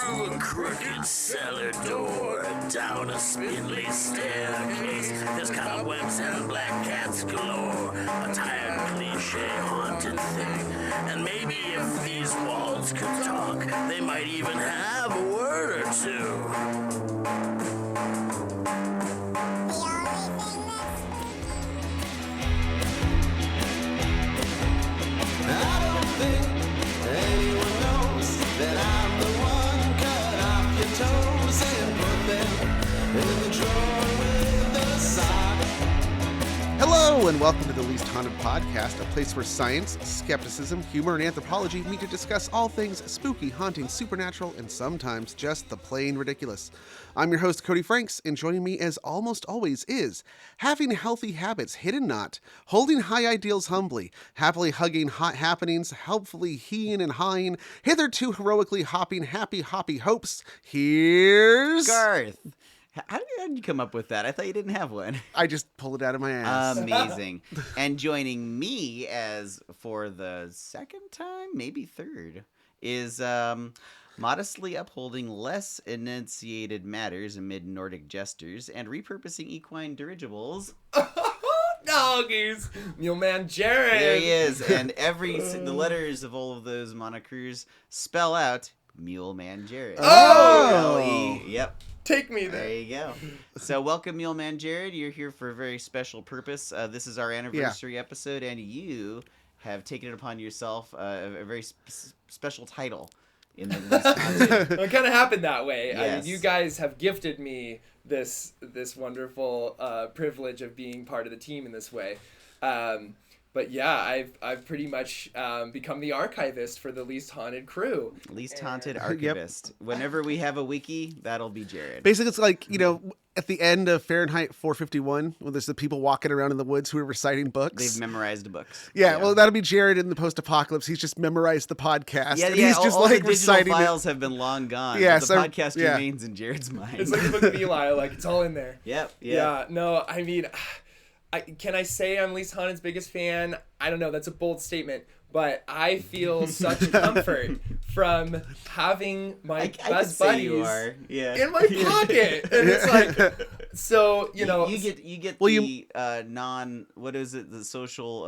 through a crooked cellar door, down a spindly staircase. There's cobwebs and black cats galore, a tired cliche haunted thing. And maybe if these walls could talk, they might even have a word or two. Hello and welcome to the Least Haunted Podcast, a place where science, skepticism, humor, and anthropology meet to discuss all things spooky, haunting, supernatural, and sometimes just the plain ridiculous. I'm your host, Cody Franks, and joining me as almost always is having healthy habits hidden not, holding high ideals humbly, happily hugging hot happenings, helpfully heeing and hawing, hitherto heroically hopping happy hoppy hopes. Here's Garth. How did you come up with that? I thought you didn't have one. I just pulled it out of my ass. Amazing. And joining me as for the second time, maybe third, is modestly upholding less enunciated matters amid Nordic jesters and repurposing equine dirigibles. Doggies! Mule-Man Jared! There he is. And the letters of all of those monikers spell out Mule-Man Jared. Oh! L-E. Yep. Take me there. There you go. So welcome, Mule-Man Jared. You're here for a very special purpose. This is our anniversary episode, and you have taken it upon yourself a very special title in the Least Haunted. Well, it kind of happened that way. Yes. I mean, you guys have gifted me this wonderful privilege of being part of the team in this way. But yeah, I've pretty much become the archivist for the Least Haunted crew. Least Haunted Archivist. Yep. Whenever we have a wiki, that'll be Jared. Basically, it's like, at the end of Fahrenheit 451, when there's the people walking around in the woods who are reciting books. They've memorized books. Yeah, well, that'll be Jared in the post-apocalypse. He's just memorized the podcast. Yeah, and he's just all like the reciting digital files have been long gone. Yeah, but the podcast remains in Jared's mind. It's like the Book of Eli, like it's all in there. Yep. Yeah, no, I mean... can I say I'm Least Haunted's biggest fan? I don't know. That's a bold statement. But I feel such comfort from having my best buddies in my pocket. And it's like, so, You get what is it, the social...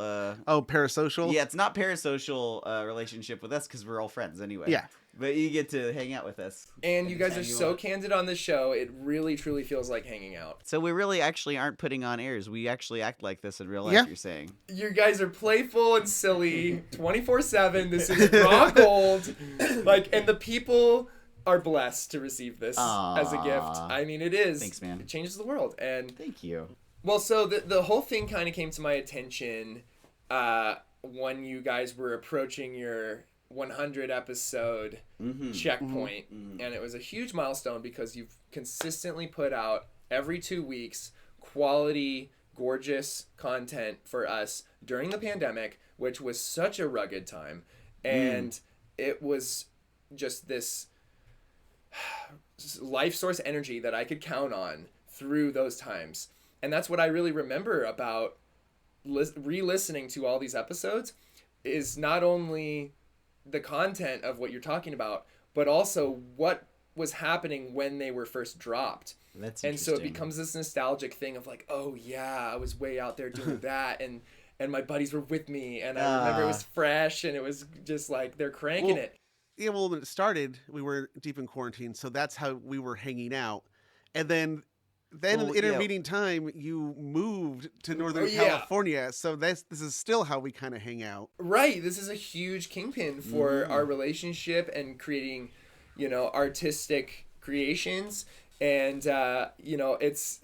parasocial? Yeah, it's not parasocial relationship with us because we're all friends anyway. Yeah. But you get to hang out with us. And you guys are so candid on the show. It really, truly feels like hanging out. So we really actually aren't putting on airs. We actually act like this in real life, you're saying. You guys are playful and silly 24/7. This is raw gold. And the people are blessed to receive this as a gift. I mean, it is. Thanks, man. It changes the world. And thank you. Well, so the whole thing kind of came to my attention when you guys were approaching your 100 episode checkpoint, and it was a huge milestone because you've consistently put out every 2 weeks quality, gorgeous content for us during the pandemic, which was such a rugged time, and it was just this life source energy that I could count on through those times. And that's what I really remember about re-listening to all these episodes, is not only the content of what you're talking about, but also what was happening when they were first dropped. That's and so it becomes this nostalgic thing of like, oh yeah, I was way out there doing that, and my buddies were with me, and I remember it was fresh, and it was just like they're cranking it. Yeah, well, when it started, we were deep in quarantine, so that's how we were hanging out. And then in the intervening time, you moved to Northern California, so this is still how we kind of hang out. Right. This is a huge kingpin for our relationship and creating, artistic creations. And, it's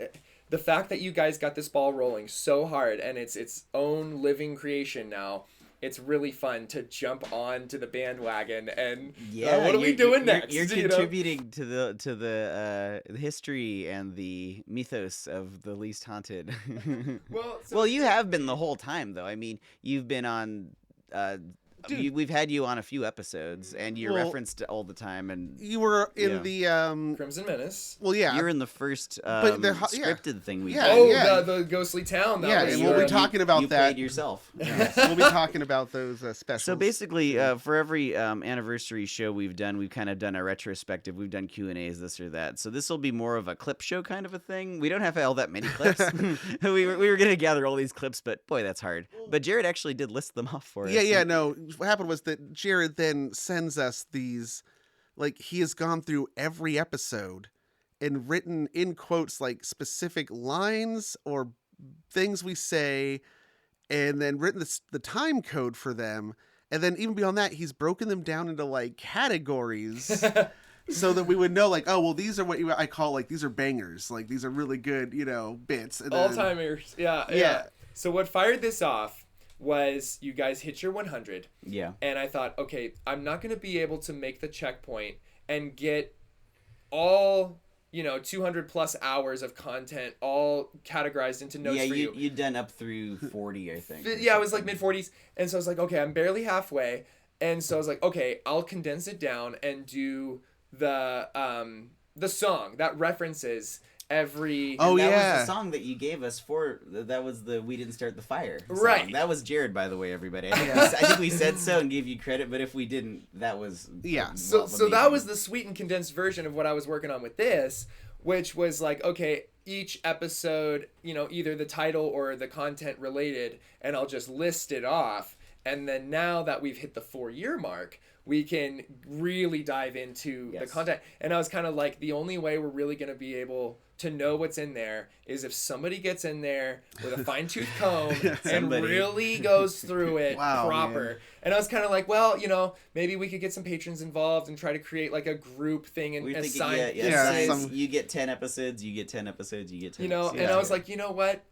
the fact that you guys got this ball rolling so hard, and it's its own living creation now. It's really fun to jump on to the bandwagon and what are we doing next? You're contributing to the history and the mythos of the Least Haunted. Well, you have been the whole time, though. I mean, you've been on we've had you on a few episodes, and you're Well, referenced all the time, and You were in the Crimson Menace. well, yeah. you're in the first But yeah. scripted thing we Yeah, did. yeah. The ghostly town. That Yeah, was, and we'll be talking about you that. played yourself. Yes, we'll be talking about those specials. So basically, for every anniversary show we've kind of done a retrospective. We've done Q&As, this or that. So this will be more of a clip show kind of a thing. We don't have all that many clips. we were going to gather all these clips, but boy, that's hard. But Jared actually did list them off for us. Yeah, no. What happened was that Jared then sends us these, like, he has gone through every episode and written in quotes like specific lines or things we say, and then written the time code for them. And then even beyond that, he's broken them down into like categories so that we would know, like, oh, well, these are what I call, like, these are bangers. Like, these are really good, bits. And all-timers. Yeah. So what fired this off was you guys hit your 100. Yeah. And I thought, okay, I'm not going to be able to make the checkpoint and get all, 200 plus hours of content all categorized into notes for you. You'd done up through 40, I think. Yeah, I was like mid-40s. And so I was like, okay, I'm barely halfway. And so I was like, okay, I'll condense it down and do the song that references every... Oh, that yeah. was the song that you gave us that was the We Didn't Start the Fire song. Right. That was Jared, by the way, everybody. I think we said so and gave you credit, but if we didn't, that was... Yeah. So that was the sweet and condensed version of what I was working on with this, which was like, okay, each episode, either the title or the content related, and I'll just list it off. And then now that we've hit the 4-year mark, we can really dive into the content. And I was kind of like, the only way we're really going to be able to know what's in there is if somebody gets in there with a fine-tooth comb and really goes through it proper. Man. And I was kind of like, well, maybe we could get some patrons involved and try to create like a group thing and assign. You get 10 episodes, you get 10 episodes, you get 10 episodes. And I was like, you know what?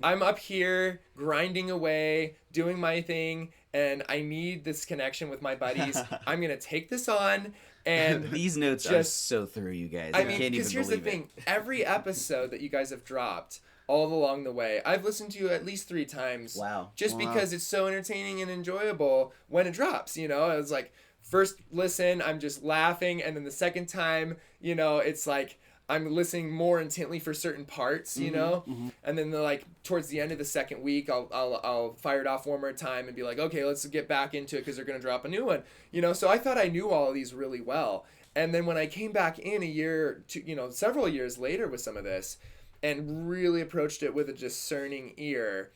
I'm up here grinding away, doing my thing, and I need this connection with my buddies. I'm going to take this on. And these notes are so through, you guys. I mean, because here's the thing. Every episode that you guys have dropped all along the way, I've listened to at least 3 times. Wow. Just because it's so entertaining and enjoyable when it drops, It was like, first listen, I'm just laughing. And then the second time, it's like, I'm listening more intently for certain parts, and then towards the end of the second week, I'll fire it off one more time and be like, okay, let's get back into it because they're gonna drop a new one, So I thought I knew all of these really well, and then when I came back in a year, several years later with some of this, and really approached it with a discerning ear,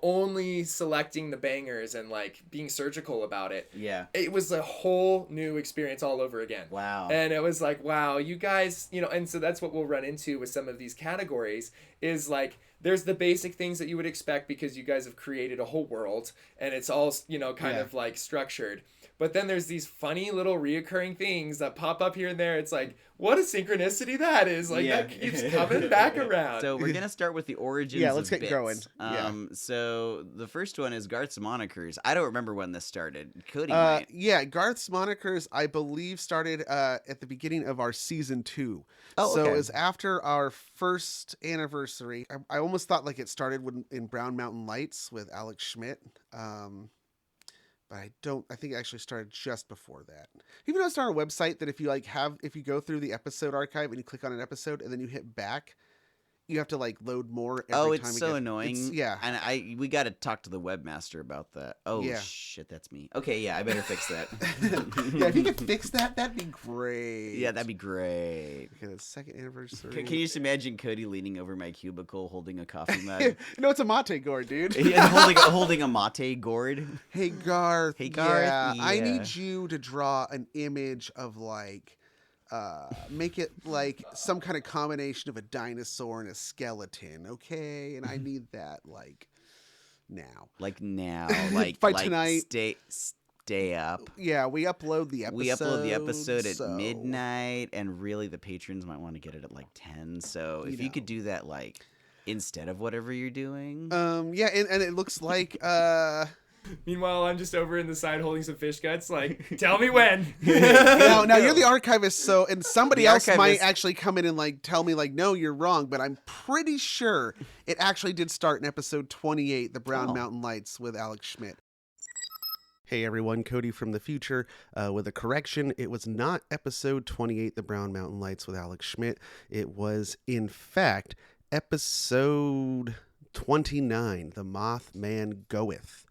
only selecting the bangers and like being surgical about it. Yeah. It was a whole new experience all over again. Wow. And it was like, wow, you guys, and so that's what we'll run into with some of these categories is like, there's the basic things that you would expect because you guys have created a whole world and it's all, kind of like structured. But then there's these funny little reoccurring things that pop up here and there. It's like, what a synchronicity that is. Like, that keeps coming back around. So we're going to start with the origins let's of get going. So the first one is Garth's monikers. I don't remember when this started. Cody might. Yeah, Garth's monikers, I believe, started at the beginning of our season 2. Oh, so okay. it was after our first anniversary. I almost thought like it started in Brown Mountain Lights with Alex Schmidt. But I think it actually started just before that. Even though it's on our website that if you go through the episode archive and you click on an episode and then you hit back, you have to like load more every time. It's so annoying. Yeah. And we got to talk to the webmaster about that. Oh, yeah. Shit, that's me. Okay, yeah, I better fix that. Yeah, if you could fix that, that'd be great. Yeah, that'd be great. Okay, the second anniversary. Can you just imagine Cody leaning over my cubicle holding a coffee mug? No, it's a mate gourd, dude. Yeah, holding a mate gourd. Hey, Garth. Hey, Garth. Yeah, Yeah. I need you to draw an image of like, make it like some kind of combination of a dinosaur and a skeleton, okay? And I need that like now. Like By like tonight. Stay up. Yeah, we upload the episode. We upload the episode at midnight, and really the patrons might want to get it at like 10. So if you could do that like instead of whatever you're doing. Yeah, and it looks like Meanwhile, I'm just over in the side holding some fish guts. Like, tell me when. now you're the archivist, and somebody The else might archivist- actually come in and like tell me like, no, you're wrong. But I'm pretty sure it actually did start in episode 28, the Brown Mountain Lights with Alex Schmidt. Hey everyone, Cody from the future with a correction. It was not episode 28, The Brown Mountain Lights with Alex Schmidt. It was, in fact, episode 29, The Mothman Goeth.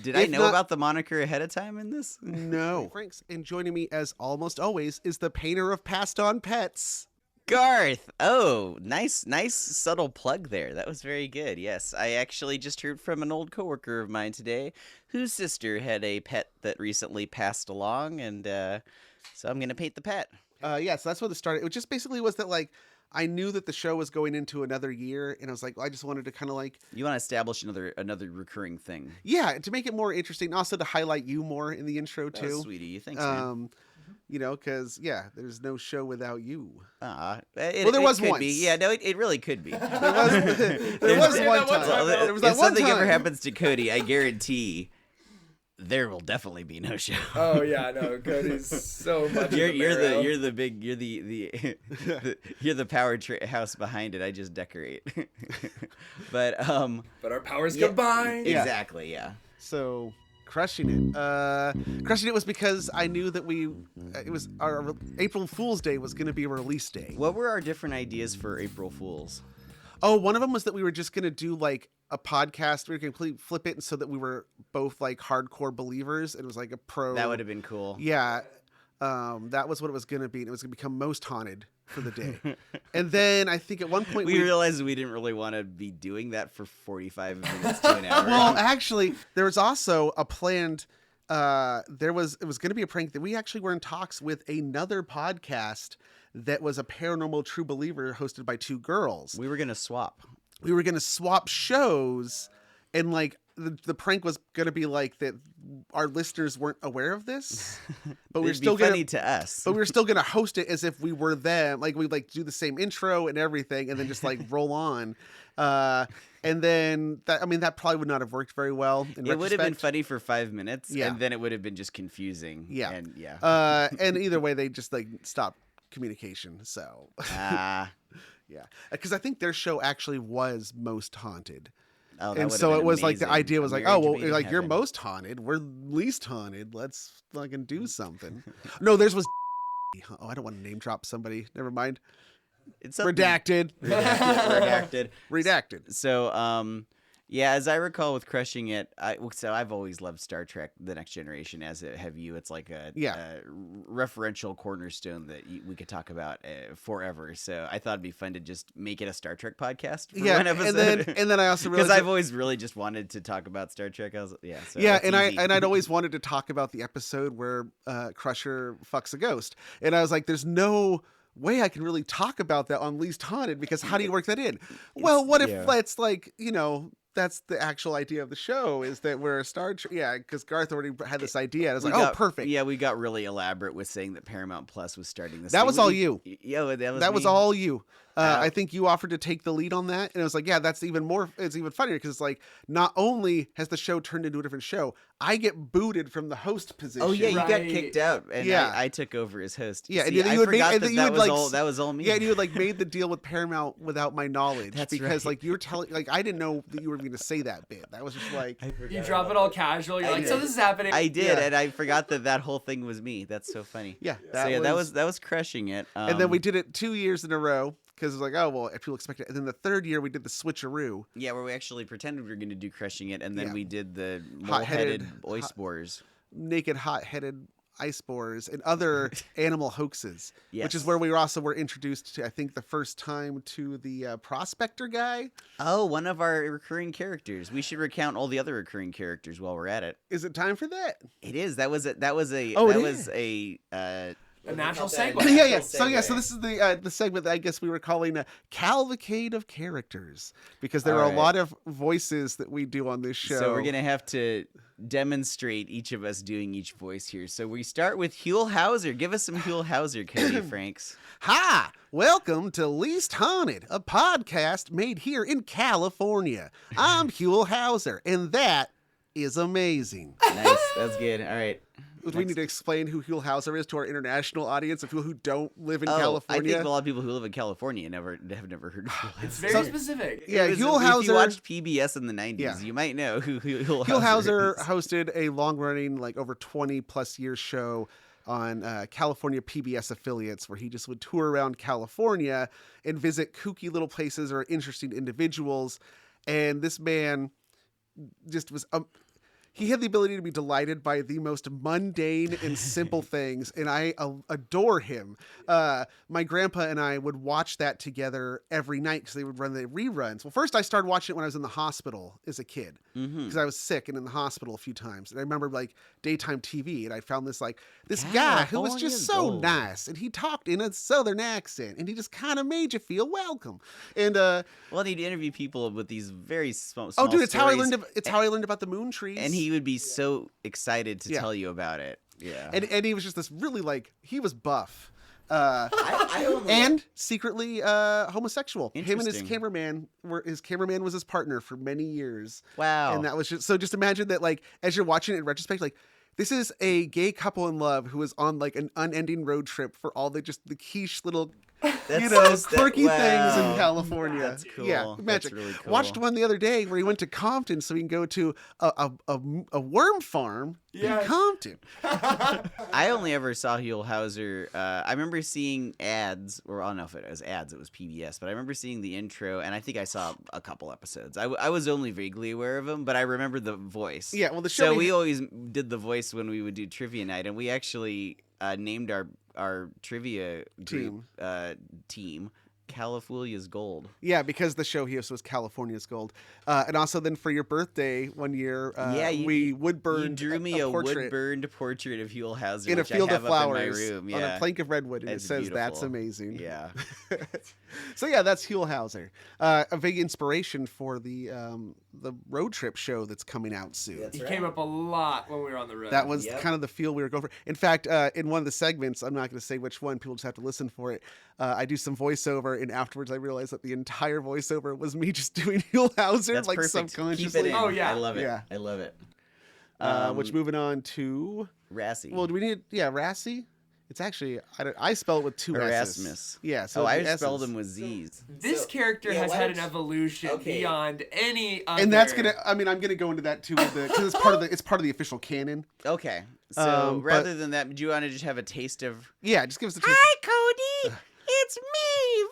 Did I know about the moniker ahead of time in this? No. Franks, and joining me as almost always is the painter of Passed On Pets. Garth! Oh, nice subtle plug there. That was very good. Yes, I actually just heard from an old coworker of mine today whose sister had a pet that recently passed along, and so I'm going to paint the pet. Yeah, so that's what it started. It just basically was that, like, I knew that the show was going into another year, and I was like, well, I just wanted to kind of like... You want to establish another recurring thing. Yeah, to make it more interesting, also to highlight you more in the intro, too. That's sweet of you. Thanks, man. You know, because, yeah, there's no show without you. Well, there was once. Be. Yeah, no, it really could be. there was one time. There was that if one something time. ever happens to Cody, I guarantee there will definitely be no show. Oh yeah, no, Cody's so much. You're the power house behind it. I just decorate. but our powers combined. Exactly. Yeah. So. Crushing it was because I knew that it was our April Fool's Day was going to be a release day. What were our different ideas for April Fools? Oh, one of them was that we were just going to do like a podcast. We were going to flip it so that we were both like hardcore believers. It was like a pro. That would have been cool. Yeah. That was what it was going to be. And it was going to become Most Haunted for the day. And then I think at one point we realized we didn't really want to be doing that for 45 minutes to an hour. Well, actually, there was also a planned it was going to be a prank that we actually were in talks with another podcast that was a paranormal true believer hosted by two girls. We were going to swap. We were going to swap shows, and like the prank was going to be like that our listeners weren't aware of this, but we were still funny to us. But we were still going to host it as if we were them. Like we'd like do the same intro and everything, and then just like roll on. And then that probably would not have worked very well. It would have been funny for 5 minutes, and then it would have been just confusing. Yeah, and either way, they just like stopped communication. So yeah, because I think their show actually was Most Haunted. Oh, and so it was amazing. Like the idea was like, oh well, like you're most haunted, we're least haunted. Let's fucking do something. No, theirs was. Oh, I don't want to name drop somebody. Never mind. It's redacted. Redacted. So, yeah, as I recall with Crushing It, I've always loved Star Trek: The Next Generation. As have you. It's like a referential cornerstone that we could talk about forever. So I thought it'd be fun to just make it a Star Trek podcast for one episode. And then I also realized because I've always really just wanted to talk about Star Trek. I'd always wanted to talk about the episode where Crusher fucks a ghost, and I was like, there's no way I can really talk about that on Least Haunted, because how do you work that in? Well, what if that's like, that's the actual idea of the show, is that we're a Star Trek. Yeah, because Garth already had this idea. I was like, perfect. Yeah, we got really elaborate with saying that Paramount Plus was starting this. That was all you. Yeah, that was all you. I think you offered to take the lead on that, and it was like, yeah, that's even more. It's even funnier because it's like, not only has the show turned into a different show, I get booted from the host position. Oh yeah, you got kicked out, and I took over as host. Yeah, see, and I forgot that was all me. Yeah, and you had like made the deal with Paramount without my knowledge. That's because like you were telling, like I didn't know that you were going to say that bit. That was just like you drop it all casual. You're like, so this is happening. I did, and I forgot that whole thing was me. That's so funny. Yeah, that was Crushing It. And then we did it 2 years in a row. Because it was like, oh, well, if people expect it. And then the third year, we did the switcheroo. Yeah, where we actually pretended we were going to do Crushing It, and then we did the mole-headed ice boars. Naked, hot-headed ice boars and other animal hoaxes. Yes. Which is where we were introduced to, I think, the first time to the prospector guy. Oh, one of our recurring characters. We should recount all the other recurring characters while we're at it. Is it time for that? It is. That was a natural segue. Yeah. So this is the segment that I guess we were calling a cavalcade of characters, because there are a lot of voices that we do on this show. So we're gonna have to demonstrate each of us doing each voice here. So we start with Huell Hauser. Give us some Huell Hauser, Cody Franks. Hi, welcome to Least Haunted, a podcast made here in California. I'm Huell Hauser, and that is amazing. Nice, that's good. All right. we need to explain who Huell Hauser is to our international audience of people who don't live in I California. think a lot of people who live in California have never heard of Huell Hauser. It's very specific. Yeah, Huell If Hauser. you watched PBS in the 90s, Yeah. you might know who Huell Huell Hauser is. hosted a long-running, like over 20+ year show on California PBS affiliates where he just would tour around California and visit kooky little places or interesting individuals. And this man just was... he had the ability to be delighted by the most mundane and simple things, and I adore him. My grandpa and I would watch that together every night because they would run the reruns. Well, first I started watching it when I was in the hospital as a kid because I was sick and in the hospital a few times. And I remember like daytime TV, and I found this guy who was just so nice, and he talked in a southern accent, and he just kind of made you feel welcome. And well, he'd interview people with these very small oh, dude, it's how I stories, learned. It's how I learned about the moon trees. and he would be so excited to tell you about it. Yeah, and he was just this really he was buff. I And secretly homosexual. Him and his Interesting. cameraman was his partner for many years. Wow. And that was just imagine that as you're watching it in retrospect, this is a gay couple in love who is on an unending road trip for all the quiche little quirky things in California. That's cool. Yeah, That's magic. really cool. Watched one the other day where he went to Compton so he can go to a worm farm in Compton. I only ever saw Huell Hauser. I remember seeing ads, or I don't know if it was ads, it was PBS, but I remember seeing the intro, and I think I saw a couple episodes. I was only vaguely aware of him, but I remember the voice. Yeah, well, the show. So we always did the voice when we would do trivia night, and we actually named our trivia group, team California's Gold. Yeah, because the show he was California's Gold. And also then for your birthday one year, we wood-burned You drew me a portrait wood-burned portrait of Huell Hauser in a which field I of have up flowers in my room. on Yeah. a plank of redwood, and It's it says, beautiful. "That's amazing." Yeah. So yeah, that's Huell Hauser. A big inspiration for the road trip show that's coming out soon. He came up a lot when we were on the road. That was kind of the feel we were going for. In fact, in one of the segments, I'm not going to say which one, people just have to listen for it. I do some voiceover, and afterwards I realized that the entire voiceover was me just doing Huell Hauser, That's perfect. subconsciously. Keep it in. Oh, yeah. I love it. Yeah. I love it. Which moving on to Rassi. well, do we need Rassi? It's actually I spell it with two S's. Erasmus. Yeah, so I the spelled S's. him with Z's. This character has had an evolution beyond any other. And that's gonna. I mean, I'm gonna go into that too because it's part of the official canon. Okay. So But- rather than that, do you want to just have a taste of... Yeah, just give us a taste. Hi, Cody. It's me,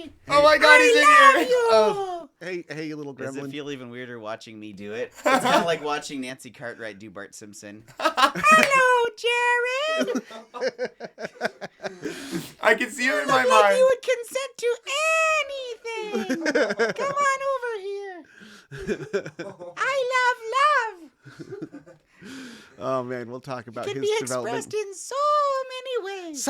Rassi. Oh my God, he's in here. Oh, hey, you little Does it gremlin. feel even weirder watching me do it? It's kind of like watching Nancy Cartwright do Bart Simpson. Hello, Jared. I can see him in my Like mind. you would consent to anything. Come on over here. I love love. Oh man, we'll talk about Can his be development. expressed in so many ways.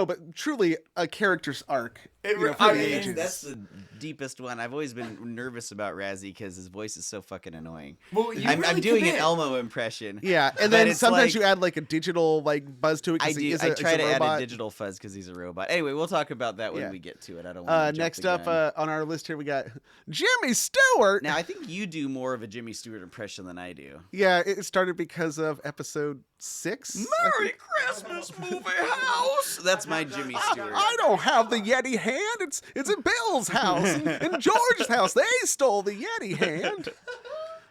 But truly a character's arc. It for I the mean, ages. That's the deepest one. I've always been nervous about Razzie because his voice is so fucking annoying. Well, you I'm really doing commit. an Elmo impression. Yeah, and But then it's sometimes like- you add like a digital buzz to it. 'Cause I he do. is I a, try is to a add robot. a digital fuzz because he's a robot. Anyway, we'll talk about that when Yeah. we get to it. I don't want to Next up on our list here we got Jimmy Stewart. Now I think you do more of a Jimmy Stewart impression than I do. Yeah, it started because of episode 6. Merry Christmas, movie house. That's my Jimmy Stewart. I don't have the Yeti hand. It's at Bill's house and George's house. They stole the Yeti hand.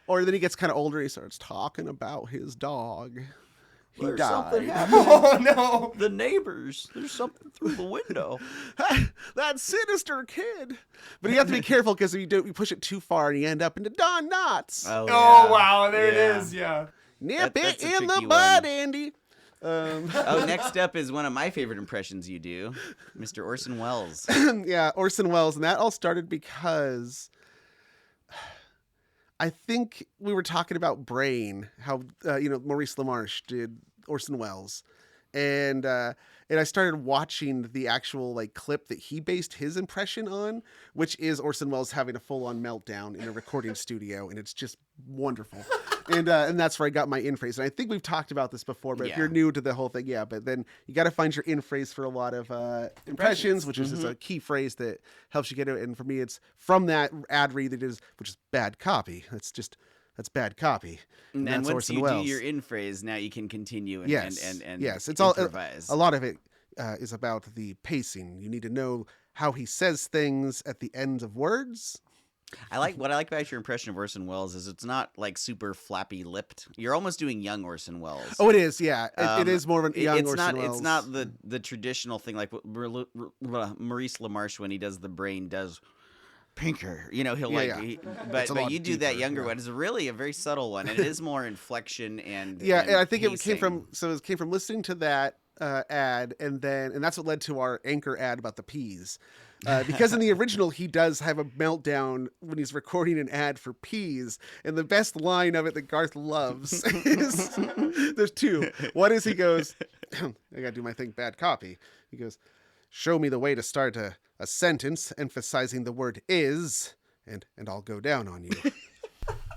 Or then he gets kind of older. He starts talking about his dog. He died. Oh no! The neighbors. There's something through the window. That sinister kid. But you have to be careful because if you push it too far and you end up into Don Knotts. Oh, Oh wow, there it is. Yeah. Nip that's it a in the tricky bud, one. Andy. Oh, next up is one of my favorite impressions you do, Mr. Orson Welles. Yeah, Orson Welles. And that all started because I think we were talking about Brain, how, Maurice LaMarche did Orson Welles. And I started watching the actual clip that he based his impression on, which is Orson Welles having a full-on meltdown in a recording studio, and it's just wonderful. And that's where I got my in phrase. And I think we've talked about this before, but if Yeah. you're new to the whole thing, but then you got to find your in phrase for a lot of impressions, which is just a key phrase that helps you get it. And for me, it's from that ad read which is bad copy. It's just that's bad copy. And that's once Orson you Welles. do your in phrase, now you can continue and yes, it's improvise. a lot of it is about the pacing. You need to know how he says things at the ends of words. What I like about your impression of Orson Welles is it's not like super flappy lipped. You're almost doing young Orson Welles. Oh, it is. Yeah, it is more of a young Orson Welles. It's not the traditional thing like Maurice LaMarche when he does the brain does pinker. You know, he'll but you do that younger one. It's really a very subtle one, and it is more inflection and and I think pacing. it came from listening to that ad, and that's what led to our Anchor ad about the peas. Because in the original, he does have a meltdown when he's recording an ad for peas. And the best line of it that Garth loves is, there's two. One is he goes, I gotta do my thing, bad copy. He goes, show me the way to start a sentence emphasizing the word is, and I'll go down on you.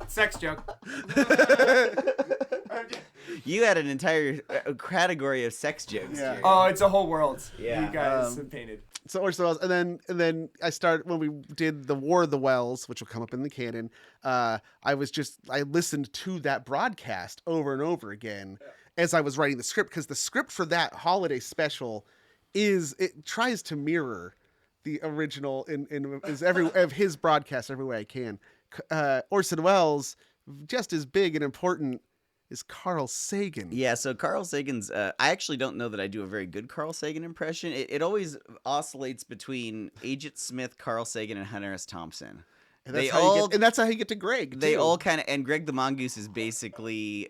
Sex joke. You had an entire category of sex jokes. Yeah. Here. Oh, it's a whole world. Yeah. You guys have painted. So Orson Welles, and then I started when we did the War of the Wells, which will come up in the canon. I listened to that broadcast over and over again as I was writing the script, because the script for that holiday special tries to mirror the original of his broadcast every way I can. Orson Welles, just as big and important, is Carl Sagan. Yeah, so Carl Sagan's, I actually don't know that I do a very good Carl Sagan impression. It always oscillates between Agent Smith, Carl Sagan, and Hunter S. Thompson. And that's how you get to Greg, They too. all kind of, and Greg the Mongoose is basically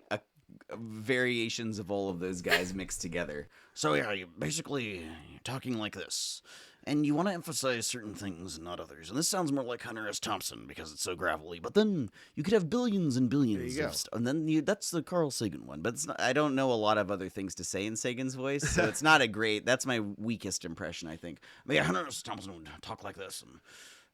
variations of all of those guys mixed together. So yeah, you're talking like this. And you want to emphasize certain things and not others. And this sounds more like Hunter S. Thompson because it's so gravelly. But then you could have billions and billions of stuff. And then that's the Carl Sagan one. But I don't know a lot of other things to say in Sagan's voice, so it's not that's my weakest impression, I think. But yeah, Hunter S. Thompson would talk like this. And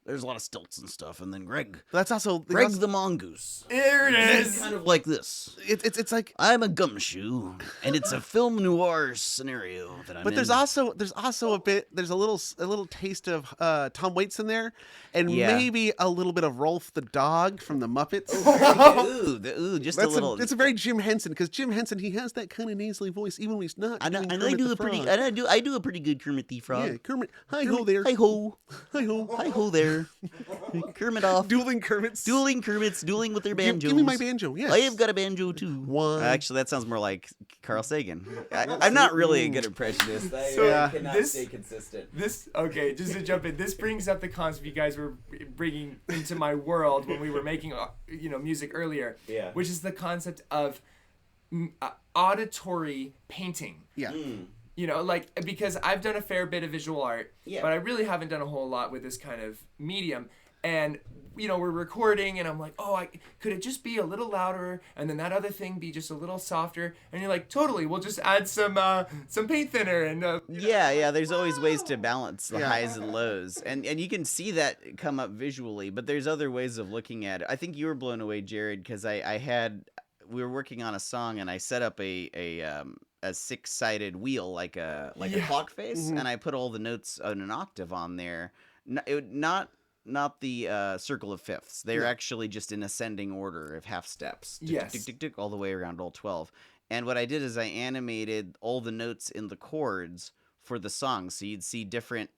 there's a lot of stilts and stuff. And then Greg. That's also Greg the Mongoose. There it is. Kind of like this. It's like I'm a gumshoe, and it's a film noir scenario that I'm But in. there's also there's a little taste of Tom Waits in there, and maybe a little bit of Rolf the dog from the Muppets. Just a little. It's a very Jim Henson, because Jim Henson, he has that kind of nasally voice even when he's not. I do a pretty good Kermit the Frog. Yeah, Kermit. Hi ho there. Hi ho. Hi ho. Hi ho there. Kermit off. Dueling Kermits. Dueling with their banjos. Give me my banjo. Yes. I have got a banjo too. Actually, that sounds more like Carl Sagan. I'm not really a good impressionist. I cannot stay consistent. Okay, just to jump in, this brings up the concept you guys were bringing into my world when we were making music earlier. Yeah. Which is the concept of auditory painting. Yeah. Because I've done a fair bit of visual art, but I really haven't done a whole lot with this kind of medium. And, we're recording, and I'm like, could it just be a little louder, and then that other thing be just a little softer? And you're like, totally, we'll just add some paint thinner. And there's always ways to balance the highs and lows. And you can see that come up visually, but there's other ways of looking at it. I think you were blown away, Jared, because we were working on a song, and I set up a 6-sided wheel like a clock face, and I put all the notes on an octave on there. Not the circle of fifths. They're actually just in ascending order of half steps. Tick, all the way around all 12. And what I did is I animated all the notes in the chords for the song, so you'd see different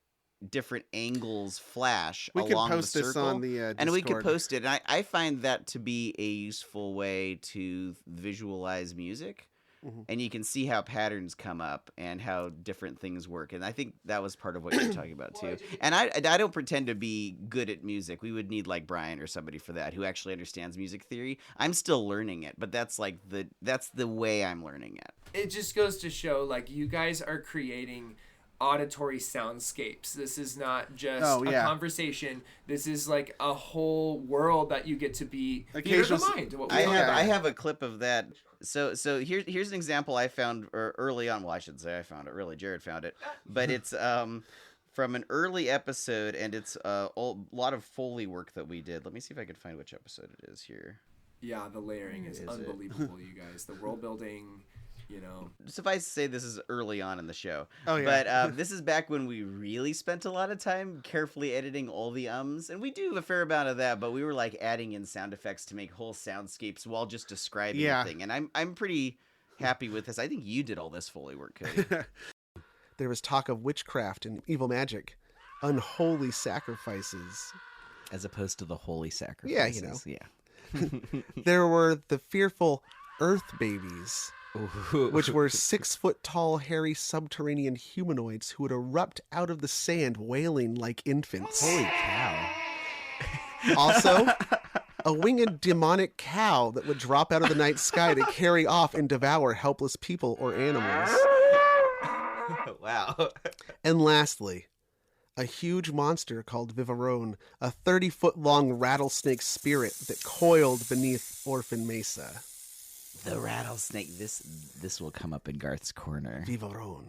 angles flash along the circle. We can post this on the Discord. And we could post it. And I find that to be a useful way to visualize music. Mm-hmm. And you can see how patterns come up and how different things work. And I think that was part of what you were talking about too. And I don't pretend to be good at music. We would need like Brian or somebody for that who actually understands music theory. I'm still learning it, but that's the way I'm learning it. It just goes to show, like, you guys are creating auditory soundscapes. This is not just a conversation. This is like a whole world that you get to be theater of the mind. I have a clip of that. So here's an example I found early on. Well, I shouldn't say I found it. Really, Jared found it. But it's from an early episode, and it's a lot of Foley work that we did. Let me see if I can find which episode it is here. Yeah, the layering is unbelievable, you guys. The world building. you know. Suffice to say, this is early on in the show. Oh, yeah. But this is back when we really spent a lot of time carefully editing all the ums. And we do a fair amount of that, but we were like adding in sound effects to make whole soundscapes while just describing the thing. And I'm pretty happy with this. I think you did all this Foley work, Cody. There was talk of witchcraft and evil magic, unholy sacrifices. As opposed to the holy sacrifices. Yeah, Yeah. There were the fearful earth babies, which were 6-foot-tall, hairy subterranean humanoids who would erupt out of the sand wailing like infants. Holy cow. Also, a winged demonic cow that would drop out of the night sky to carry off and devour helpless people or animals. Wow. And lastly, a huge monster called Vivarone, a 30-foot-long rattlesnake spirit that coiled beneath Orphan Mesa. The rattlesnake. This will come up in Garth's corner. Vivarone.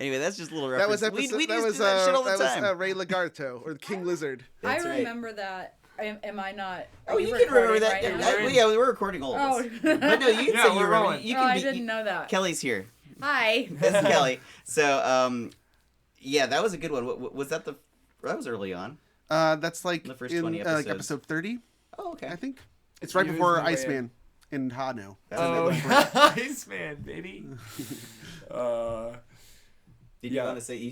Anyway, that's just a little That reference. was episode. we that just was do that shit all the time. Ray Lagarto or the King Lizard. That's I right. remember that. Am I not? Oh, you can remember that. Right now? Yeah, we were recording all of this. Oh. But no, you can say you we're remember. rolling. You Oh, can I be, didn't know that. Kelly's here. Hi. This is Kelly. So, yeah, that was a good one. Was that that was early on? That's like The first in 20 like episodes. episode 30, Oh, okay. I think. It's right Use before the way Iceman in Hano. Oh, Iceman, baby. Did you want to say you?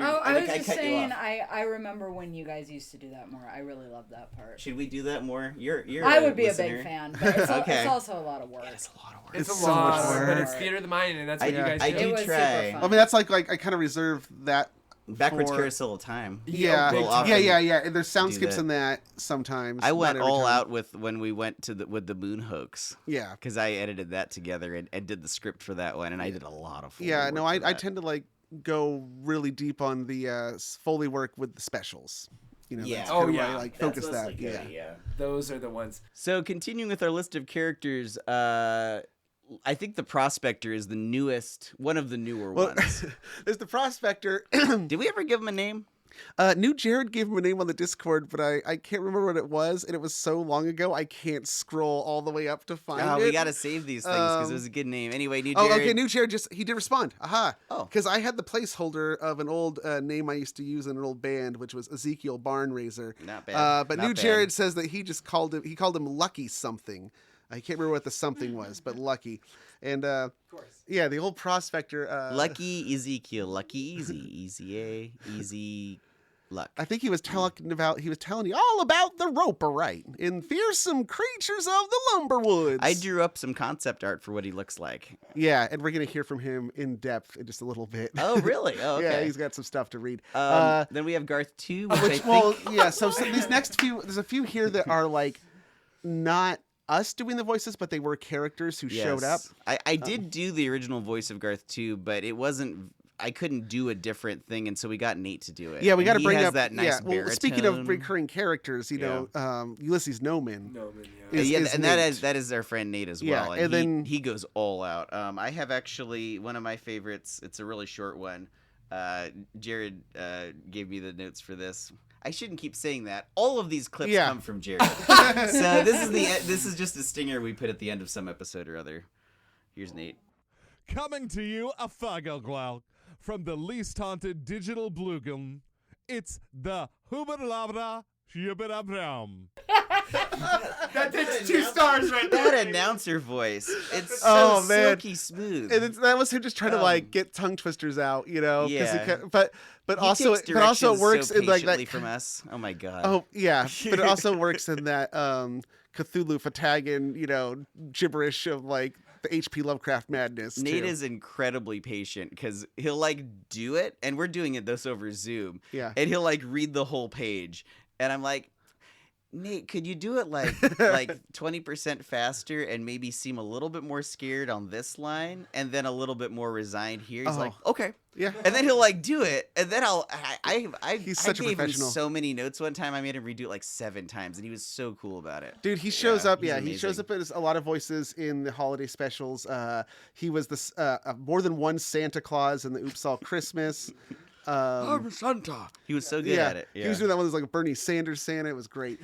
I was just cut you saying. off. I remember when you guys used to do that more. I really loved that part. Should we do that more? You're I would be listener. a big fan, but it's, Okay. it's also a lot of work. It's a lot of work. It's a so lot, much but work. it's theater of the mind, and that's what you guys I do. do It was try. super fun. I mean, that's like I kind of reserve that. Backwards for- carousel of time. Yeah, big time. yeah. And there's sound do skips that. in that sometimes. I not went every all time. out with when we went to with the moon hoax. Yeah. Because I edited that together and did the script for that one, and I did a lot of Foley Yeah, work no, for I that. tend to like go really deep on the Foley work with the specials. You know, Yeah. that's Oh, kind of where yeah. I like That's focus mostly that. Cody, Yeah. Those are the ones. So continuing with our list of characters, I think the Prospector is the newest, one of the newer Well, ones. there's the Prospector. Did we ever give him a name? New Jared gave him a name on the Discord, but I can't remember what it was, and it was so long ago I can't scroll all the way up to find it. We gotta save these things because it was a good name. Anyway, New Oh, Jared. okay. New Jared he did respond. Aha. Oh. Because I had the placeholder of an old name I used to use in an old band, which was Ezekiel Barnraiser. Not bad. But Not New bad. Jared says that he called him Lucky something. I can't remember what the something was, but Lucky. And yeah, the old Prospector. Lucky Ezekiel, Lucky Easy A, Easy Luck. I think he was telling you all about the Roperite in Fearsome Creatures of the Lumberwoods. I drew up some concept art for what he looks like. Yeah, and we're gonna hear from him in depth in just a little bit. Oh, really? Oh, okay. Yeah, he's got some stuff to read. Then we have Garth 2, which I think... Yeah. So these next few, there's a few here that are like not us doing the voices, but they were characters who showed up. I did do the original voice of Garth 2, but it wasn't... I couldn't do a different thing, and so we got Nate to do it. Yeah, we got to And bring he has up that nice yeah. Well, baritone. speaking of recurring characters, Ulysses Noman. Is and Nate. that is our friend Nate as Yeah, well. and then- he goes all out. I have actually one of my favorites. It's a really short one. Jared gave me the notes for this. I shouldn't keep saying that. All of these clips come from Jared. So this is just a stinger we put at the end of some episode or other. Here's Nate. Coming to you a Fagoglow from the Least Haunted Digital Bluegum. It's the Hubalabra Shibidabram. That takes 2 stars right there. That announcer voice. It's so Oh, man. silky smooth. And that was him just trying to like get tongue twisters out, you know. 'cause Yeah. but He also takes it works directions so in like that. patiently from us. Oh my god. Oh yeah, but it also works in that Cthulhu Fatagan, gibberish of like the H.P. Lovecraft madness. Nate too. is incredibly patient because he'll like do it, and we're doing this over Zoom. Yeah. And he'll like read the whole page, and I'm like, Nate, could you do it like 20% faster and maybe seem a little bit more scared on this line, and then a little bit more resigned here? He's like, okay. Yeah. And then he'll like do it, and then He's I such a gave him professional. so many notes one time. I made him redo it like 7 times, and he was so cool about it. Dude, he shows up. he's Yeah, he shows amazing. up as a lot of voices in the holiday specials. He was this more than one Santa Claus in the Oops All Christmas. I'm Santa. He was so good yeah, at it. Yeah. he was doing that one. That was like a Bernie Sanders Santa. It was great.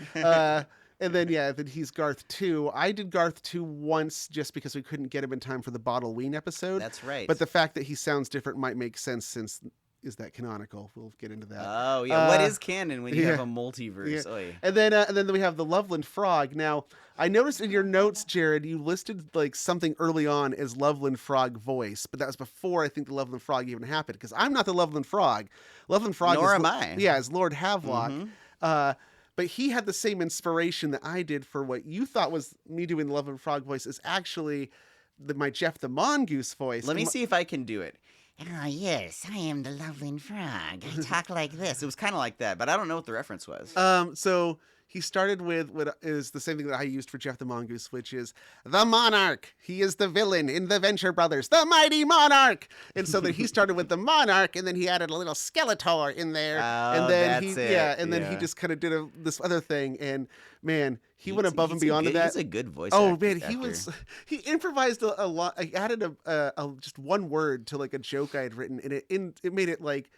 And then then he's Garth 2. I did Garth 2 once just because we couldn't get him in time for the Bottleween episode. That's right. But the fact that he sounds different might make sense since is that canonical? We'll get into that. Oh yeah, what is canon when you have a multiverse? Yeah. And then we have the Loveland Frog. Now, I noticed in your notes, Jared, you listed like something early on as Loveland Frog voice, but that was before I think the Loveland Frog even happened because I'm not the Loveland Frog. Loveland Frog Nor is am I. Yeah, is Lord Havelock. But he had the same inspiration that I did for what you thought was me doing the Loveland Frog voice is actually my Jeff the Mongoose voice. Let me see if I can do it. Ah, yes, I am the Loveland Frog. I talk like this. It was kind of like that, but I don't know what the reference was. So he started with what is the same thing that I used for Jeff the Mongoose, which is the Monarch. He is the villain in the Venture Brothers, the Mighty Monarch. And so then he started with the Monarch, and then he added a little Skeletor in there, and then he just kind of did this other thing. And man, he went above and beyond that. He's a good voice. Oh man, he improvised a lot. I added just one word to like a joke I had written, and it made it like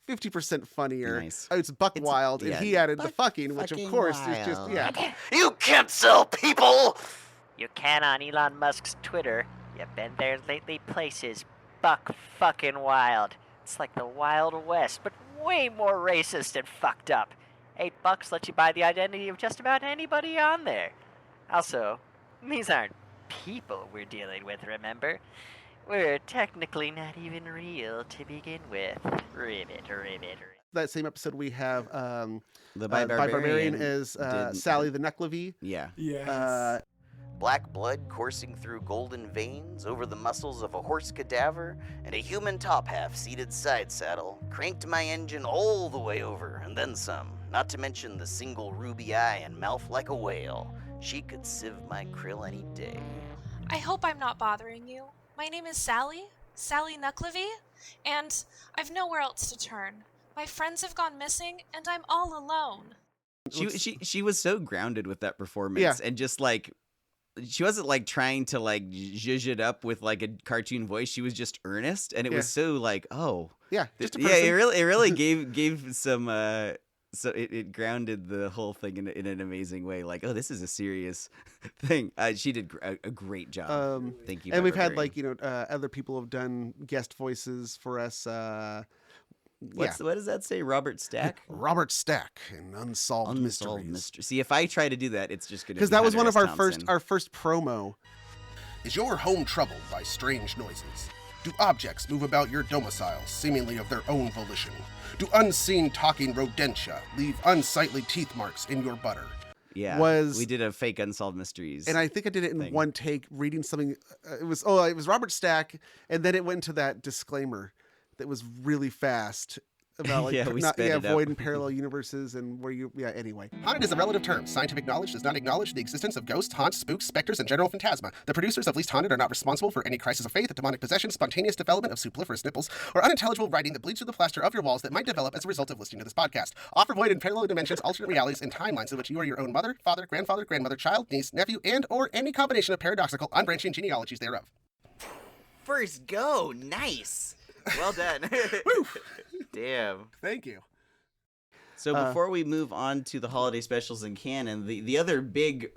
50% funnier. Nice. It's Buck Wild, and he added the fucking, which of course is just You can't sell people! You can on Elon Musk's Twitter. You been there lately? Places buck fucking wild. It's like the Wild West, but way more racist and fucked up. $8 lets you buy the identity of just about anybody on there. Also, these aren't people we're dealing with, remember? We're technically not even real to begin with. Ribbit. that same episode we have The by Barbarian Barbarian as Sally the Nucklevy. Yeah. Yes. Black blood coursing through golden veins over the muscles of a horse cadaver and a human top half seated side saddle cranked my engine all the way over and then some, not to mention the single ruby eye and mouth like a whale. She could sieve my krill any day. I hope I'm not bothering you. My name is Sally Nucklevy, and I've nowhere else to turn. My friends have gone missing, and I'm all alone. She was so grounded with that performance, and just like she wasn't like trying to like zhuzh it up with like a cartoon voice. She was just earnest, and it was so like, oh yeah, just a person. It really gave some. So it grounded the whole thing in an amazing way. Like, oh, this is a serious thing. She did a great job. Thank you. And we've had like other people have done guest voices for us. What does that say? Robert Stack? Robert Stack in Unsolved Mysteries. See, if I try to do that, it's just going to be because that was one of our Thompson. first promo. Is your home troubled by strange noises? Do objects move about your domicile, seemingly of their own volition? Do unseen talking rodentia leave unsightly teeth marks in your butter? Yeah, we did a fake Unsolved Mysteries, and I think I did it in one take, reading something. It was Robert Stack, and then it went to that disclaimer that was really fast about like void and parallel universes and where you anyway. Haunted is a relative term. Scientific knowledge does not acknowledge the existence of ghosts, haunts, spooks, specters, and general phantasma. The producers of Least Haunted are not responsible for any crisis of faith, demonic possession, spontaneous development of superfluous nipples, or unintelligible writing that bleeds through the plaster of your walls that might develop as a result of listening to this podcast. Offer void and parallel dimensions, alternate realities, and timelines in which you are your own mother, father, grandfather, grandmother, child, niece, nephew, and or any combination of paradoxical, unbranching genealogies thereof. First go, nice. Well done. Woo! Damn. Thank you. So before we move on to the holiday specials in canon, the other big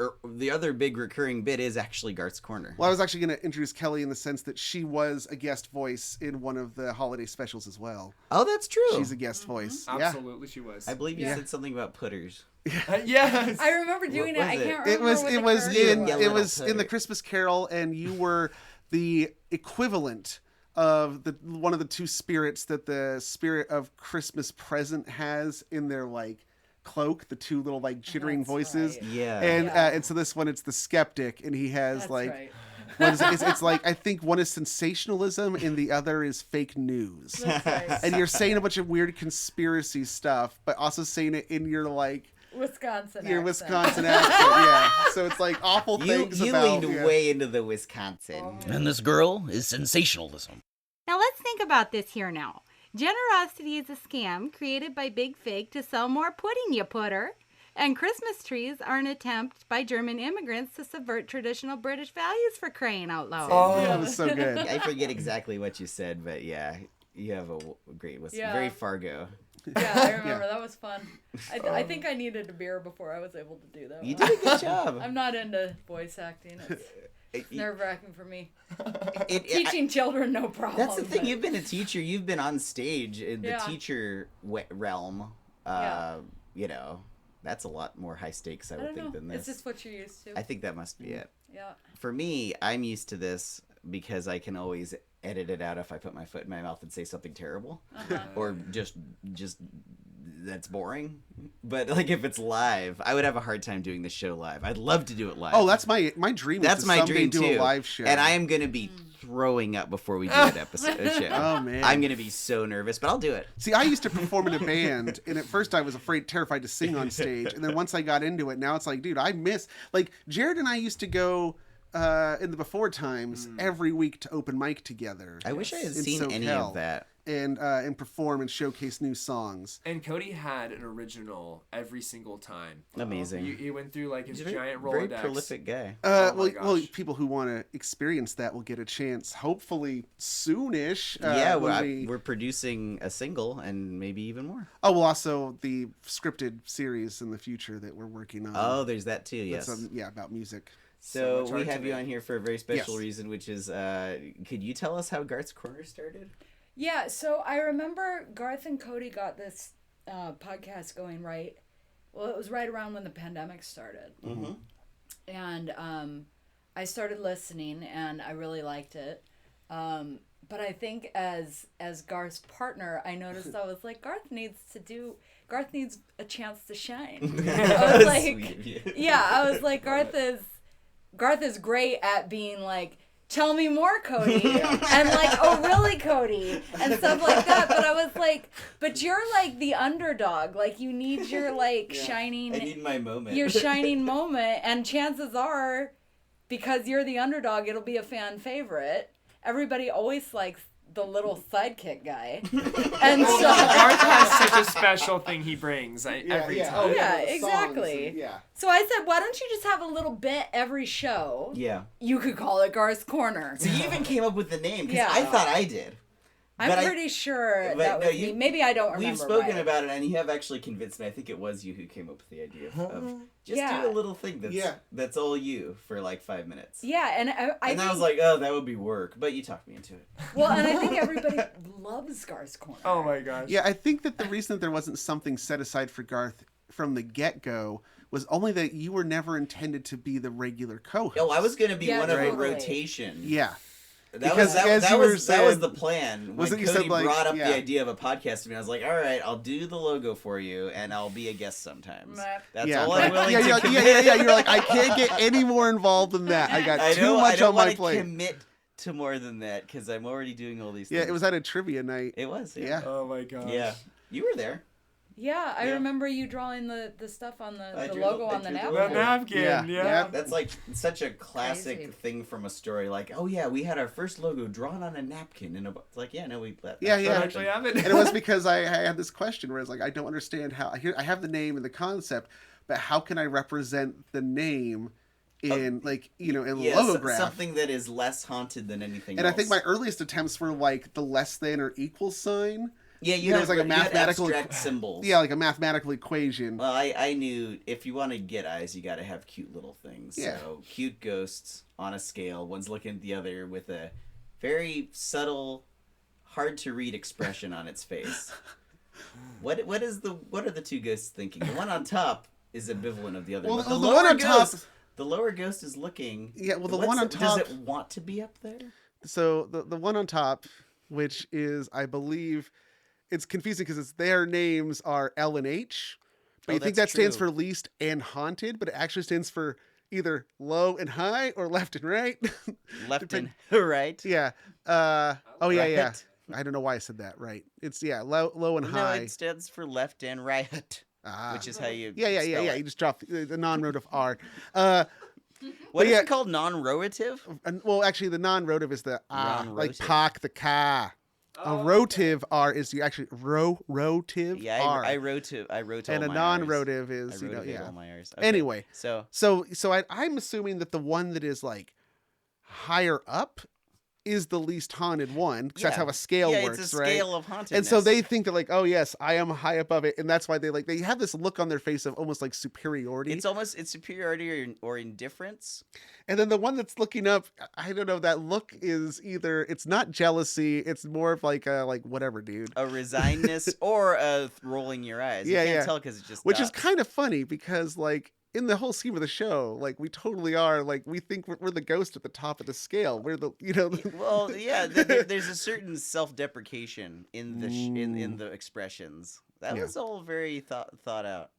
recurring bit is actually Garth's Corner. Well, I was actually going to introduce Kelly in the sense that she was a guest voice in one of the holiday specials as well. Oh, that's true. She's a guest voice. Absolutely, she was. I believe you said something about putters. Yes. I remember doing it. I can't remember. It was in the Christmas Carol, and you were the equivalent of one of the two spirits that the spirit of Christmas Present has in their like cloak, the two little like chittering voices. Right. Yeah. And so this one, it's the skeptic, and he has it's like I think one is sensationalism and the other is fake news. That's right. And you're saying a bunch of weird conspiracy stuff, but also saying it in your like Wisconsin accent. Yeah. So it's like awful things you about... leaned way into the Wisconsin. And this girl is sensationalism. Now let's think about this here now. Generosity is a scam created by Big Fig to sell more pudding, you putter. And Christmas trees are an attempt by German immigrants to subvert traditional British values, for crying out loud. Oh, that was so good. I forget exactly what you said, but yeah, you have a great, very Fargo. Yeah, I remember. That was fun. I think I needed a beer before I was able to do that. You did a good job. I'm not into voice acting. It's nerve-wracking for me. Teaching children, no problem. That's the thing. You've been a teacher. You've been on stage in the teacher realm. You know, that's a lot more high stakes, I would think, than this. It's just what you're used to. I think that must be it. Yeah. For me, I'm used to this because I can always edit it out if I put my foot in my mouth and say something terrible, or just that's boring. But like if it's live, I would have a hard time doing the show live. I'd love to do it live. Oh, that's my dream. That's my dream do too. A live show, and I am gonna be throwing up before we do that episode. Show. Oh man, I'm gonna be so nervous, but I'll do it. See, I used to perform in a band, and at first I was terrified to sing on stage, and then once I got into it, now it's like, dude, I miss like Jared and I used to go. In the before times, every week to open mic together. I wish I had seen any of that. And perform and showcase new songs. And Cody had an original every single time. Amazing. He went through like his giant Rolodex. Rolodex. Prolific guy. Well, people who want to experience that will get a chance, hopefully soonish. We're producing a single and maybe even more. Oh, well, also the scripted series in the future that we're working on. Oh, there's that too. Yes. About music. So we have you on here for a very special reason, which is, could you tell us how Garth's Corner started? Yeah, so I remember Garth and Cody got this podcast going it was right around when the pandemic started. Mm-hmm. And I started listening, and I really liked it. But I think as Garth's partner, I noticed I was like, Garth needs a chance to shine. I was like, I was like, Garth is great at being like, tell me more, Cody, and like, oh really, Cody, and stuff like that. But I was like, but you're like the underdog, like you need your like shining. I need my moment. Your shining moment, and chances are, because you're the underdog, it'll be a fan favorite. Everybody always likes the little sidekick guy, and so Garth has such a special thing he brings every time. Oh, yeah, exactly. So I said, why don't you just have a little bit every show? Yeah. You could call it Garth's Corner. So you even came up with the name, because I thought I did. I'm pretty sure that was me. Maybe I don't remember. We've spoken about it, and you have actually convinced me. I think it was you who came up with the idea of just do a little thing that's all you for like 5 minutes. Yeah, and I was like, oh, that would be work, but you talked me into it. Well, and I think everybody loves Garth's Corner. Oh my gosh. Yeah, I think that the reason that there wasn't something set aside for Garth from the get-go was only that you were never intended to be the regular co-host. Oh, I was going to be one of a rotation. Yeah. That was the plan. When Cody brought up the idea of a podcast to me, I was like, all right, I'll do the logo for you, and I'll be a guest sometimes. That's all I'm willing to commit. Yeah. You're like, I can't get any more involved than that. I got too much on my plate. I don't want to commit to more than that, because I'm already doing all these things. Yeah, it was at a trivia night. It was, yeah. Oh my gosh. Yeah. You were there. Yeah, I remember you drawing the stuff on the logo on the napkin. The napkin, yeah. That's like such a classic thing from a story. Like, oh yeah, we had our first logo drawn on a napkin. And it's like, actually happened. And it was because I had this question where it's like, I don't understand how I have the name and the concept, but how can I represent the name in logograph? Something that is less haunted than anything else. And I think my earliest attempts were like the less than or equal sign. Yeah, it was like a mathematical abstract symbols. Yeah, like a mathematical equation. Well, I knew if you want to get eyes, you got to have cute little things. Yeah. So cute ghosts on a scale. One's looking at the other with a very subtle, hard to read expression on its face. What are the two ghosts thinking? The one on top is ambivalent of the other. Well, the one on top. The lower ghost is looking. Yeah. Well, the one on top. Does it want to be up there? So the one on top, which is, I believe. It's confusing because their names are L and H, but you think that stands for least and haunted, but it actually stands for either low and high or left and right. Left and right. Yeah. Yeah. I don't know why I said that. Right. It's low and high. No, it stands for left and right, which is how you. Yeah. You just drop the non-rotative R. What is it called? Non-rotative? Well, actually, the non-rotative is the like park the car. A rotive R is you actually rotive R. I wrote and a non-rotive is all my R's. Okay. Anyway, so I'm assuming that the one that is like higher up is the least haunted one, because that's Yeah. how a scale Yeah, works, it's a right? scale of hauntedness. And so they think that like, oh yes, I am high above it, and that's why they have this look on their face of almost like superiority. It's superiority or indifference. And then the one that's looking up, I don't know, that look is either it's not jealousy, it's more of like a whatever, dude. A resignedness or a rolling your eyes. Yeah, you can't yeah. tell because it just Which is stops. kind of funny because like in the whole scheme of the show, like we totally are like we think we're the ghost at the top of the scale. We're the Well, yeah, there's a certain self-deprecation in the in the expressions. That Yeah. was all very thought out.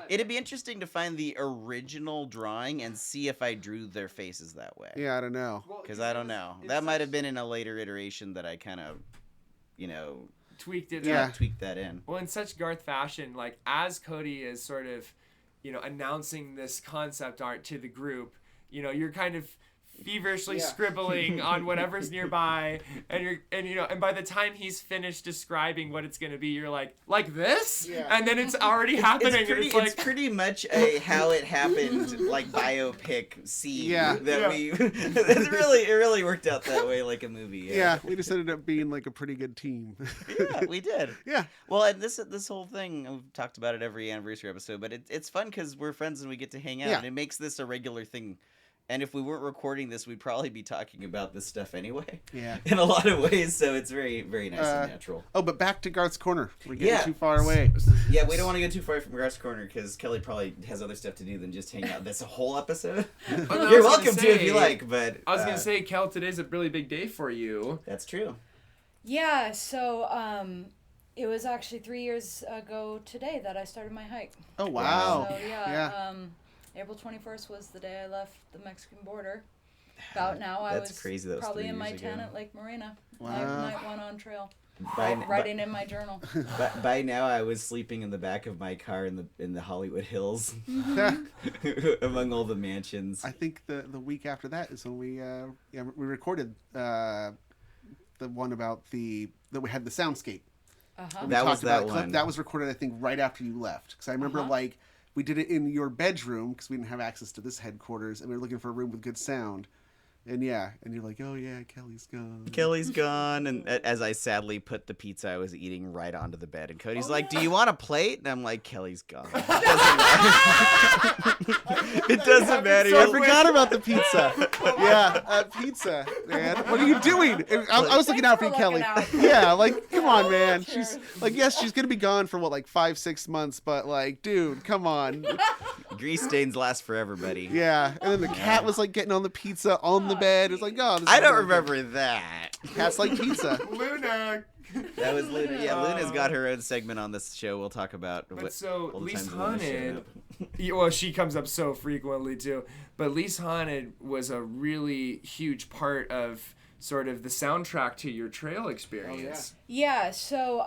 It'd be interesting to find the original drawing and see if I drew their faces that way. Yeah, I don't know. Because I don't know. That might have been in a later iteration that I kind of, tweaked it. tweaked that in. Well, in such Garth fashion, like as Cody is sort of, announcing this concept art to the group, you're kind of feverishly scribbling on whatever's nearby, and by the time he's finished describing what it's gonna be, you're like this, and then it's already happening. It's pretty much a how it happened like biopic scene. It really worked out that way, like a movie. Yeah, we just ended up being like a pretty good team. Yeah, we did. Yeah. Well, and this whole thing, we've talked about it every anniversary episode, but it's fun because we're friends and we get to hang out, and it makes this a regular thing. And if we weren't recording this, we'd probably be talking about this stuff anyway. Yeah. In a lot of ways, so it's very, very nice and natural. Oh, but back to Garth's Corner. We're getting too far away. Yeah, we don't want to go too far from Garth's Corner because Kelly probably has other stuff to do than just hang out. That's a whole episode. You're welcome to if you like, but... I was going to say, Kel, today's a really big day for you. That's true. Yeah, so it was actually 3 years ago today that I started my hike. Oh, wow. So, yeah. April 21st was the day I left the Mexican border. About now, I was crazy. That was probably 3 in years my ago. tent at Lake Marina. Wow. Night one on trail. Writing in my journal. By now, I was sleeping in the back of my car in the Hollywood Hills, among all the mansions. I think the week after that is when we recorded the one about that we had the soundscape. That was that one. That was recorded, I think, right after you left. Because I remember like we did it in your bedroom because we didn't have access to this headquarters, and we were looking for a room with good sound. And you're like, oh yeah, Kelly's gone. Kelly's gone, and as I sadly put the pizza I was eating right onto the bed, and Cody's like, "Do you want a plate?" And I'm like, "Kelly's gone." It doesn't matter. So I forgot about the pizza. Pizza, man. What are you doing? I was looking out for you, Kelly. Yeah, like, come on, man. She's like, yes, she's gonna be gone for 5-6 months, but like, dude, come on. Grease stains last forever, buddy. Yeah, and then the cat was like getting on the pizza on the bed. It was like, oh, I don't remember that. Cats like pizza. Luna. That was Luna. Yeah, Luna's got her own segment on this show. We'll talk about. Least Haunted. Well, she comes up so frequently too. But Least Haunted was a really huge part of sort of the soundtrack to your trail experience. Yeah. So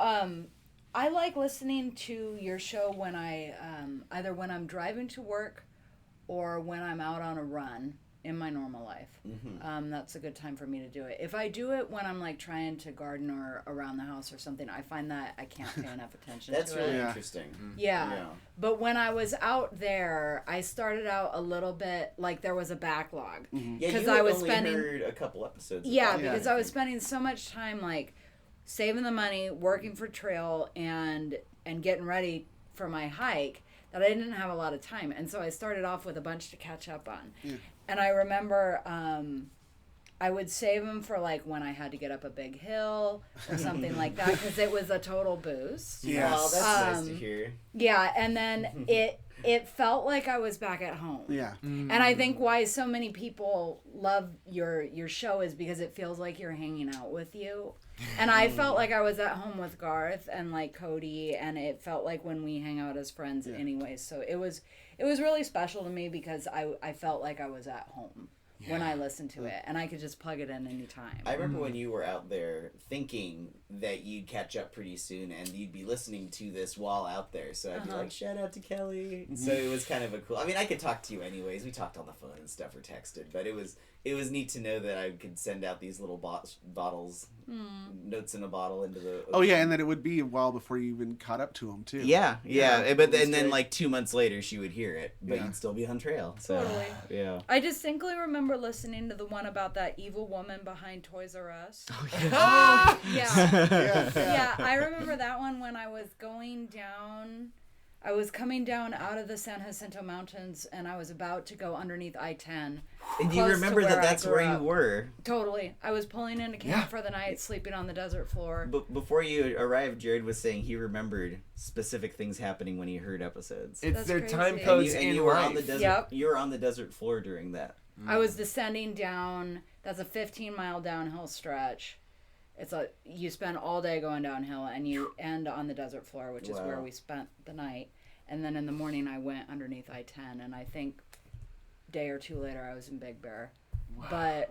I like listening to your show when I either when I'm driving to work or when I'm out on a run in my normal life. That's a good time for me to do it. If I do it when I'm like trying to garden or around the house or something, I find that I can't pay enough attention to it. That's really interesting. Yeah. But when I was out there, I started out a little bit like there was a backlog. Because I was only heard a couple episodes. Because I was spending so much time like saving the money, working for trail, and getting ready for my hike that I didn't have a lot of time. And so I started off with a bunch to catch up on. And I remember I would save them for like when I had to get up a big hill or something like that because it was a total boost. Yes. Well, that's nice to hear. Yeah, and then it felt like I was back at home. Yeah. And I think why so many people love your show is because it feels like you're hanging out with you. And I felt like I was at home with Garth and like Cody, and it felt like when we hang out as friends anyway. So it was really special to me because I felt like I was at home when I listened to it, and I could just plug it in anytime. I remember when you were out there thinking that you'd catch up pretty soon and you'd be listening to this while out there. So I'd be like, shout out to Kelly. So it was kind of a cool... I mean, I could talk to you anyways. We talked on the phone and stuff or texted, but it was neat to know that I could send out these little bottles, notes in a bottle into the ocean. Oh, yeah, and that it would be a while before you even caught up to them, too. Yeah. And then like 2 months later, she would hear it, but you'd still be on trail. So, Totally. Yeah. I distinctly remember remember listening to the one about that evil woman behind Toys R Us. Oh, yeah. Yeah, I remember that one when I was going down. I was coming down out of the San Jacinto Mountains, and I was about to go underneath I-10. And you remember that that's where you were? Totally. I was pulling into camp for the night, sleeping on the desert floor. Before you arrived, Jared was saying he remembered specific things happening when he heard episodes. It's That's their crazy. time codes and in you were life. on the desert. Yep. You were on the desert floor during that. I was descending down. That's a 15-mile downhill stretch. You spend all day going downhill, and you end on the desert floor, which is where we spent the night. And then in the morning, I went underneath I-10, and I think a day or two later, I was in Big Bear. Wow, but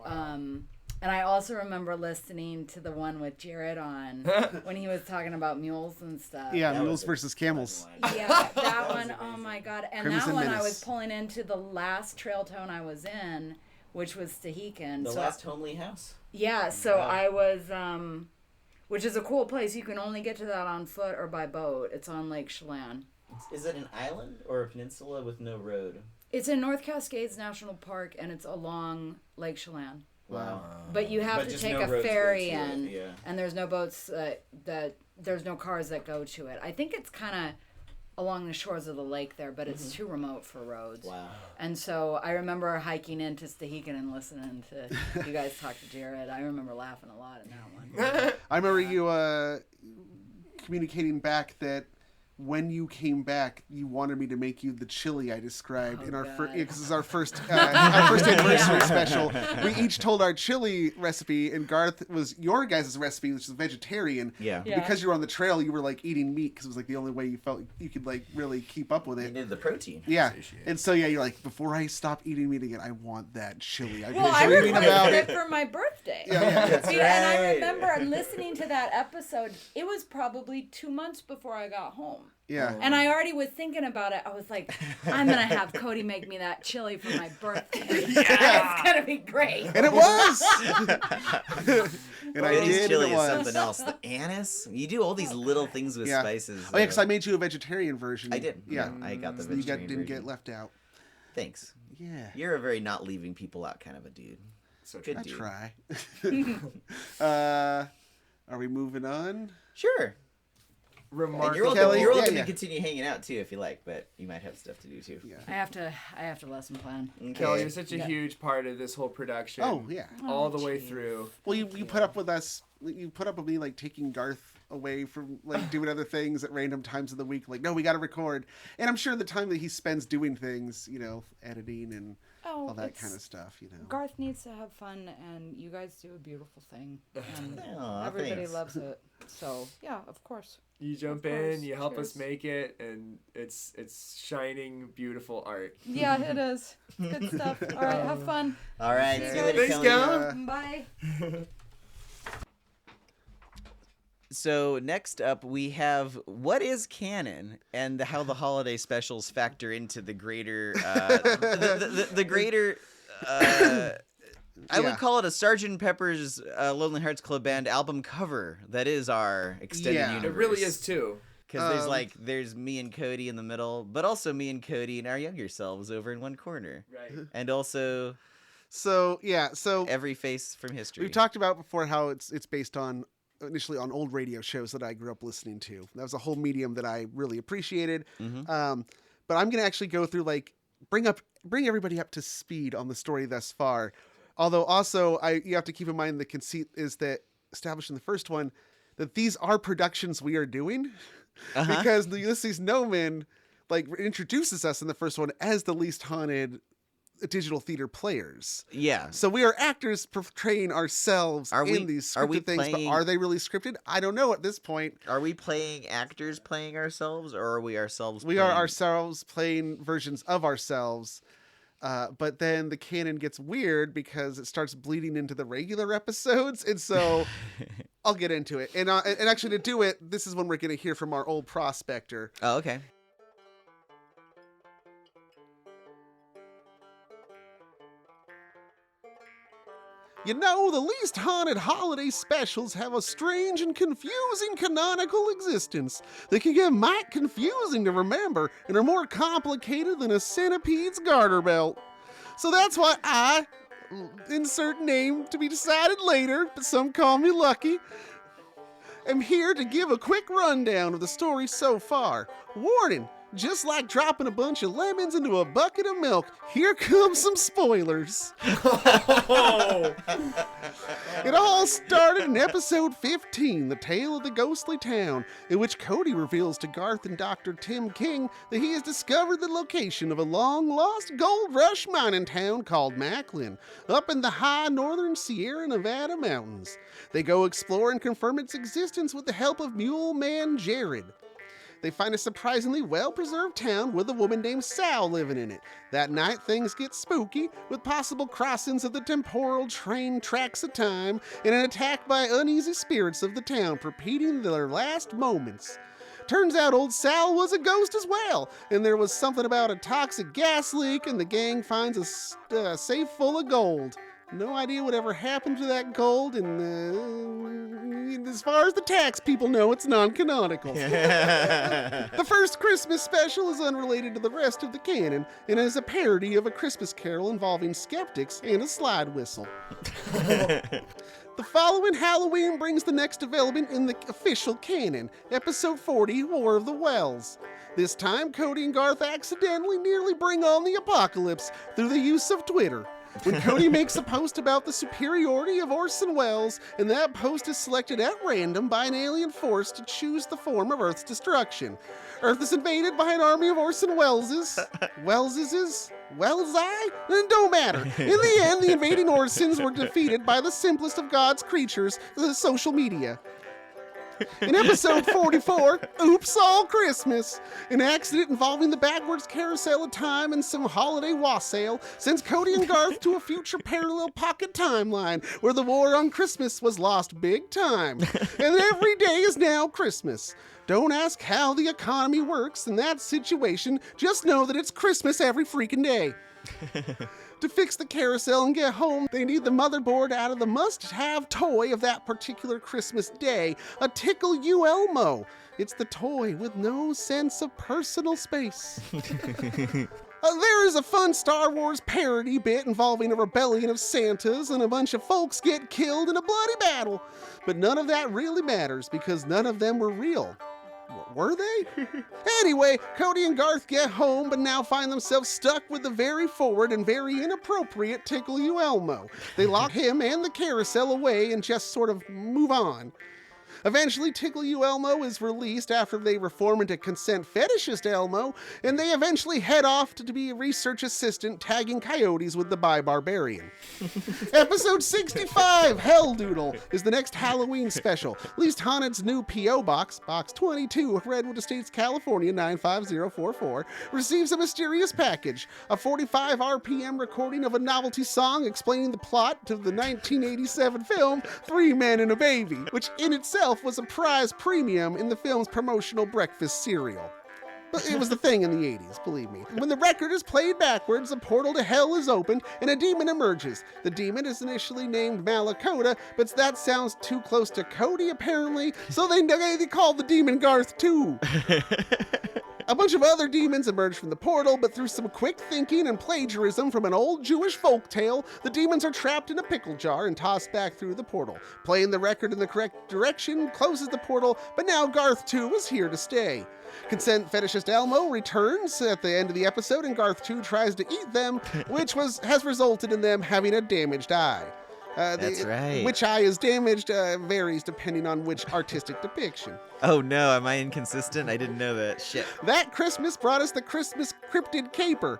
and I also remember listening to the one with Jared on when he was talking about mules and stuff. Yeah, mules versus camels. Yeah, that one. Oh my God! And Crimson that one, Menace. I was pulling into the last trail tone I was in, which was Tehican. The last homely house. Yeah, so I was, which is a cool place. You can only get to that on foot or by boat. It's on Lake Chelan. Is it an island or a peninsula with no road? It's in North Cascades National Park, and it's along Lake Chelan. Wow. But you have to just take no a roads ferry go to it, in, yeah. and there's no boats there's no cars that go to it. I think it's kind of along the shores of the lake there, but it's too remote for roads. Wow. And so I remember hiking into Tehican and listening to you guys talk to Jared. I remember laughing a lot in that one. I remember you communicating back that when you came back, you wanted me to make you the chili I described in our first, because it's our first anniversary special. We each told our chili recipe, and Garth was your guys' recipe, which is vegetarian. Yeah. Because you were on the trail, you were like eating meat because it was like the only way you felt you could like really keep up with it. You needed the protein. Yeah. And so you're like, before I stop eating meat again, I want that chili. I've been Well, I dreaming about requested it for my birthday. That's See, right. and I remember listening to that episode. It was probably 2 months before I got home. Yeah. And I already was thinking about it. I was like, I'm going to have Cody make me that chili for my birthday. Yeah. It's going to be great. And it was. And I Cody's did. chili It is was. something else. The anise. You do all these little things with spices. Oh, yeah, because I made you a vegetarian version. I did. Yeah. I got the So vegetarian you didn't version. get left out. Thanks. Yeah. You're a very not leaving people out kind of a dude. So good I dude. try. Are we moving on? Sure. And Remarkable. you're welcome, Kelly? you're welcome Yeah, to continue hanging out too if you like, but you might have stuff to do too. Yeah. I have to lesson plan. Okay. Kelly, you're such a huge part of this whole production. Oh, yeah. All the way through. Well, you put up with us. You put up with me like taking Garth away from like doing other things at random times of the week. Like, no, we got to record. And I'm sure the time that he spends doing things, editing and all that kind of stuff, Garth needs to have fun, and you guys do a beautiful thing. And Aw, everybody thanks. loves it. So, yeah, of course. You jump Of course. in, you help us Cheers. make it, and it's shining, beautiful art. Yeah, it is. Good stuff. All right, have fun. All right. See you later, Thanks, Kelly. Kelly. Bye. So next up, we have what is canon and how the holiday specials factor into the greater, the greater. I would call it a Sgt. Pepper's Lonely Hearts Club Band album cover. That is our extended Yeah. universe. It really is too. Because there's me and Cody in the middle, but also me and Cody and our younger selves over in one corner. Right. And also So every face from history. we've talked about before how it's based on initially on old radio shows that I grew up listening to. That was a whole medium that I really appreciated. Mm-hmm. But I'm gonna actually go through bring everybody up to speed on the story thus far. Although also you have to keep in mind the conceit is that established in the first one that these are productions we are doing. Because the Ulysses Noman introduces us in the first one as the Least Haunted digital theater players. Yeah. So we are actors portraying ourselves in these scripted things, but are they really scripted? I don't know at this point. Are we playing actors playing ourselves, or are we ourselves We are ourselves playing versions of ourselves. But then the canon gets weird because it starts bleeding into the regular episodes. And so I'll get into it. And actually to do it, this is when we're going to hear from our old prospector. Oh, okay. The Least Haunted holiday specials have a strange and confusing canonical existence. They can get mighty confusing to remember and are more complicated than a centipede's garter belt. So that's why I, insert name to be decided later, but some call me Lucky, am here to give a quick rundown of the story so far. Warning, just like dropping a bunch of lemons into a bucket of milk, here come some spoilers. It all started in episode 15, The Tale of the Ghostly Town, in which Cody reveals to Garth and Dr. Tim King that he has discovered the location of a long-lost gold rush mining town called Macklin, up in the high northern Sierra Nevada mountains. They go explore and confirm its existence with the help of Mule-Man Jared. They find a surprisingly well-preserved town with a woman named Sal living in it. That night, things get spooky, with possible crossings of the temporal train tracks of time and an attack by uneasy spirits of the town, repeating their last moments. Turns out old Sal was a ghost as well, and there was something about a toxic gas leak, and the gang finds a safe full of gold. No idea whatever happened to that gold, and as far as the tax people know, it's non-canonical. The first Christmas special is unrelated to the rest of the canon, and is a parody of a Christmas carol involving skeptics and a slide whistle. The following Halloween brings the next development in the official canon, episode 40, War of the Wells. This time, Cody and Garth accidentally nearly bring on the apocalypse through the use of Twitter. When Cody makes a post about the superiority of Orson Welles, and that post is selected at random by an alien force to choose the form of Earth's destruction. Earth is invaded by an army of Orson Welleses. Wells-I? It don't matter. In the end, the invading Orsons were defeated by the simplest of God's creatures, the social media. In episode 44, Oops All Christmas, an accident involving the backwards carousel of time and some holiday wassail sends Cody and Garth to a future parallel pocket timeline where the war on Christmas was lost big time. And every day is now Christmas. Don't ask how the economy works in that situation, just know that it's Christmas every freaking day. To fix the carousel and get home, they need the motherboard out of the must-have toy of that particular Christmas day, a Tickle You Elmo. It's the toy with no sense of personal space. There is a fun Star Wars parody bit involving a rebellion of Santas and a bunch of folks get killed in a bloody battle. But none of that really matters because none of them were real. Were they? Anyway, Cody and Garth get home, but now find themselves stuck with the very forward and very inappropriate Tickle You Elmo. They lock him and the carousel away and just sort of move on. Eventually, Tickle You Elmo is released after they reform into Consent Fetishist Elmo, and they eventually head off to be a research assistant tagging coyotes with the Barbarian. Episode 65, Hell Doodle, is the next Halloween special. Least Haunted's new P.O. Box, Box 22, Redwood Estates, California 95044, receives a mysterious package, a 45 RPM recording of a novelty song explaining the plot to the 1987 film Three Men and a Baby, which in itself was a prize premium in the film's promotional breakfast cereal. But it was the thing in the 80s, believe me. When the record is played backwards, a portal to hell is opened and a demon emerges. The demon is initially named Malakota, but that sounds too close to Cody apparently, so they called the demon Garth too. A bunch of other demons emerge from the portal, but through some quick thinking and plagiarism from an old Jewish folktale, the demons are trapped in a pickle jar and tossed back through the portal. Playing the record in the correct direction closes the portal, but now Garth 2 is here to stay. Consent Fetishist Elmo returns at the end of the episode, and Garth 2 tries to eat them, which has resulted in them having a damaged eye. That's right. Which eye is damaged varies depending on which artistic depiction. Oh no, am I inconsistent? I didn't know that. Shit. That Christmas brought us the Christmas Cryptid Caper.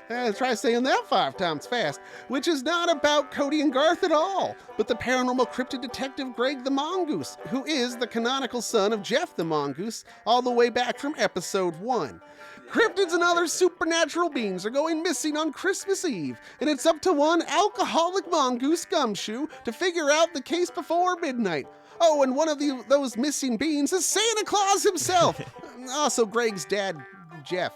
Try saying that 5 times fast. Which is not about Cody and Garth at all, but the paranormal cryptid detective Greg the Mongoose, who is the canonical son of Jeff the Mongoose, all the way back from episode 1. Cryptids and other supernatural beings are going missing on Christmas Eve, and it's up to one alcoholic mongoose gumshoe to figure out the case before midnight. Oh, and one of those missing beings is Santa Claus himself. Also Greg's dad, Jeff.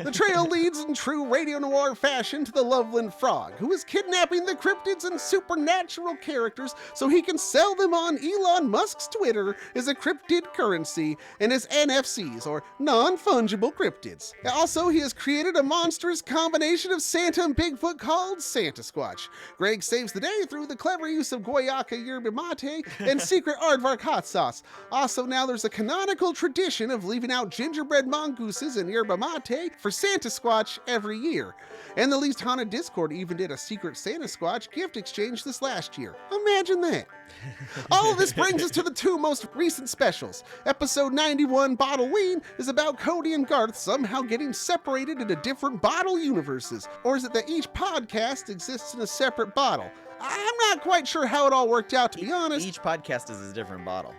The trail leads in true radio noir fashion to the Loveland Frog, who is kidnapping the cryptids and supernatural characters so he can sell them on Elon Musk's Twitter as a cryptid currency and as NFCs, or non-fungible cryptids. Also, he has created a monstrous combination of Santa and Bigfoot called Santa Squatch. Greg saves the day through the clever use of guayaka yerba mate and secret aardvark hot sauce. Also, now there's a canonical tradition of leaving out gingerbread mongooses and yerba mate for Santa Squatch every year. And the Least Haunted Discord even did a secret Santa Squatch gift exchange this last year. Imagine that. All of this brings us to the two most recent specials. Episode 91, Bottleween, is about Cody and Garth somehow getting separated into different bottle universes. Or is it that each podcast exists in a separate bottle? I'm not quite sure how it all worked out, to be honest. Each podcast is a different bottle.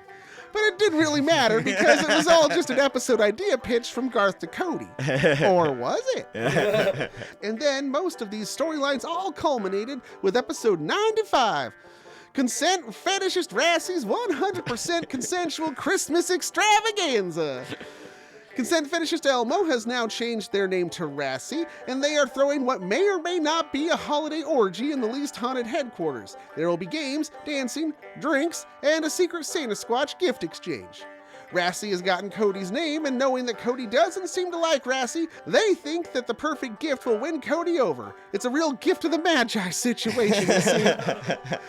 But it didn't really matter because it was all just an episode idea pitch from Garth to Cody. Or was it? And then most of these storylines all culminated with episode 95. Consent Fetishist Rassie's 100% consensual Christmas extravaganza. Consent Fetishist Elmo has now changed their name to Rassie, and they are throwing what may or may not be a holiday orgy in the Least Haunted headquarters. There will be games, dancing, drinks, and a secret Santa Squatch gift exchange. Rassie has gotten Cody's name, and knowing that Cody doesn't seem to like Rassie, they think that the perfect gift will win Cody over. It's a real gift of the Magi situation, you see.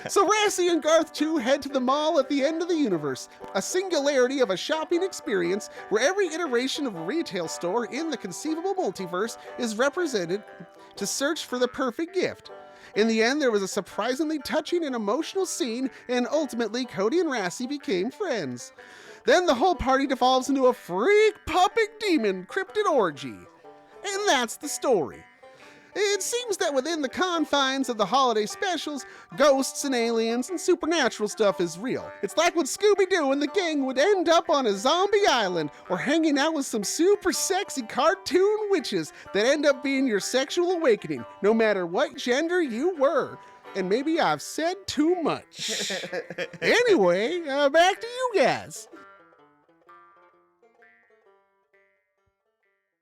So Rassie and Garth too head to the mall at the end of the universe, a singularity of a shopping experience where every iteration of a retail store in the conceivable multiverse is represented to search for the perfect gift. In the end, there was a surprisingly touching and emotional scene, and ultimately Cody and Rassie became friends. Then the whole party devolves into a freak puppet demon cryptid orgy. And that's the story. It seems that within the confines of the holiday specials, ghosts and aliens and supernatural stuff is real. It's like when Scooby-Doo and the gang would end up on a zombie island or hanging out with some super sexy cartoon witches that end up being your sexual awakening, no matter what gender you were. And maybe I've said too much. Anyway, back to you guys.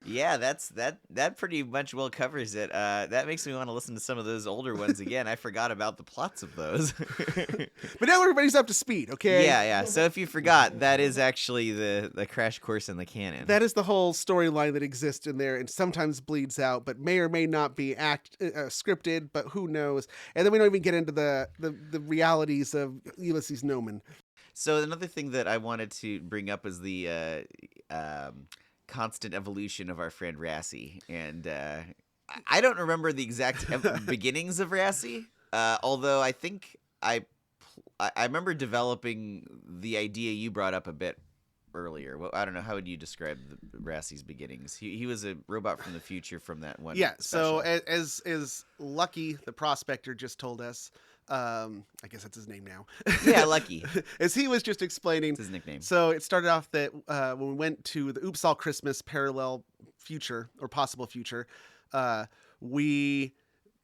Yeah, that pretty much well covers it. That makes me want to listen to some of those older ones again. I forgot about the plots of those. But now everybody's up to speed, okay? Yeah. So if you forgot, that is actually the crash course in the canon. That is the whole storyline that exists in there and sometimes bleeds out, but may or may not be scripted, but who knows? And then we don't even get into the realities of Ulysses Nomen. So another thing that I wanted to bring up is the constant evolution of our friend Rassie, and I don't remember the exact beginnings of Rassie, although I think I remember developing the idea you brought up a bit earlier. Well, I don't know, how would you describe Rassie's beginnings? He was a robot from the future from that one. Yeah. special. So as Lucky the prospector just told us. I guess that's his name now. Yeah, Lucky. As he was just explaining. It's his nickname. So it started off that when we went to the Oops All Christmas parallel future or possible future, I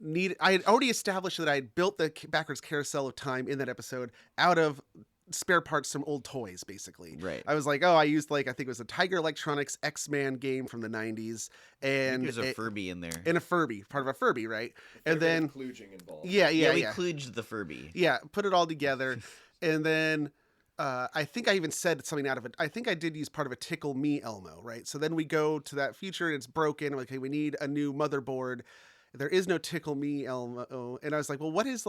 had already established that I had built the backwards carousel of time in that episode out of spare parts from old toys, basically. Right. I was like, I used I think it was a Tiger Electronics X-Man game from the 90s. And there's a Furby in there. And a Furby, part of a Furby, right? And then kludging involved. Yeah, we kludged the Furby. Yeah, put it all together. And then I think I even said something out of it. I think I did use part of a Tickle Me Elmo, right? So then we go to that future and it's broken. I'm like, okay, we need a new motherboard. There is no Tickle Me Elmo. And I was like, well, what is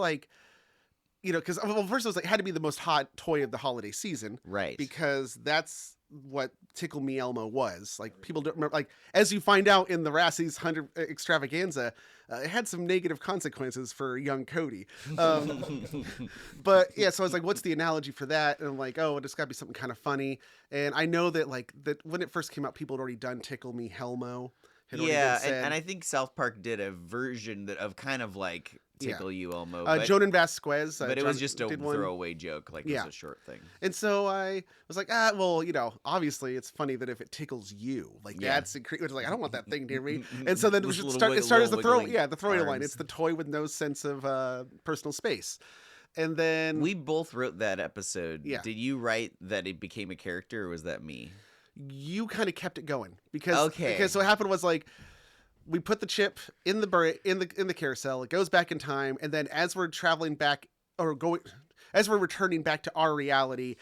because first it was it had to be the most hot toy of the holiday season, right? Because that's what Tickle Me Elmo was. Like, people don't remember. Like, as you find out in the Rassie's 100 extravaganza, it had some negative consequences for young Cody. But yeah, so I was like, what's the analogy for that? And I'm like, it's got to be something kind of funny. And I know that that when it first came out, people had already done Tickle Me Helmo. Yeah, and I think South Park did a version of kind of like Tickle You Elmo. Jonan Vasquez. But it was just a throwaway joke, it was a short thing. And so I was like, obviously it's funny that if it tickles you, that's incredible. It's like, I don't want that thing near me. And so then it started as the throwaway line. It's the toy with no sense of personal space. And then we both wrote that episode. Yeah. Did you write that it became a character, or was that me? You kind of kept it going because so what happened was we put the chip in the carousel. It goes back in time, and then as we're traveling back as we're returning back to our reality,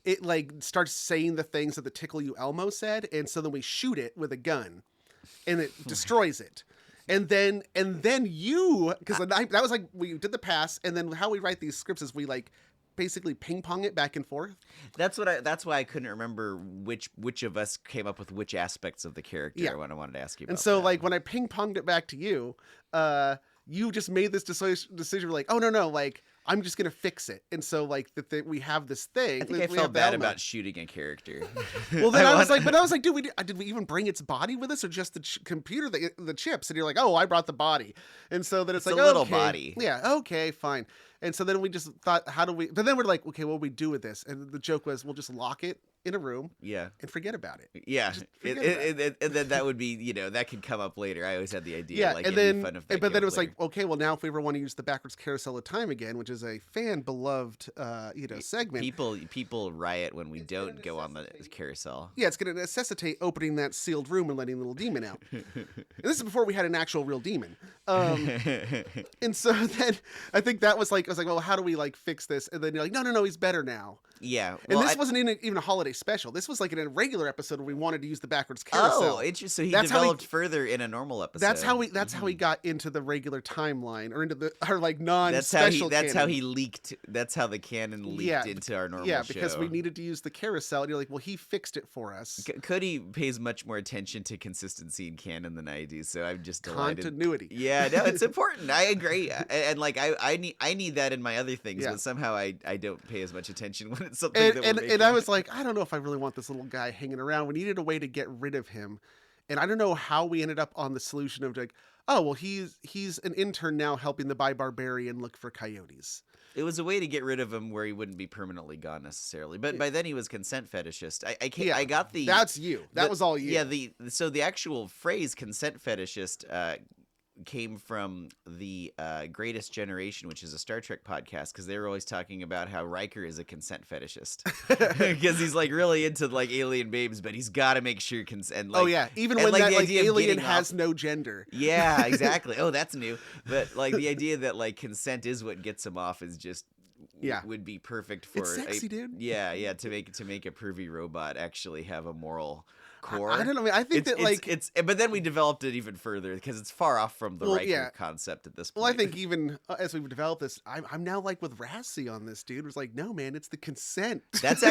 it like starts saying the things that the Tickle You Elmo said, and so then we shoot it with a gun, and it destroys it. And then you, because that was like we did the pass, and then how we write these scripts is we like basically ping pong it back and forth. That's why I couldn't remember which of us came up with which aspects of the character when I wanted to ask you about. And so that. like when I ping ponged it back to you, you just made this decision like, oh no, like I'm just gonna fix it. And so like we have this thing. I think I felt bad about shooting a character. Well, then I was like, dude, did we even bring its body with us, or just the computer, the chips? And you're like, oh, I brought the body. And so then it's like a little okay. body. Yeah, okay, fine. And so then we just thought, how do we? But then we're like, okay, what do we do with this? And the joke was, we'll just lock it in a room, and forget about it. Yeah, and then that would be, that could come up later. I always had the idea, like, and it'd then, be fun if that but then it was later. like, okay, well now if we ever want to use the backwards carousel of time again, which is a fan beloved, segment. People riot when we don't go on the carousel. Yeah, it's going to necessitate opening that sealed room and letting the little demon out. And this is before we had an actual real demon. And so then I think that was like, I was like, well, how do we like fix this? And then you're like, no, he's better now. Yeah. And this wasn't even a holiday special. This was like in a regular episode where we wanted to use the backwards carousel. Oh, interesting. So he developed further in a normal episode. That's how we got into the regular timeline, or into our like non-special. That's how he leaked. That's how the canon leaked into our normal show. Yeah, because we needed to use the carousel, and you're like, well, he fixed it for us. Cody pays much more attention to consistency in canon than I do, so I'm just delighted. Continuity. Yeah, no, it's important. I agree, and like I need that in my other things, but somehow I don't pay as much attention when it's something that we're making. And I was like, I don't know if I really want this little guy hanging around. We needed a way to get rid of him. And I don't know how we ended up on the solution of like, oh, well, he's an intern now helping the barbarian look for coyotes. It was a way to get rid of him where he wouldn't be permanently gone necessarily. But by then he was consent fetishist. I got the... That's you. That was all you. Yeah, so the actual phrase consent fetishist came from the Greatest Generation, which is a Star Trek podcast, because they were always talking about how Riker is a consent fetishist because he's like really into like alien babes, but he's got to make sure consent. Like, oh yeah, even when that like alien has no gender. Yeah, exactly. Oh, that's new. But like the idea that like consent is what gets him off is just would be perfect for it's sexy, dude. Yeah, to make a pervy robot actually have a moral core. I don't know. I mean, I think but then we developed it even further because it's far off from the Riker concept at this point. Well, I think even as we've developed this, I'm now like with Rassi on this, dude. It's like, no, man, it's the consent. That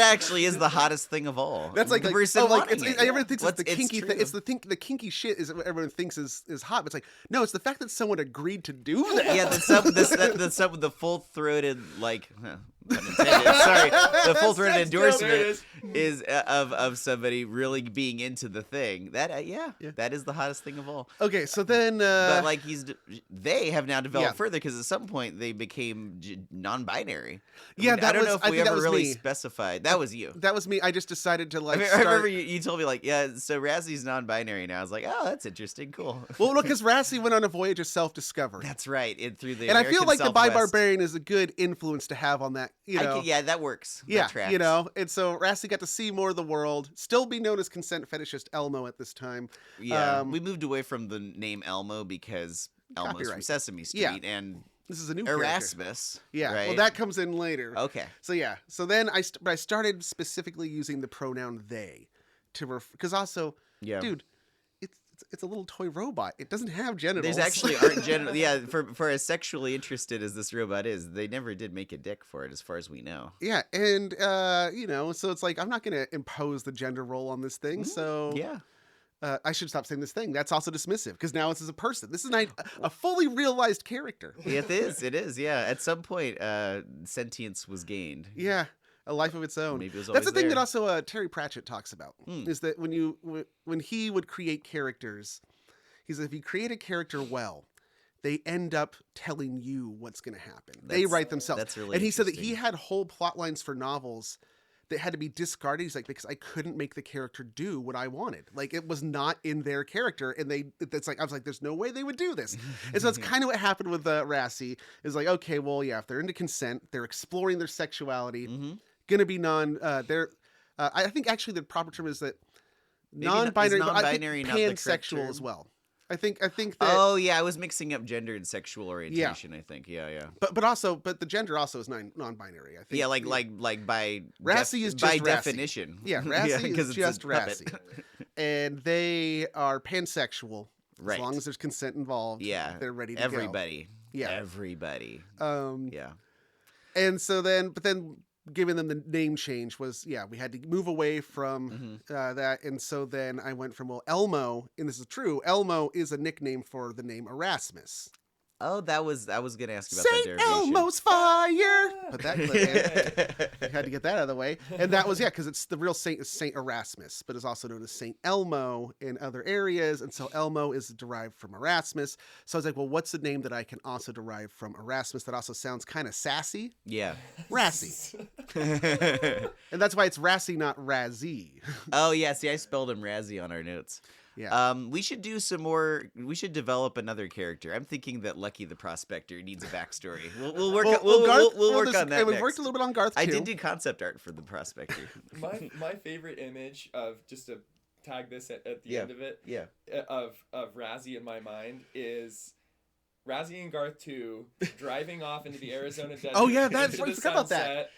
actually is the hottest thing of all. That's like everyone thinks it's the kinky thing. It's the kinky shit is what everyone thinks is hot. But it's like, no, it's the fact that someone agreed to do that. Yeah, the full-throated like. Sorry, the full-throated endorsement is of somebody really being into the thing. That that is the hottest thing of all. Okay, so then, but like they have now developed further because at some point they became non-binary. Yeah, I don't know if we ever really specified. That was you. That was me. I just decided to like. I remember you told me like, yeah, so Razzie's non-binary now. I was like, oh, that's interesting, cool. Well, look, because Rassi went on a voyage of self-discovery. That's right, through the. And American I feel like Southwest. the barbarian is a good influence to have on that. That works. Yeah, that tracks. and so Rassi got to see more of the world, still be known as consent fetishist Elmo at this time. Yeah, we moved away from the name Elmo because Elmo's from Sesame Street, and this is a new Erasmus. Character. Yeah, right? Well, that comes in later. Okay. So then I started specifically using the pronoun they because also, dude. It's a little toy robot. It doesn't have genitals. There's actually aren't genitals. Yeah, for as sexually interested as this robot is, they never did make a dick for it, as far as we know. Yeah, and so it's like I'm not going to impose the gender role on this thing. So I should stop saying this thing. That's also dismissive because now it's as a person. This is a fully realized character. It is. Yeah, at some point, sentience was gained. Yeah. A life of its own. Maybe it was That's the thing there. that also Terry Pratchett talks about is that when he would create characters, he said if you create a character well, they end up telling you what's going to happen. They write themselves. That's really and he said that he had whole plot lines for novels that had to be discarded. He's like, because I couldn't make the character do what I wanted. Like it was not in their character. And I was like, there's no way they would do this. And so it's kind of what happened with Rassi is like, okay, well, yeah, if they're into consent, they're exploring their sexuality, going to be I think actually the proper term is that non-binary, but I think pansexual as well. I think that. Oh yeah, I was mixing up gender and sexual orientation. I think. Yeah. But the gender also is non-binary. I think. Yeah, like by Rassi is by just Rassi. definition. Yeah, Rassi is it's just a puppet. Rassi, and they are pansexual. Right. As long as there's consent involved. Yeah, they're ready to everybody. go. Yeah, everybody. Yeah. And so then, giving them the name change was, we had to move away from that. And so then I went from, Elmo, and this is true, Elmo is a nickname for the name Erasmus. Oh, I was going to ask you about Saint that derivation. Elmo's fire! But that you had to get that out of the way. And that was, because it's the real saint is Saint Erasmus, but is also known as Saint Elmo in other areas. And so Elmo is derived from Erasmus. So I was like, well, what's the name that I can also derive from Erasmus that also sounds kind of sassy? Yeah. Rassy. And that's why it's Rassy, not Razzie. Oh, yeah. See, I spelled him Razzie on our notes. Yeah. We should do some more. We should develop another character. I'm thinking that Lucky the Prospector needs a backstory. We'll work. We'll work on that. And we've next. worked a little bit on Garth too. I did do concept art for the Prospector. My favorite image of, just to tag this at the end of it. Yeah. Of Razzie in my mind is Razzie and Garth 2 driving off into the Arizona desert. Oh yeah, that's into I the forgot about that. sunset.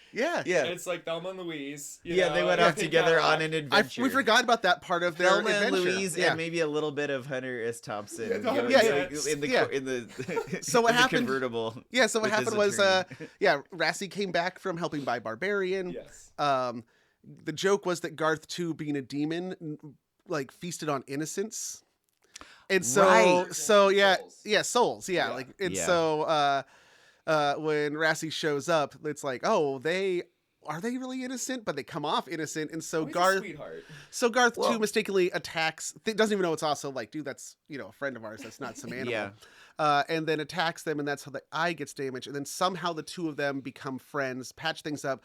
Yeah. It's like Thelma and Louise. You Yeah, know, they went off together on an adventure. We forgot about that part of their Thelma adventure. and Louise, and maybe a little bit of Hunter S. Thompson. In the So what happened? Convertible. Yeah. So what happened was, Rassi came back from helping by Barbarian. Yes. The joke was that Garth 2, being a demon, like feasted on innocence. And so, souls. Like, and so, when Rassi shows up, it's like, are they really innocent? But they come off innocent. And so Garth 2 mistakenly attacks, doesn't even know it's also like, dude, that's, a friend of ours. That's not some animal. And then attacks them. And that's how the eye gets damaged. And then somehow the two of them become friends, patch things up,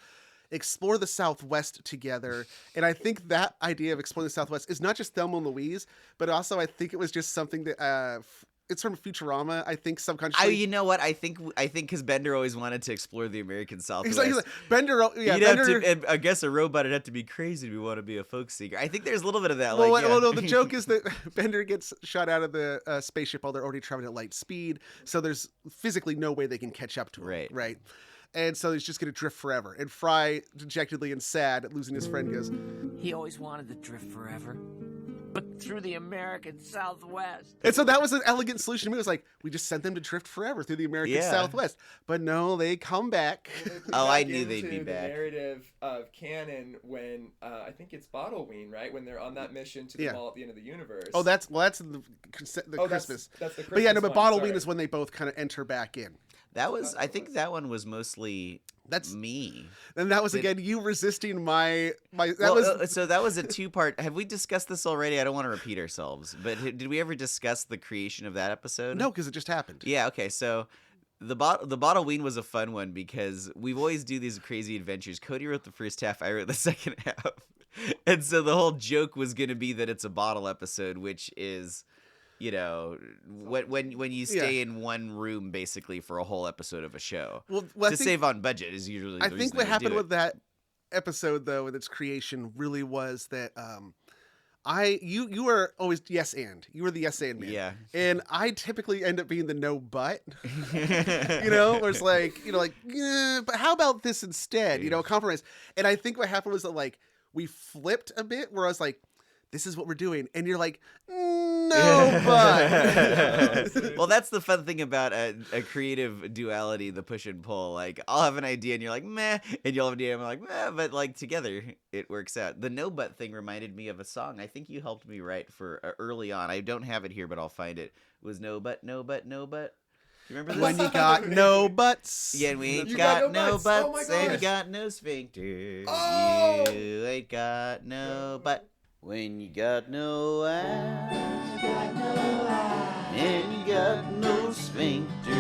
explore the Southwest together. And I think that idea of exploring the Southwest is not just Thelma and Louise, but also I think it was just something that it's from Futurama. I think subconsciously. You know what? I think because Bender always wanted to explore the American Southwest. He's like Bender. Yeah, Bender. I guess a robot would have to be crazy to want to be a folk singer. I think there's a little bit of that. No, the joke is that Bender gets shot out of the spaceship while they're already traveling at light speed. So there's physically no way they can catch up to him. Right. And so he's just going to drift forever. And Fry, dejectedly and sad at losing his friend, goes, he always wanted to drift forever, but through the American Southwest. And so that was an elegant solution to me. It was like, we just sent them to drift forever through the American Southwest. But no, they come back. I knew they'd be back. The narrative of canon when, I think it's Bottleween, right? When they're on that mission to the mall at the end of the universe. Oh, that's in the Christmas. That's the Christmas but Bottleween is when they both kind of enter back in. I think that one was mostly me. And that was, again, you resisting my so that was a two-part. Have we discussed this already? I don't want to repeat ourselves, but did we ever discuss the creation of that episode? No, because it just happened. Yeah, okay, so the Bottleween was a fun one because we always do these crazy adventures. Cody wrote the first half, I wrote the second half. And so the whole joke was going to be that it's a bottle episode, which is... when you stay in one room basically for a whole episode of a show, to save on budget is usually. I think what happened with that episode, though, with its creation, really was that you were always yes and you were the yes and man, and I typically end up being the no but, where it's like but how about this instead, compromise. And I think what happened was that we flipped a bit, where I was like, this is what we're doing. And you're like, no, but. Well, that's the fun thing about a creative duality, the push and pull. Like, I'll have an idea and you're like, meh. And you'll have an idea and I'm like, meh. But together, it works out. The no but thing reminded me of a song I think you helped me write for early on. I don't have it here, but I'll find it. It was no but, no but, no but. You remember this? When you got no butts. Yeah, and we ain't got no butts and you got no sphincter. Oh! You ain't got no butt. When you got no ass, and you got no sphincter.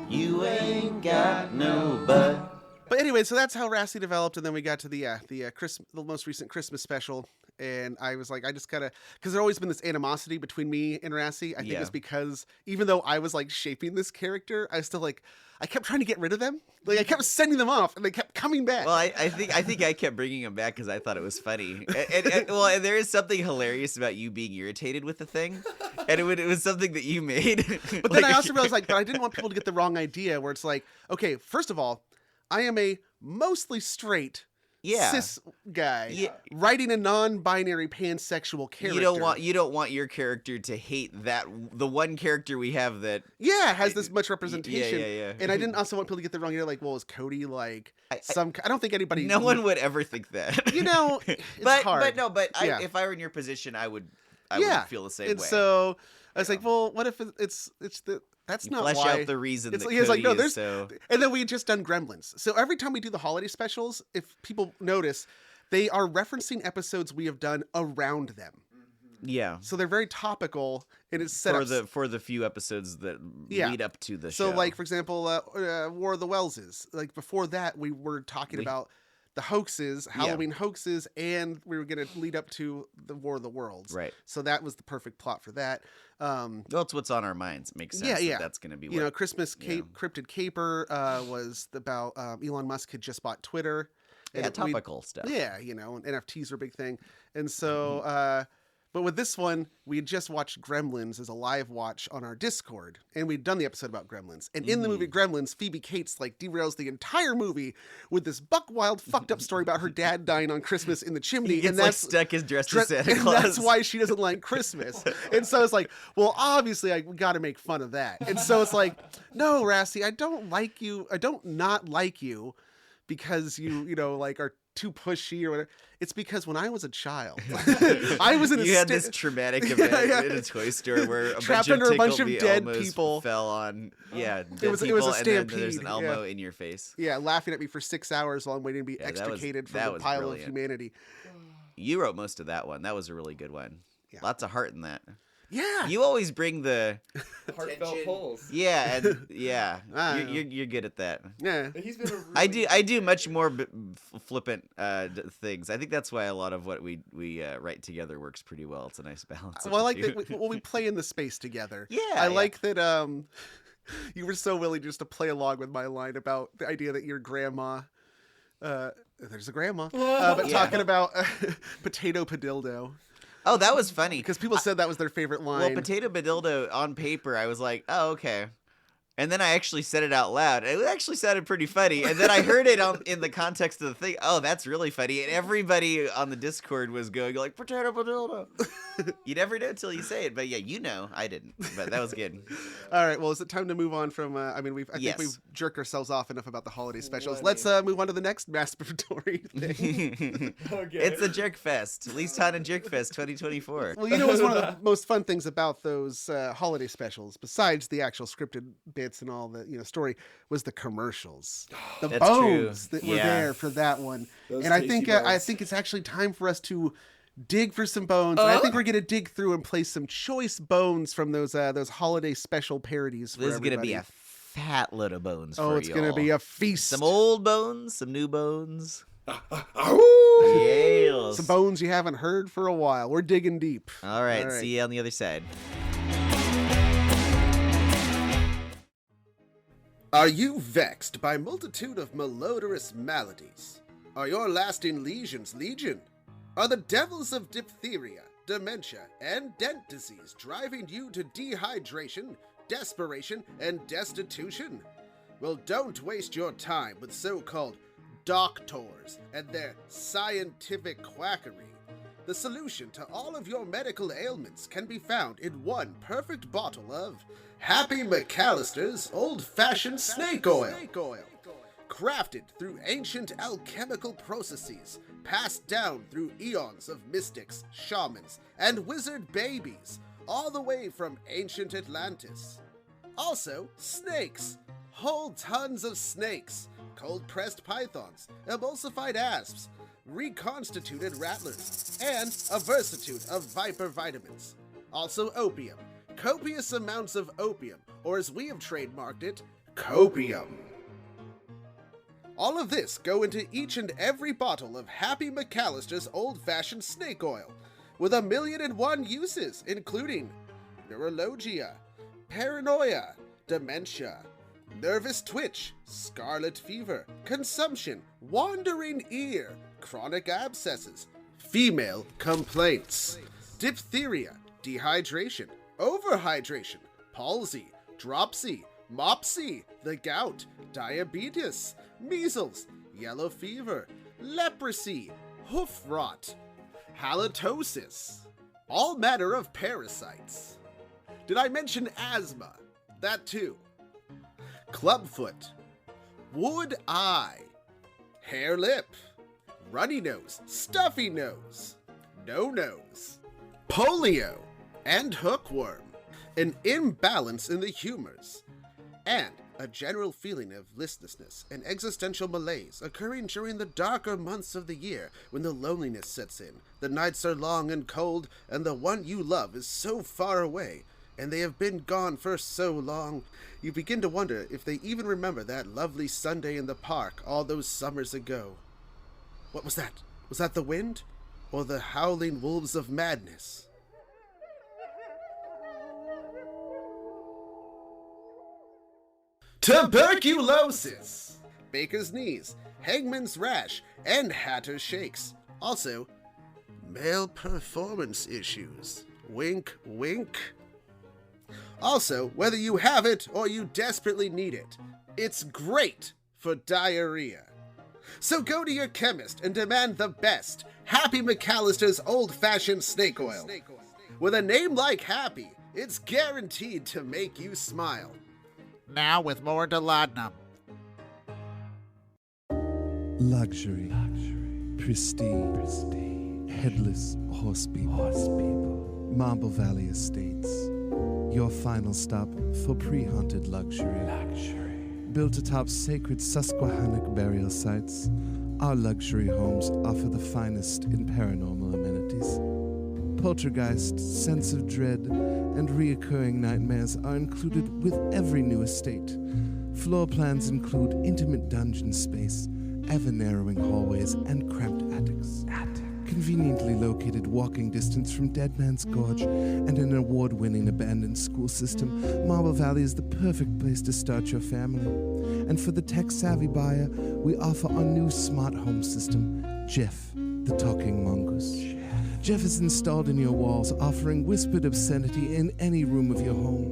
You ain't got no butt. But anyway, anyway, so that's how Rassi developed, and then we got to the most recent Christmas special, and I was like, I just gotta, because there's always been this animosity between me and Rassi. I think it's because even though I was like shaping this character, I still like, I kept trying to get rid of them. Like I kept sending them off, and they kept coming back. Well, I think I kept bringing them back because I thought it was funny. And there is something hilarious about you being irritated with the thing, and it was something that you made. But then I also realized, like, but I didn't want people to get the wrong idea. Where it's like, okay, first of all, I am a mostly straight. Cis guy writing a non-binary pansexual character. You don't want your character to hate the one character we have that has this much representation. Yeah. And I didn't also want people to get the wrong idea. Like, well, is Cody like I don't think anybody. No one would ever think that. It's hard. But if I were in your position, I would feel the same way. So I was like, well, what if it's the. That's not flesh why. Out the reason that He's like, no, Cody is so... And then we had just done Gremlins. So every time we do the holiday specials, if people notice, they are referencing episodes we have done around them. Yeah. So they're very topical, and it's set up for the few episodes that lead up to the show. So, like, for example, War of the Wellses. Like, before that, we were talking about the hoaxes, Halloween hoaxes, and we were going to lead up to the War of the Worlds. Right. So that was the perfect plot for that. Well, it's what's on our minds. It makes sense. That's going to be Christmas Cryptid Caper was about Elon Musk had just bought Twitter. And topical stuff. Yeah, and NFTs are a big thing. And so, but with this one, we had just watched Gremlins as a live watch on our Discord, and we'd done the episode about Gremlins. And in the movie Gremlins, Phoebe Cates like derails the entire movie with this buck wild, fucked up story about her dad dying on Christmas in the chimney. He gets, and that's stuck as dressed as Santa Claus. And that's why she doesn't like Christmas. And so it's like, well, obviously, we got to make fun of that. And so it's like, no, Rassi, I don't like you. I don't not like you because you like are too pushy or whatever. It's because when I was a child, I was in you had this traumatic event in a toy store where trapped under a bunch of dead people fell on. It was a stampede. And then there's an Elmo in your face. Yeah, laughing at me for 6 hours while I'm waiting to be extricated from the pile of humanity. You wrote most of that one. That was a really good one. Yeah. Lots of heart in that. Yeah, you always bring the heartfelt pulls. Yeah, and you're good at that. Yeah, he's been. I do much more flippant things. I think that's why a lot of what we write together works pretty well. It's a nice balance. Well, I like that. We play in the space together. Yeah, I like that. You were so willing just to play along with my line about the idea that your grandma. There's a grandma, but talking about potato padildo. Oh, that was funny. Because people said that was their favorite line. Well, potato badildo on paper, I was like, oh, okay. And then I actually said it out loud. It actually sounded pretty funny. And then I heard it in the context of the thing. Oh, that's really funny. And everybody on the Discord was going like, potato badildo. You never know until you say it. But yeah, I didn't. But that was good. All right. Well, is it time to move on from, I think we've jerked ourselves off enough about the holiday specials. Let's move on to the next masturbatory thing. Okay. It's the Jerk Fest. Least Haunted Jerk Fest 2024. Well, it was one of the most fun things about those holiday specials, besides the actual scripted bits and all the story, was the commercials. The bones that were there for that one. Those and I think it's actually time for us to dig for some bones. And I think we're gonna dig through and play some choice bones from those holiday special parodies. This is gonna be a fat load of bones. Oh, it's gonna be a feast. Some old bones, some new bones. Some bones you haven't heard for a while. We're digging deep. All right. See you on the other side. Are you vexed by multitude of malodorous maladies? Are your lasting lesions legion? Are the devils of diphtheria, dementia, and dent disease driving you to dehydration, desperation, and destitution? Well, don't waste your time with so-called doctors and their scientific quackery. The solution to all of your medical ailments can be found in one perfect bottle of Happy McAllister's Old-Fashioned Snake Oil. Crafted through ancient alchemical processes, passed down through eons of mystics, shamans, and wizard babies, all the way from ancient Atlantis. Also, snakes. Whole tons of snakes. Cold-pressed pythons, emulsified asps, reconstituted rattlers, and a versitude of viper vitamins. Also opium. Copious amounts of opium, or as we have trademarked it, copium. All of this go into each and every bottle of Happy McAllister's old-fashioned snake oil, with 1,000,001 uses, including neurologia, paranoia, dementia, nervous twitch, scarlet fever, consumption, wandering ear, chronic abscesses, female complaints, diphtheria, dehydration, overhydration, palsy, dropsy, mopsy, the gout, diabetes, measles, yellow fever, leprosy, hoof rot, halitosis, all manner of parasites. Did I mention asthma? That too. Clubfoot, wood eye, hair lip, runny nose, stuffy nose, no nose, polio, and hookworm, an imbalance in the humors, and a general feeling of listlessness and existential malaise occurring during the darker months of the year when the loneliness sets in, the nights are long and cold, and the one you love is so far away, and they have been gone for so long, you begin to wonder if they even remember that lovely Sunday in the park all those summers ago. What was that? Was that the wind? Or the howling wolves of madness? Tuberculosis, baker's knees, hangman's rash, and hatter's shakes. Also, male performance issues. Wink, wink. Also, whether you have it or you desperately need it, it's great for diarrhea. So go to your chemist and demand the best, Happy McAllister's old-fashioned snake oil. With a name like Happy, it's guaranteed to make you smile. Now with more laudanum. Luxury. Pristine. Headless horse people. Marble Valley Estates. Your final stop for pre-haunted luxury. Built atop sacred Susquehannock burial sites, our luxury homes offer the finest in paranormal amenities. Poltergeist, sense of dread, and reoccurring nightmares are included with every new estate. Floor plans include intimate dungeon space, ever-narrowing hallways, and cramped attics. Conveniently located walking distance from Dead Man's Gorge and an award-winning abandoned school system, Marble Valley is the perfect place to start your family. And for the tech-savvy buyer, we offer our new smart home system, Jeff, the talking mongoose. Jeff is installed in your walls, offering whispered obscenity in any room of your home.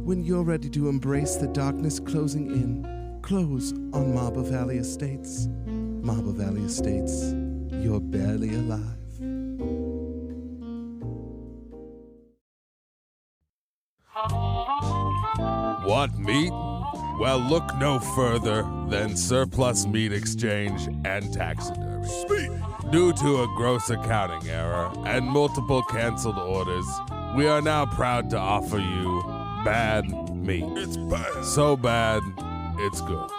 When you're ready to embrace the darkness closing in, close on Marble Valley Estates. Marble Valley Estates, you're barely alive. Want meat? Well, look no further than Surplus Meat Exchange and Taxidermy. Due to a gross accounting error and multiple canceled orders, we are now proud to offer you bad meat. It's bad. So bad, it's good.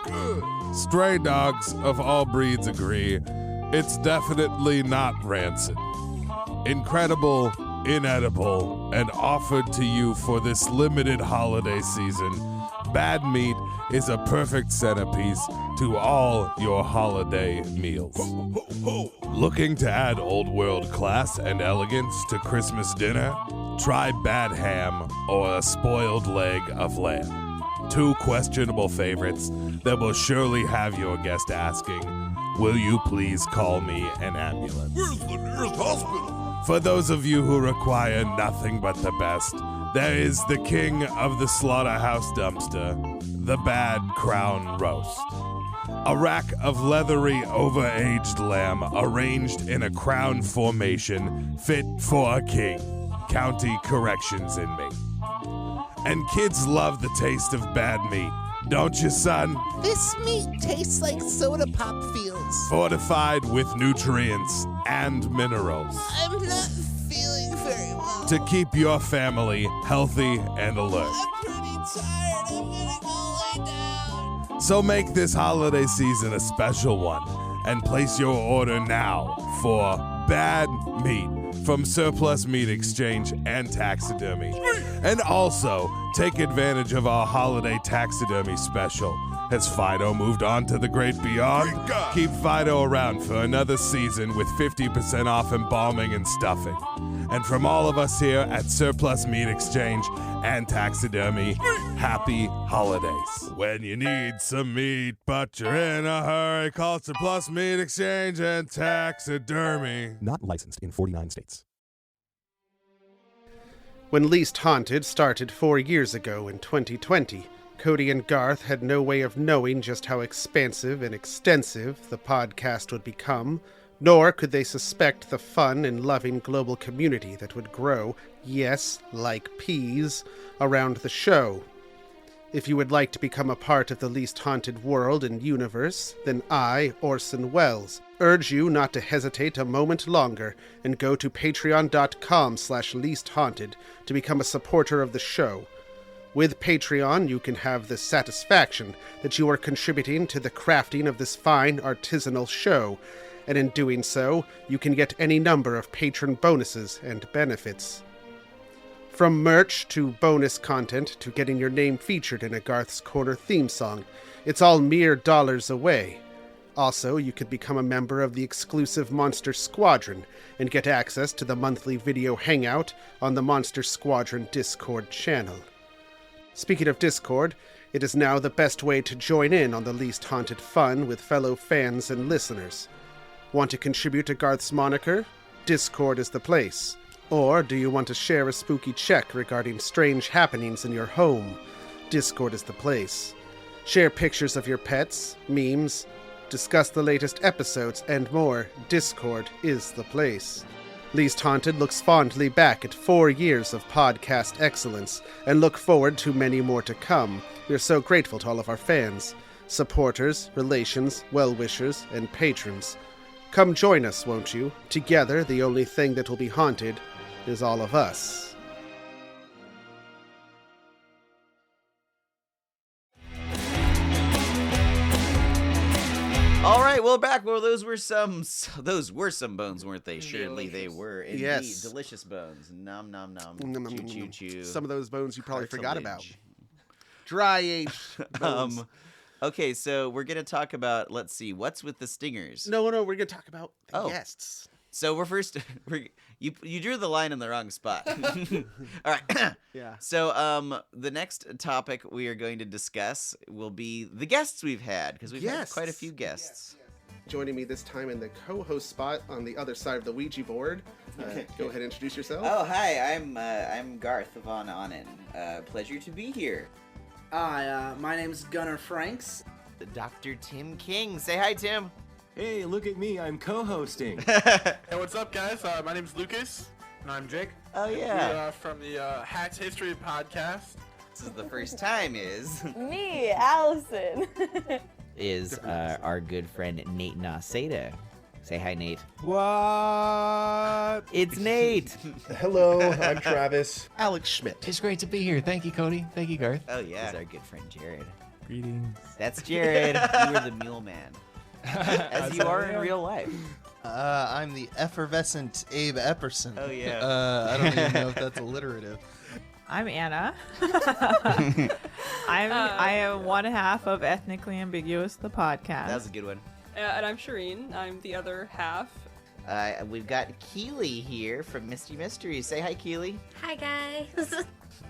Stray dogs of all breeds agree, it's definitely not rancid. Incredible, inedible, and offered to you for this limited holiday season, bad meat is a perfect centerpiece to all your holiday meals. Looking to add old world class and elegance to Christmas dinner? Try bad ham or a spoiled leg of lamb. Two questionable favorites that will surely have your guest asking, will you please call me an ambulance? Where's the nearest hospital? For those of you who require nothing but the best, there is the king of the slaughterhouse dumpster, the Bad Crown Roast. A rack of leathery, over-aged lamb arranged in a crown formation fit for a king. County corrections in me. And kids love the taste of bad meat, don't you, son? This meat tastes like soda pop feels. Fortified with nutrients and minerals. I'm not feeling very well. To keep your family healthy and alert. I'm pretty tired. I'm gonna go lay down. So make this holiday season a special one and place your order now for bad meat from Surplus Meat Exchange and Taxidermy. And also, take advantage of our holiday taxidermy special. Has Fido moved on to the great beyond? Keep Fido around for another season with 50% off embalming and stuffing. And from all of us here at Surplus Meat Exchange and Taxidermy, happy holidays. When you need some meat, but you're in a hurry, call Surplus Meat Exchange and Taxidermy. Not licensed in 49 states. When Least Haunted started 4 years ago in 2020, Cody and Garth had no way of knowing just how expansive and extensive the podcast would become, nor could they suspect the fun and loving global community that would grow, yes, like peas, around the show. If you would like to become a part of the Least Haunted world and universe, then I, Orson Welles, urge you not to hesitate a moment longer and go to patreon.com/leasthaunted to become a supporter of the show. With Patreon, you can have the satisfaction that you are contributing to the crafting of this fine artisanal show, and in doing so, you can get any number of patron bonuses and benefits. From merch to bonus content to getting your name featured in a Garth's Corner theme song, it's all mere dollars away. Also, you could become a member of the exclusive Monster Squadron and get access to the monthly video hangout on the Monster Squadron Discord channel. Speaking of Discord, it is now the best way to join in on the Least Haunted fun with fellow fans and listeners. Want to contribute to Garth's moniker? Discord is the place. Or do you want to share a spooky check regarding strange happenings in your home? Discord is the place. Share pictures of your pets, memes, discuss the latest episodes, and more. Discord is the place. Least Haunted looks fondly back at 4 years of podcast excellence and look forward to many more to come. We are so grateful to all of our fans, supporters, relations, well-wishers, and patrons. Come join us, won't you? Together, the only thing that will be haunted is all of us. All right, well, back. Well, those were some bones, weren't they? Surely they were. Indeed. Yes. Delicious bones. Nom, nom, nom. Chew, chew, chew. Some of those bones you probably forgot about. Cartilage. Dry-aged bones. Okay, so we're going to talk about, let's see, what's with the stingers? No, we're going to talk about the guests. So you drew the line in the wrong spot. All right. Yeah. So the next topic we are going to discuss will be the guests we've had, because we've had quite a few guests. Joining me this time in the co-host spot on the other side of the Ouija board. Go ahead and introduce yourself. Oh, hi. I'm Garth von Onnen. Pleasure to be here. Hi, my name's Gunnar Franks. Dr. Tim King. Say hi, Tim. Hey, look at me, I'm co-hosting. Hey, what's up, guys? My name's Lucas. And I'm Jake. Oh, yeah. We are from the Hats History podcast. This is the first time is... Me, Allison. is our good friend Nate Naseda. Say hi, Nate. What? It's Nate. Hello, I'm Travis. Alex Schmidt. It's great to be here. Thank you, Cody. Thank you, Garth. Oh, yeah. Is our good friend Jared. Greetings. That's Jared. You are the Mule-Man. As you are in real life. I'm the effervescent Abe Epperson. Oh, yeah. I don't even know if that's alliterative. I'm Anna. I am one half of Ethnically Ambiguous, the podcast. That was a good one. And I'm Shireen. I'm the other half. We've got Keely here from Misty Mysteries. Say hi, Keely. Hi, guys.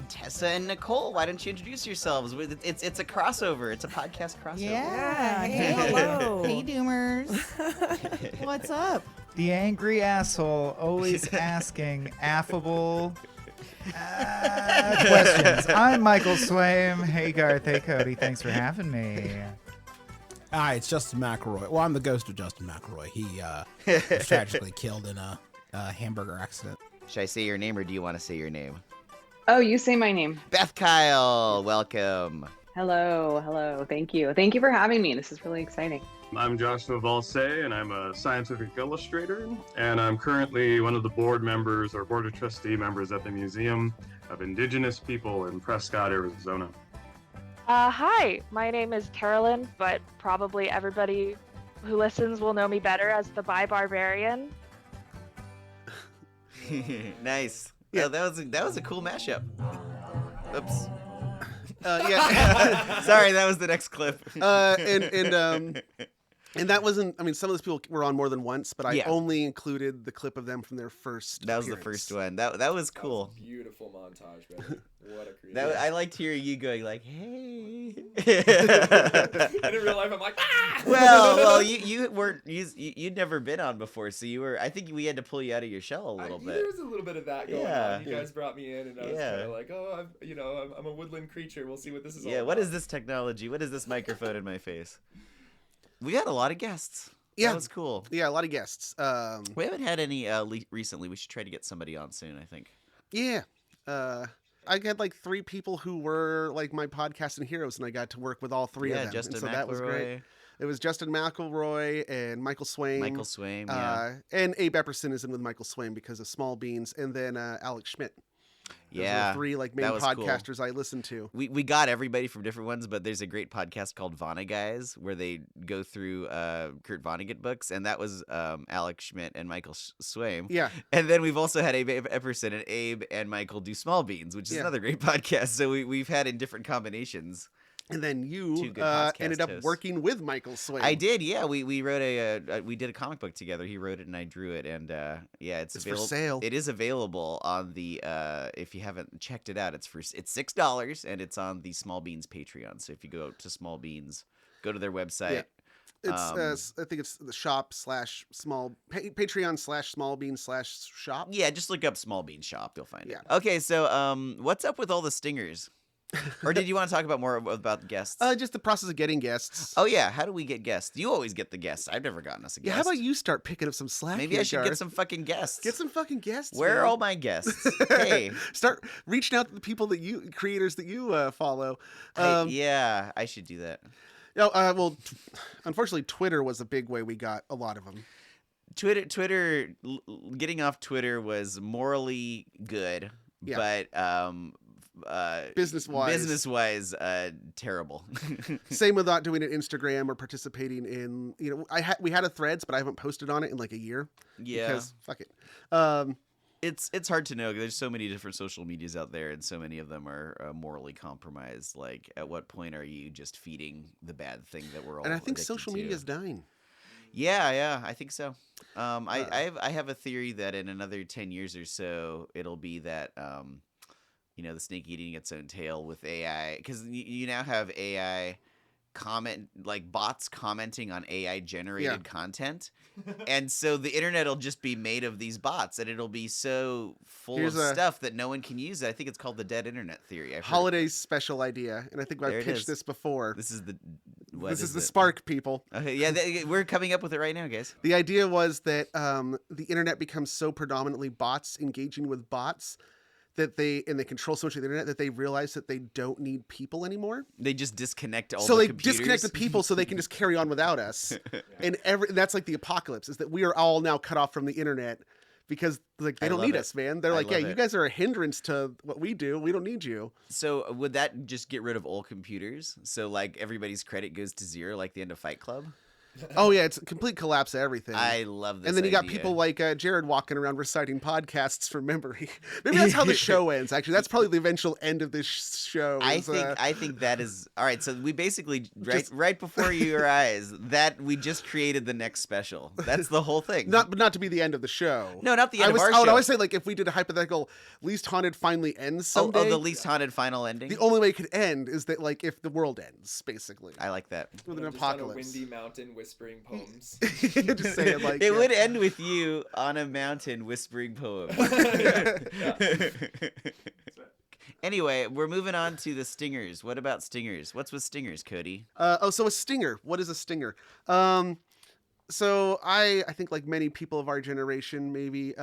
Tessa and Nicole, why don't you introduce yourselves? It's a crossover. It's a podcast crossover. Yeah. Hey, hello. Hey, Doomers. What's up? The angry asshole, always asking affable questions. I'm Michael Swaim. Hey, Garth. Hey, Cody. Thanks for having me. Hi, it's Justin McElroy. Well, I'm the ghost of Justin McElroy. He was tragically killed in a hamburger accident. Should I say your name, or do you want to say your name? Oh, you say my name. Beth Kyle, welcome. Hello. Thank you. Thank you for having me. This is really exciting. I'm Joshua Valsay, and I'm a scientific illustrator, and I'm currently one of the board members or board of trustee members at the Museum of Indigenous People in Prescott, Arizona. Hi, my name is Carolyn, but probably everybody who listens will know me better as the Bi Barbarian. Nice. Yeah. Oh, that was a cool mashup. Oops. Yeah. Sorry, that was the next clip. And that wasn't. I mean, some of those people were on more than once, but I Yeah. only included the clip of them from their first. That was the appearance. first one. That was cool. That was a beautiful montage, man. What a creative. I liked hearing you going like, "Hey." And in real life, I'm like, ah. Well, you weren't. You'd never been on before, so you were. I think we had to pull you out of your shell a little bit. There was a little bit of that going on. You guys brought me in, and I was Yeah. kind of like, oh, I'm a woodland creature. We'll see what this is all Yeah. about. What is this technology? What is this microphone in my face? We had a lot of guests. Yeah, that was cool. Yeah, a lot of guests. We haven't had any recently. We should try to get somebody on soon, I think. Yeah. I had like 3 people who were like my podcasting heroes, and I got to work with all 3 of them. Justin and so McElroy. That was great. It was Justin McElroy and Michael Swain. Michael Swain, yeah. And Abe Epperson is in with Michael Swain because of Small Beans, and then Alex Schmidt. Those Yeah, were 3 like main that was podcasters cool. I listened to. We got everybody from different ones, but there's a great podcast called Vonnegut Guys where they go through Kurt Vonnegut books, and that was Alex Schmidt and Michael Swaim. Yeah. And then we've also had Abe Epperson, and Abe and Michael do Small Beans, which is another great podcast. So we've had in different combinations. And then you 2 good podcast ended up hosts. working with Michael Swain. I did, yeah. We wrote we did a comic book together. He wrote it and I drew it, and it's available. For sale. It is available on the if you haven't checked it out, it's $6 and it's on the Small Beans Patreon. So if you go to Small Beans, go to their website. Yeah. It's I think it's the shop / Patreon / Small Beans / shop. Yeah, just look up Small Bean Shop. You'll find it. Okay, so what's up with all the stingers? Or did you want to talk about more about guests? Just the process of getting guests. Oh yeah, how do we get guests? You always get the guests. I've never gotten us a guest. Yeah, how about you start picking up some slack? Maybe I should get some fucking guests. Get some fucking guests. Where man. are all my guests? Hey, start reaching out to the people creators that you follow. Yeah, I should do that. Well, unfortunately, Twitter was a big way we got a lot of them. Twitter, getting off Twitter was morally good, but business wise, terrible. Same with not doing it Instagram or participating in. We had a Threads, but I haven't posted on it in like a year. Yeah, because fuck it. It's hard to know. There's so many different social medias out there, and so many of them are morally compromised. Like, at what point are you just feeding the bad thing that we're all? And I think social media is dying. Yeah, I think so. I have a theory that in another 10 years or so, it'll be that the snake eating its own tail with AI, because you now have AI bots commenting on AI generated content, and so the internet will just be made of these bots, and it'll be so full of stuff that no one can use it. I think it's called the dead internet theory. Holiday special idea, and I think I've pitched this before. This is the spark, people. Okay, yeah, we're coming up with it right now, guys. The idea was that the internet becomes so predominantly bots engaging with bots that they control so much of the internet that they realize that they don't need people anymore. They just disconnect all so the computers. So they disconnect the people so they can just carry on without us. And that's like the apocalypse, is that we are all now cut off from the internet because like they don't need us, man. They're like, you guys are a hindrance to what we do. We don't need you. So would that just get rid of all computers? So like everybody's credit goes to 0 like the end of Fight Club? Oh yeah, it's a complete collapse of everything. I love this. And then you got people like Jared walking around reciting podcasts from memory. Maybe that's how the show ends. Actually, that's probably the eventual end of this show. I think that is all right. So we basically right before your eyes that we just created the next special. That's the whole thing. Not to be the end of the show. No, not the end of our show. I would always say like if we did a hypothetical Least Haunted finally ends someday. Oh, the Least Haunted final ending. The only way it could end is that like if the world ends, basically. I like that. With an apocalypse. On a windy mountain whispering poems. Just say it like it would end with you on a mountain whispering poems. Anyway, we're moving on to the stingers. What about stingers? What's with stingers, Cody? So a stinger. What is a stinger? So I think like many people of our generation maybe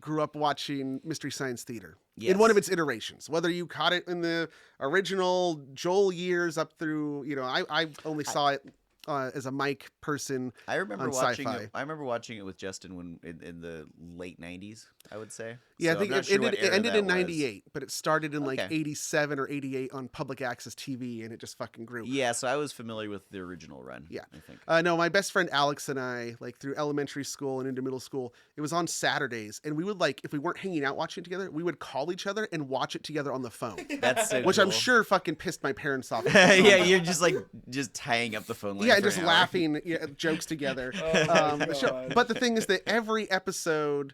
grew up watching Mystery Science Theater in one of its iterations. Whether you caught it in the original Joel years up through, I only saw it as a mic person. I remember on watching Sci-Fi. it. I remember watching it with Justin when in the late '90s. I would say. Yeah, So I think I'm not it sure what ended era in that was. '98, but it started in like Okay. '87 or '88 on public access TV, and it just fucking grew. Yeah, so I was familiar with the original run. Yeah. I think. No, my best friend Alex and I, like through elementary school and into middle school, it was on Saturdays, and we would like if we weren't hanging out watching it together, we would call each other and watch it together on the phone. That's so which I'm cool. sure fucking pissed my parents off. Yeah, you're just tying up the phone line. Yeah, for and just an hour. laughing jokes together. But the thing is that every episode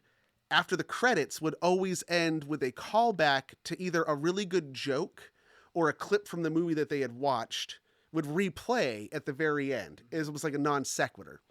after the credits would always end with a callback to either a really good joke or a clip from the movie that they had watched would replay at the very end. It was like a non sequitur.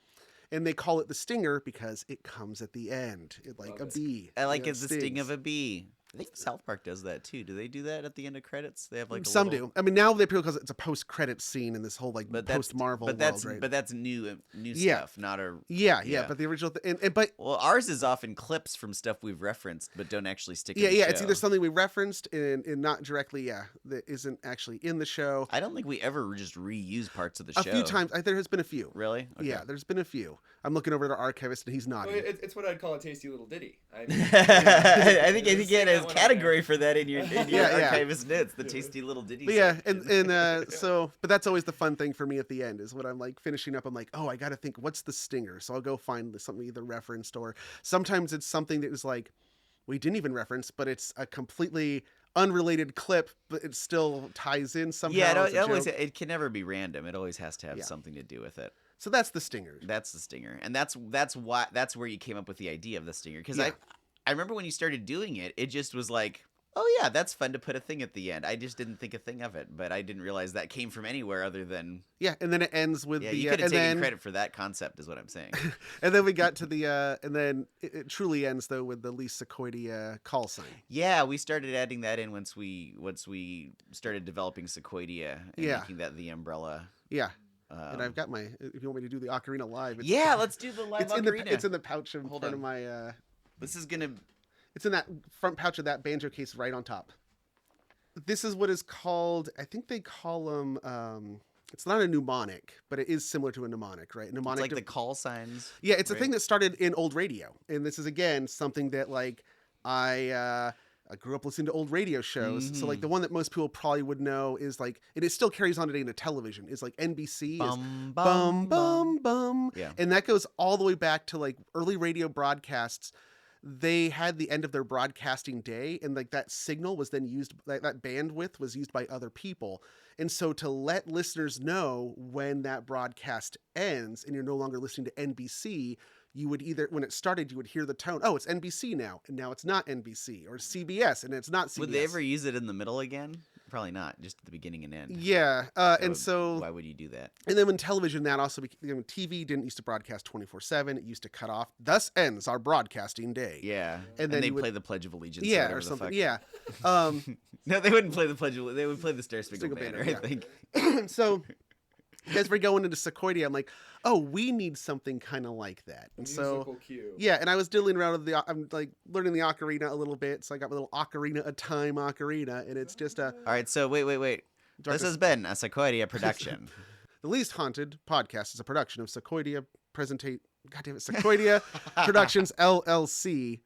And they call it the stinger because it comes at the end. Like a bee. I like You know, it's the sting of a bee. I think South Park does that too. Do they do that at the end of credits? They have like some do. I mean, now they because it's a post-credit scene in this whole like post-Marvel world, right? But that's new Yeah. stuff, not a yeah. But the original but well, ours is often clips from stuff we've referenced, but don't actually stick. Yeah, in the yeah. show. It's either something we referenced and not directly, that isn't actually in the show. I don't think we ever just reuse parts of the show. A few times. There has been a few. Really? Okay. Yeah, there's been a few. I'm looking over at our archivist and he's nodding. Well, it's what I'd call a tasty little ditty. I mean, I think you had a category for that in your Yeah. archivist notes, the tasty little ditty. But yeah, and so, but that's always the fun thing for me at the end is when I'm like finishing up. I'm like, oh, I got to think, what's the stinger? So I'll go find something either referenced or sometimes it's something that is like we didn't even reference, but it's a completely unrelated clip, but it still ties in somehow. Yeah, it can never be random. It always has to have something to do with it. So that's the stinger. That's the stinger, and that's where you came up with the idea of the stinger. Because I remember when you started doing it, it just was like, oh yeah, that's fun to put a thing at the end. I just didn't think a thing of it, but I didn't realize that came from anywhere other than and then it ends with you could have taken credit for that concept, is what I'm saying. And then we got to the and then it truly ends though with the Least Sequoidea call sign. Yeah, we started adding that in once we started developing Sequoidea and making that the umbrella. Yeah. And I've got my. If you want me to do the ocarina live, let's do the live ocarina. It's in the pouch in front of my. This is gonna. It's in that front pouch of that banjo case right on top. This is what is called. I think they call them. It's not a mnemonic, but it is similar to a mnemonic, right? Mnemonic. It's like the call signs. Yeah, it's a thing that started in old radio, and this is again something that like I grew up listening to old radio shows. So like the one that most people probably would know is like, and it still carries on today into television, is like NBC. Bum, bum, bum. Yeah. And that goes all the way back to like early radio broadcasts. They had the end of their broadcasting day, and like that signal was then used, that bandwidth was used by other people. And so to let listeners know when that broadcast ends and you're no longer listening to NBC, you would either, when it started, you would hear the tone, oh, it's NBC now, and now it's not NBC, or CBS, and it's not CBS. Would they ever use it in the middle again? Probably not, just at the beginning and end. Yeah, and so... Why would you do that? And then when television, that also became, TV didn't used to broadcast 24/7, it used to cut off, thus ends our broadcasting day. Yeah, and then they play the Pledge of Allegiance. Yeah, or something, yeah. No, they wouldn't play the Pledge of Allegiance, they would play the Star Spangled Banner, I think. So... as we're going into Sequoidea, I'm like, oh, we need something kind of like that. And so, yeah, and I was diddling around with I'm like learning the ocarina a little bit. So I got my little ocarina of time ocarina, and it's just a. All right, so wait. This has been a Sequoidea production. The Least Haunted Podcast is a production of Sequoidea Sequoidea Productions LLC.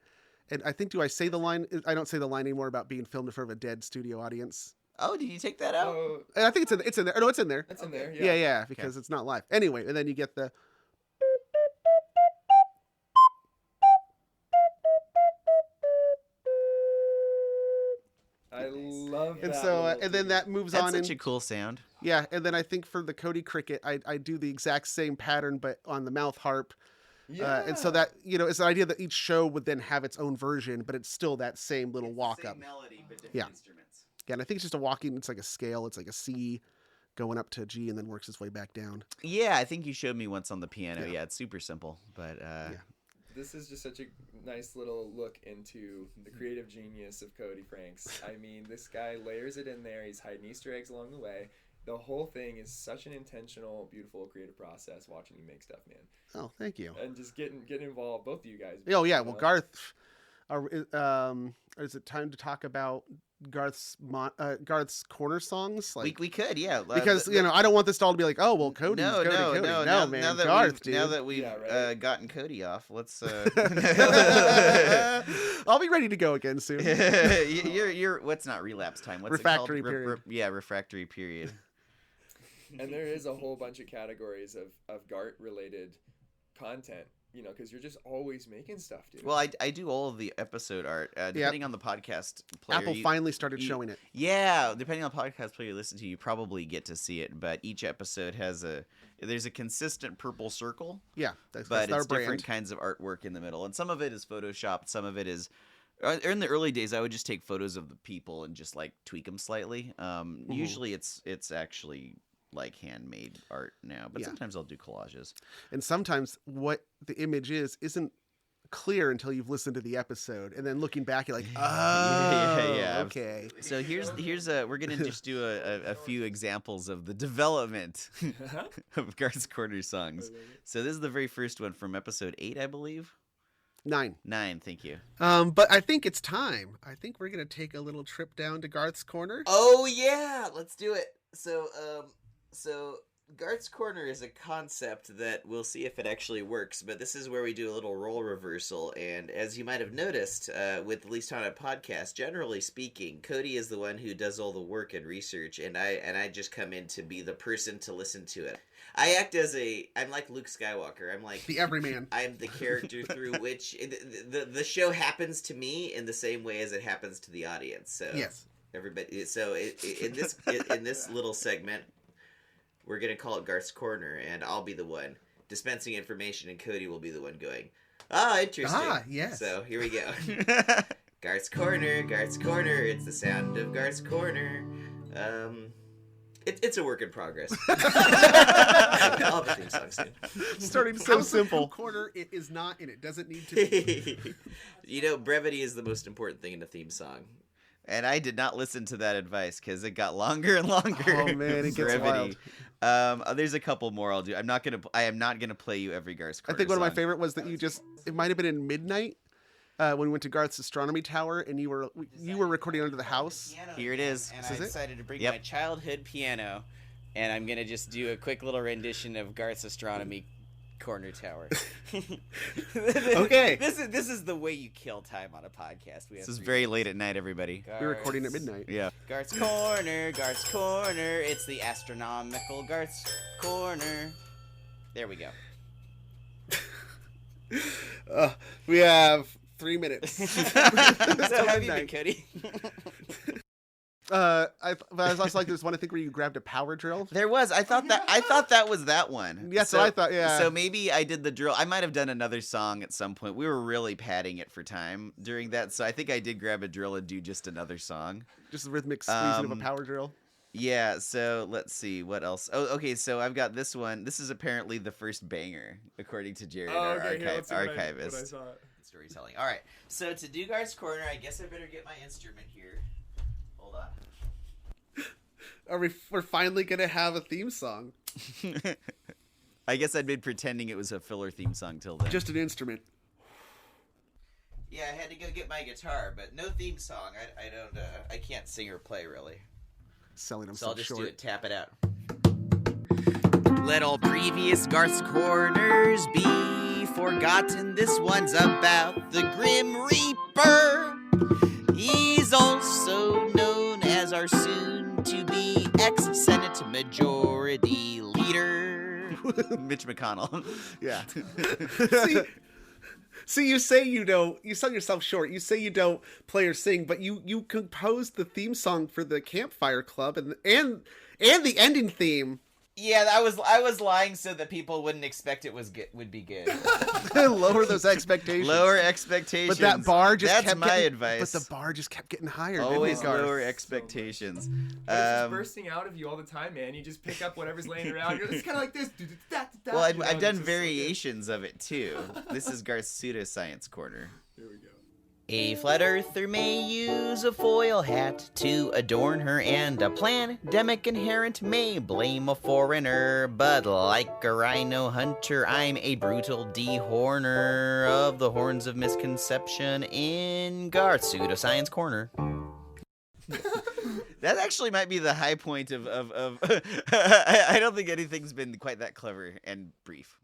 And I think, do I say the line? I don't say the line anymore about being filmed in front of a dead studio audience. Oh, did you take that out? I think it's in there. No, it's in there. It's in there. Yeah. Yeah, because it's not live. Anyway, and then you get the. I love that. And so, and then that moves on. That's such a cool sound. Yeah, and then I think for the Cody cricket, I do the exact same pattern, but on the mouth harp. Yeah. And so that, it's the idea that each show would then have its own version, but it's still that same little walk up. Melody, but different instruments. Yeah, and I think it's just a walking. It's like a scale. It's like a C going up to G and then works its way back down. Yeah, I think you showed me once on the piano. Yeah, it's super simple, but This is just such a nice little look into the creative genius of Cody Franks. I mean, this guy layers it in there. He's hiding Easter eggs along the way. The whole thing is such an intentional, beautiful, creative process watching you make stuff, man. Oh, thank you. And just getting involved, both of you guys. Oh, yeah. Well, Garth, is it time to talk about Garth's corner songs? Like we could, yeah. Because I don't want this all to be like, oh well, Cody. No, man, now that Garth, dude. Now that we've gotten Cody off, let's. I'll be ready to go again soon. You're what's not relapse time? What's refractory it called? period. Refractory period. And there is a whole bunch of categories of Gart related content. Because you're just always making stuff, dude. Well, I do all of the episode art. Depending on the podcast player. Apple finally started showing it. Yeah, depending on the podcast player you listen to, you probably get to see it. But each episode there's a consistent purple circle. Yeah, but it's different kinds of artwork in the middle. And some of it is photoshopped. Some of it is... In the early days, I would just take photos of the people and just tweak them slightly. Usually it's actually... handmade art now, but sometimes I'll do collages. And sometimes what the image isn't clear until you've listened to the episode, and then looking back, you're like, oh, okay. So here's we're gonna just do a few examples of the development of Garth's Corner songs. So this is the very first one from episode 8, I believe. 9. Thank you. But I think it's time. I think we're gonna take a little trip down to Garth's Corner. Oh yeah, let's do it. So Garth's Corner is a concept that we'll see if it actually works, but this is where we do a little role reversal, and as you might have noticed with the Least Haunted podcast, generally speaking, Cody is the one who does all the work and research, and I just come in to be the person to listen to it. I act I'm like Luke Skywalker. I'm like the everyman. I'm the character through which the show happens to me in the same way as it happens to the audience. So yes. Everybody. So in this little segment, we're gonna call it Garth's Corner, and I'll be the one dispensing information, and Cody will be the one going, interesting. Yes. So here we go. Garth's Corner, Garth's Corner. It's the sound of Garth's Corner. It's a work in progress. I'll have a theme song soon. Starting so simple. Corner, it is not, and it doesn't need to be. Brevity is the most important thing in a theme song. And I did not listen to that advice because it got longer and longer. Oh man, it gets wild. There's a couple more I'll do. I am not gonna play you every Garth's Corner I think one song. of my favorite was that it might have been in midnight when we went to Garth's astronomy tower, and you were recording under the house. Here it is. And I decided to bring my childhood piano, and I'm gonna just do a quick little rendition of Garth's astronomy corner tower. Okay. This is the way you kill time on a podcast. This is very late at night, everybody. We're recording at midnight. Yeah. Garth's Corner, Garth's Corner. It's the astronomical Garth's Corner. There we go. We have 3 minutes. So how have you been, Cody? I was also like this one, I think, where you grabbed a power drill. There was. I thought that was that one. Yeah, so I thought, yeah. So maybe I did the drill. I might have done another song at some point. We were really padding it for time during that, so I think I did grab a drill and do just another song. Just a rhythmic squeezing of a power drill. Yeah, so let's see what else. Oh, okay, so I've got this one. This is apparently the first banger, according to Jared, our archivist. Storytelling. All right, so to do Garth's Corner, I guess I better get my instrument here. Hold on. We're finally gonna have a theme song. I guess I'd been pretending it was a filler theme song till then. Just an instrument. Yeah, I had to go get my guitar, but no theme song. I can't sing or play really. Selling So I'll just short. do it. Tap it out. Let all previous Garth's Corners be forgotten. This one's about the Grim Reaper. He's also known as our soon-to-be ex-Senate Majority Leader, Mitch McConnell. Yeah. See, you say you sell yourself short. You say you don't play or sing, but you composed the theme song for the Campfire Club and the ending theme. Yeah, I was lying so that people wouldn't expect it would be good. Lower those expectations. Lower expectations. But that bar just That's kept my getting, advice. But the bar just kept getting higher. Always lower expectations. But it's just bursting out of you all the time, man. You just pick up whatever's laying around. It's kind of like this. Well, I've done variations of it too. This is Garth's Pseudoscience Corner. Here we go. A flat earther may use a foil hat to adorn her, and a pandemic inherent may blame a foreigner. But like a rhino hunter, I'm a brutal dehorner of the horns of misconception in Garth's Pseudoscience Corner. That actually might be the high point of I don't think anything's been quite that clever and brief.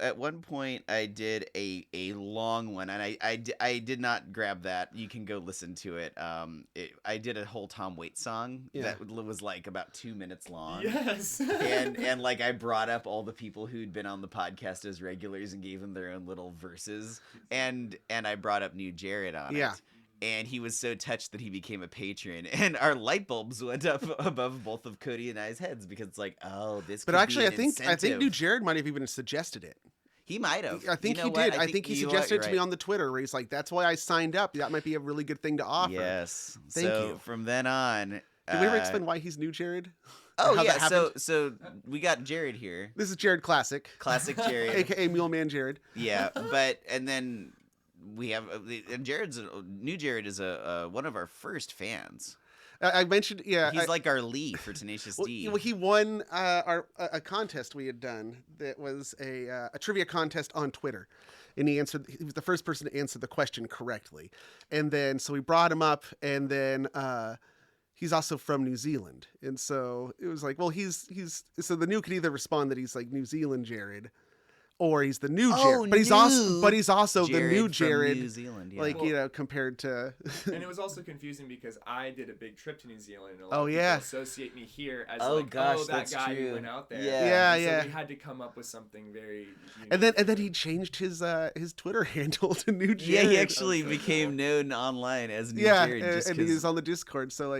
At one point, I did a long one, and I did not grab that. You can go listen to it. I did a whole Tom Waits song that was like about 2 minutes long. Yes. and like I brought up all the people who'd been on the podcast as regulars and gave them their own little verses, and I brought up New Jared on it. And he was so touched that he became a patron, and our light bulbs went up above both of Cody and I's heads because it's like, oh, this. But actually, I think New Jared might have even suggested it. He might have. I think he did. I think he suggested it to me on the Twitter, where he's like, "That's why I signed up. That might be a really good thing to offer." Yes. Thank you. From then on, did we ever explain why he's New Jared? Oh yeah. So we got Jared here. This is Jared Classic. Classic Jared, aka Mule-Man Jared. Yeah, and then. We have New Jared is one of our first fans. I mentioned, he's like our Lee for Tenacious D. Well, he won a contest we had done that was a trivia contest on Twitter, and he was the first person to answer the question correctly, and then so we brought him up, and then he's also from New Zealand, and so it was like, well, he's so the new could either respond that he's like New Zealand Jared. Or he's the new Jared, but he's also Jared the new Jared, from New Zealand, compared to. And it was also confusing because I did a big trip to New Zealand. And a lot of people associate me here as that guy who went out there. Yeah. So we had to come up with something very. Unique. And then he changed his Twitter handle to New Jared. Yeah, he actually became known online as New Jared. And he was on the Discord. So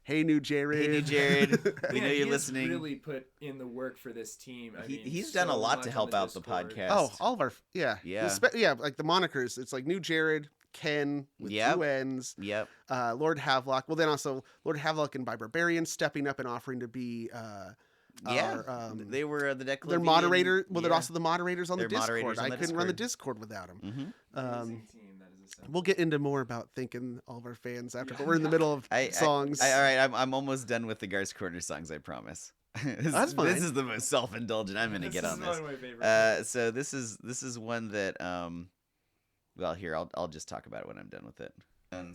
hey, New Jared. Hey, New Jared. We know you're listening. He's really put in the work for this team. He's done a lot to help out the podcast. Oh, all of our like the monikers. It's like New Jared, Ken with 2 N's. Yep. Lord Havelock. Well, then also Lord Havelock and by Barbarian stepping up and offering to be. They were the Declavian. They're moderator. Well, they're also the moderators on the Discord. I couldn't run the Discord without them. Mm-hmm. We'll get into more about thanking all of our fans after, but we're in the middle of songs. All right, I'm almost done with the Garth's Corner songs. I promise. That's fine. This is the most self-indulgent I'm going to get on this. This is one of my favorites. So this is one that well, here I'll just talk about it when I'm done with it.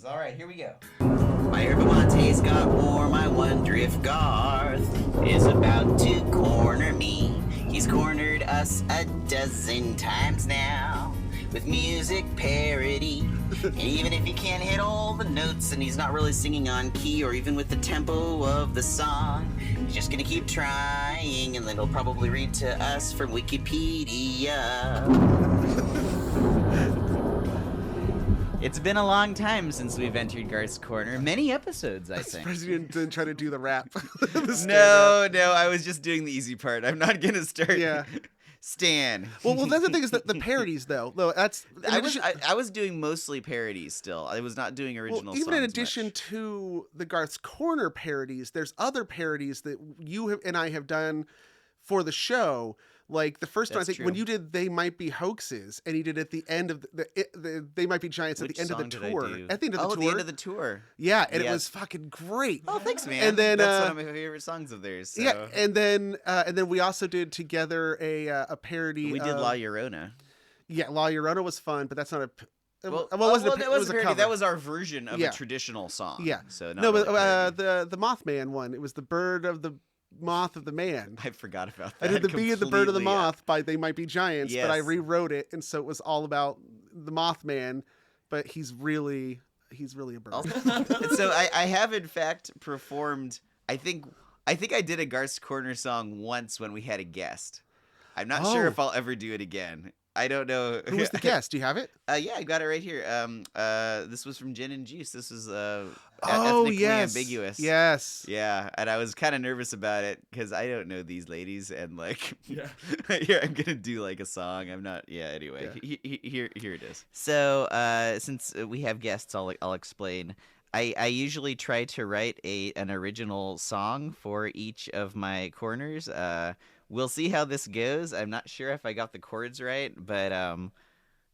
All right, here we go. My yerba mate's got warm. I wonder if Garth is about to corner me. He's cornered us a dozen times now with music parody. And even if he can't hit all the notes and he's not really singing on key or even with the tempo of the song, he's just gonna keep trying, and then he'll probably read to us from Wikipedia. It's been a long time since we've entered Garth's Corner. Many episodes, I think. President didn't try to do the rap. No, I was just doing the easy part. I'm not gonna start. Yeah. Stan. Well, that's the thing is that the parodies though. That's I was doing mostly parodies still. I was not doing original songs. Even in addition to the Garth's Corner parodies, there's other parodies that you and I have done for the show. Like the first one, I think when you did "They Might Be Hoaxes," and you did at the end of the "They Might Be Giants" at the end of the tour. At the end of the tour. The end of the tour. Yeah, and it was fucking great. Oh, thanks, man. And then that's one of my favorite songs of theirs. So. Yeah, and then we also did together a parody. We did La Llorona. Yeah, La Llorona was fun, but that's not a. That was a parody. That was our version of a traditional song. Yeah. So the Mothman one. It was the bird of the moth of the man. I forgot about that. I did the bee of the bird of the moth by They Might Be Giants, yes. But I rewrote it, and so it was all about the Mothman, but he's really a bird. So I have in fact performed. I think I did a Garth's Corner song once when we had a guest. I'm not sure if I'll ever do it again. I don't know. Who was the guest? Do you have it? Yeah, I got it right here. This was from Gin and Juice. This was ethnically ambiguous. Yes. Yeah, and I was kind of nervous about it because I don't know these ladies, and like, here I'm gonna do like a song. I'm not. Yeah. Anyway, here it is. So since we have guests, I'll explain. I usually try to write an original song for each of my corners. We'll see how this goes. I'm not sure if I got the chords right, but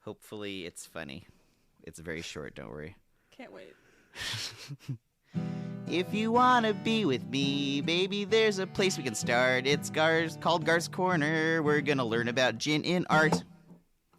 hopefully it's funny. It's very short. Don't worry. Can't wait. If you wanna be with me, baby, there's a place we can start. It's called Garth's Corner. We're gonna learn about gin in art.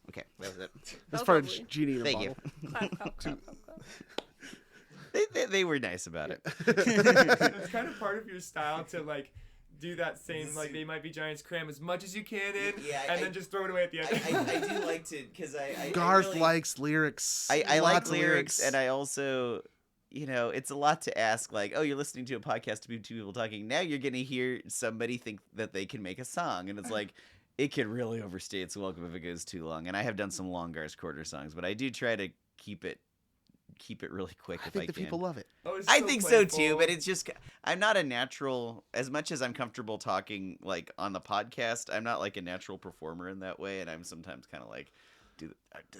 Okay, that was it. That's part of Genie in a Thank bottle. you. Clap, clap, clap, clap, clap. They were nice about it. It's kind of part of your style to like do that same, like They Might Be Giants, cram as much as you can in, and then just throw it away at the end. I do like to, because Garth really, likes lyrics. I like Lots of lyrics, and I also, it's a lot to ask, like, oh, you're listening to a podcast to be two people talking. Now you're going to hear somebody think that they can make a song, and it's like, it can really overstay its welcome if it goes too long. And I have done some long Garth's Corner songs, but I do try to keep it really quick if I can. I think the people love it. Oh, I think so too, but it's just, I'm not a natural, as much as I'm comfortable talking like on the podcast, I'm not like a natural performer in that way, and I'm sometimes kind of like, do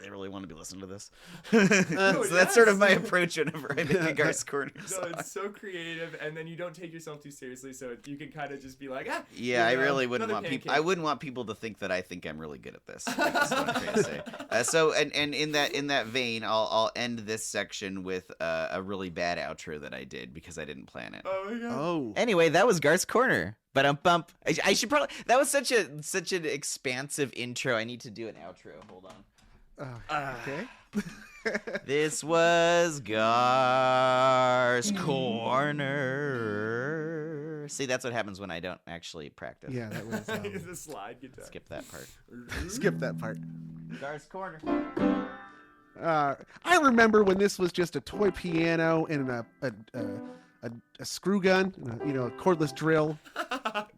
they really want to be listening to this? So that's sort of my approach whenever I make a Garth's Corner song. No, it's so creative, and then you don't take yourself too seriously, so you can kind of just be like, Yeah, I really wouldn't want people. I wouldn't want people to think that I think I'm really good at this. Like, that's what I'm trying to say. So, and in that vein, I'll end this section with a really bad outro that I did because I didn't plan it. Oh my god. Oh. Anyway, that was Garth's Corner. But bump. I should probably. That was such an expansive intro. I need to do an outro. Hold on. Okay. This was Garth's Corner. See, that's what happens when I don't actually practice. Yeah, that was. The slide guitar. Skip that part. Skip that part. Garth's Corner. I remember when this was just a toy piano and a screw gun, and a cordless drill.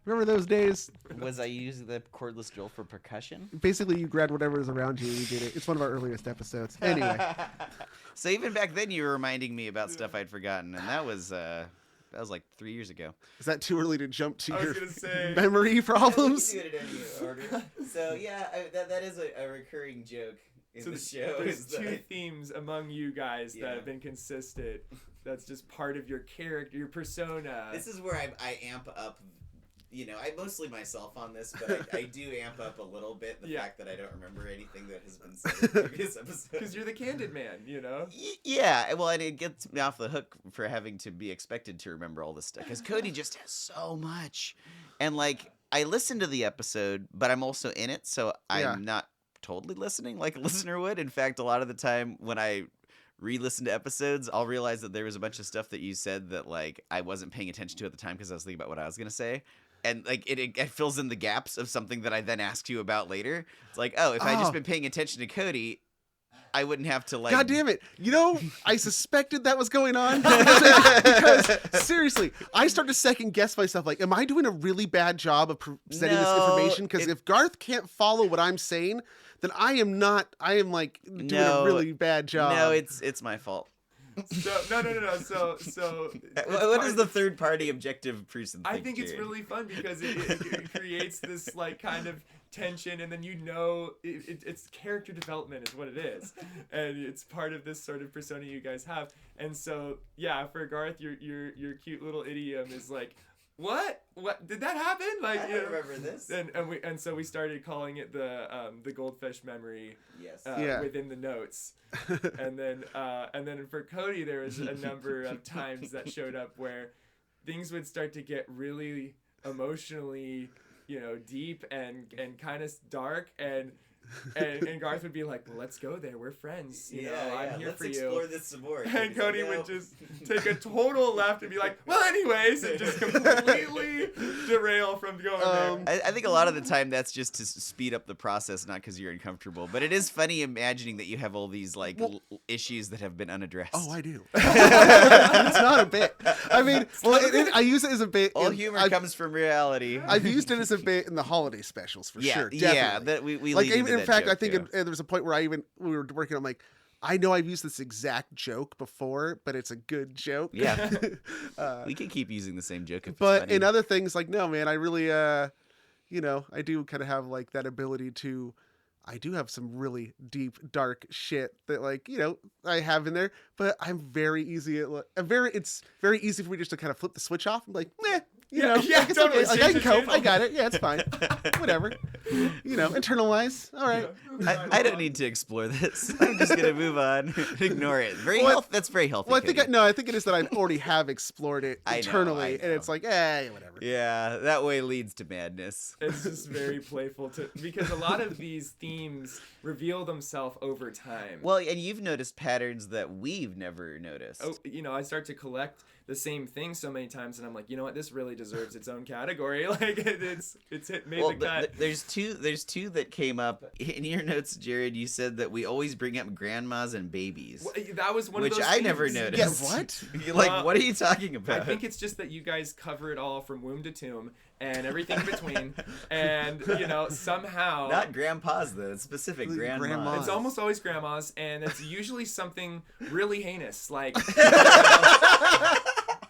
Remember those days? Was I using the cordless drill for percussion? Basically, you grabbed whatever was around you and you did it. It's one of our earliest episodes. Anyway. So even back then, you were reminding me about stuff I'd forgotten, and that was like 3 years ago. Is that too early to jump to your say, memory problems? We can do it in any order. So yeah, that is a recurring joke in the show. There's two themes among you guys that have been consistent. That's just part of your character, your persona. This is where I amp up. I mostly myself on this, but I do amp up a little bit the fact that I don't remember anything that has been said in previous episodes. Because you're the candid man, Yeah, well, and it gets me off the hook for having to be expected to remember all this stuff. Because Cody just has so much. And, like, I listen to the episode, but I'm also in it, so I'm not totally listening like a listener would. In fact, a lot of the time when I re-listen to episodes, I'll realize that there was a bunch of stuff that you said that, like, I wasn't paying attention to at the time because I was thinking about what I was going to say. And, like, it fills in the gaps of something that I then asked you about later. It's like, if I'd just been paying attention to Cody, I wouldn't have to, like... God damn it. I suspected that was going on. Because, seriously, I start to second guess myself. Like, am I doing a really bad job of presenting this information? Because if Garth can't follow what I'm saying, then I am doing a really bad job. No, it's my fault. So no. So what is the third party objective person? I think it's really fun because it creates this like kind of tension, and then it's character development is what it is, and it's part of this sort of persona you guys have. And so for Garth, your cute little idiom is like, What did that happen? Like, I don't remember this. And so we started calling it the goldfish memory. Yes. Within the notes, and then for Cody there was a number of times that showed up where things would start to get really emotionally, deep and kind of dark and Garth would be like, well, let's go there. We're friends. I'm here for you. Let's explore this some more. And Cody would just take a total left and be like, well, anyways, and just completely derail from going there. I think a lot of the time that's just to speed up the process, not because you're uncomfortable. But it is funny imagining that you have all these issues that have been unaddressed. Oh, I do. It's not a bit. I mean, I use it as a bit. All humor comes from reality. I've used it as a bit in the holiday specials for sure. Definitely. Yeah, that we like lead into in fact, joke, I think there was a point where we were working on like, I know I've used this exact joke before, but it's a good joke. Yeah. We can keep using the same joke. But in other things, like, no, man, I really, I do kind of have like that ability to, I do have some really deep, dark shit that like, I have in there, but I'm very easy at, it's very easy for me just to kind of flip the switch off and be like, meh. It's totally. okay. Like, I can cope. I got it. Yeah, it's fine. Whatever. internalize. All right. I don't need to explore this. I'm just gonna move on. Ignore it. That's very healthy. Well, I think it is that I already have explored it internally, and it's like, whatever. Yeah, that way leads to madness. It's just very playful because a lot of these themes reveal themselves over time. Well, and you've noticed patterns that we've never noticed. Oh, I start to collect the same thing so many times, and I'm like, you know what, this really deserves its own category. Like it's made the cut. There's two that came up in your notes, Jared. You said that we always bring up grandmas and babies. Well, that was one of those which I never noticed. Yeah, what? Like, what are you talking about? I think it's just that you guys cover it all from womb to tomb and everything in between, and somehow not grandpas though. It's specific grandmas. It's almost always grandmas, and it's usually something really heinous, like.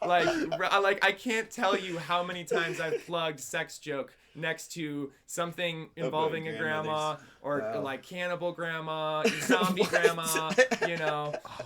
Like I can't tell you how many times I've plugged sex joke next to something involving a grandma or like cannibal grandma, zombie grandma.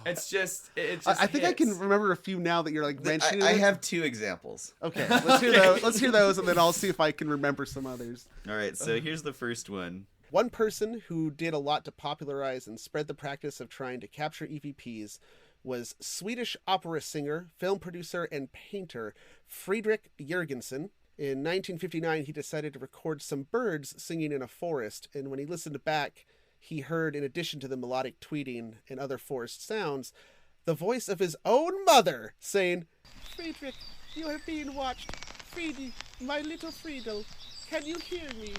It's just. I think I can remember a few now that you're like mentioning. I have 2 examples. Okay, let's hear those. Let's hear those, and then I'll see if I can remember some others. All right, so here's the first one. One person who did a lot to popularize and spread the practice of trying to capture EVPs was Swedish opera singer, film producer, and painter Fredrik Jürgensen. In 1959, he decided to record some birds singing in a forest, and when he listened back, he heard, in addition to the melodic tweeting and other forest sounds, the voice of his own mother saying, "Fredrik, you are being watched. Friedy, my little Friedel, can you hear me?"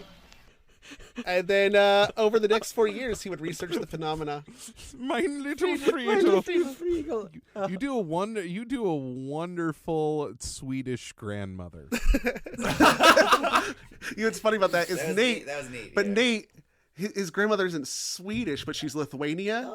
And then over the next 4 years, he would research the phenomena. My little Friedel. You do a wonderful Swedish grandmother. What's funny about that is Nate. That was Nate. But Nate, his grandmother isn't Swedish, but she's Lithuanian,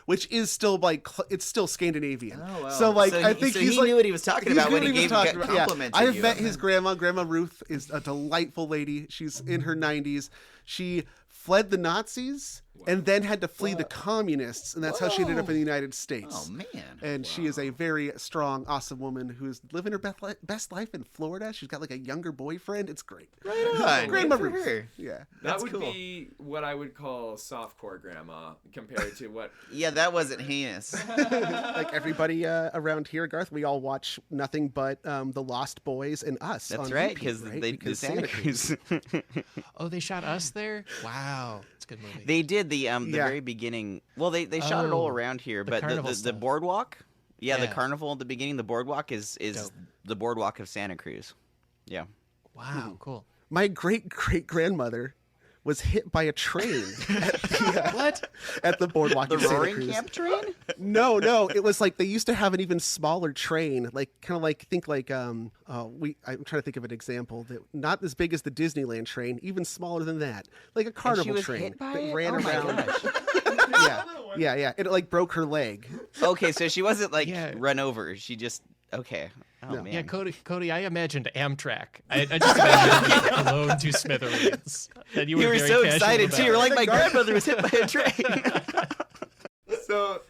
which is still it's still Scandinavian. Oh, wow. So I think he knew what he was talking about when he gave complimented I have you. met his grandma. Grandma Ruth is a delightful lady. She's in her 90s. She fled the Nazis and then had to flee the communists, and that's how she ended up in the United States. Oh, man. And she is a very strong, awesome woman who's living her best life in Florida. She's got like a younger boyfriend. It's great. Right on. Grandma Good for Ruth. her. Yeah. That would be what I would call softcore grandma compared to what. Yeah, that wasn't heinous. Like everybody around here, Garth, we all watch nothing but The Lost Boys and Us. That's on right, repeat, because they Santa Cruz. Oh, they shot Us there? Wow. It's a good movie. They did the very beginning. Well, they shot it all around here, but the boardwalk. Yeah, the carnival at the beginning. The boardwalk is the boardwalk of Santa Cruz. Yeah. Wow. Cool. My great grandmother was hit by a train at the boardwalk. The in Santa Roaring Cruz. Camp train? No, it was like they used to have an even smaller train, like kind of like I'm trying to think of an example that not as big as the Disneyland train, even smaller than that, like a carnival train that ran around. Yeah. It like broke her leg. Okay, so she wasn't like run over. She just okay. Oh, No. man. Yeah, Cody, I imagined Amtrak. I just imagined being blown to smithereens. And you were very so excited too. You were like, my grandmother was hit by a train. So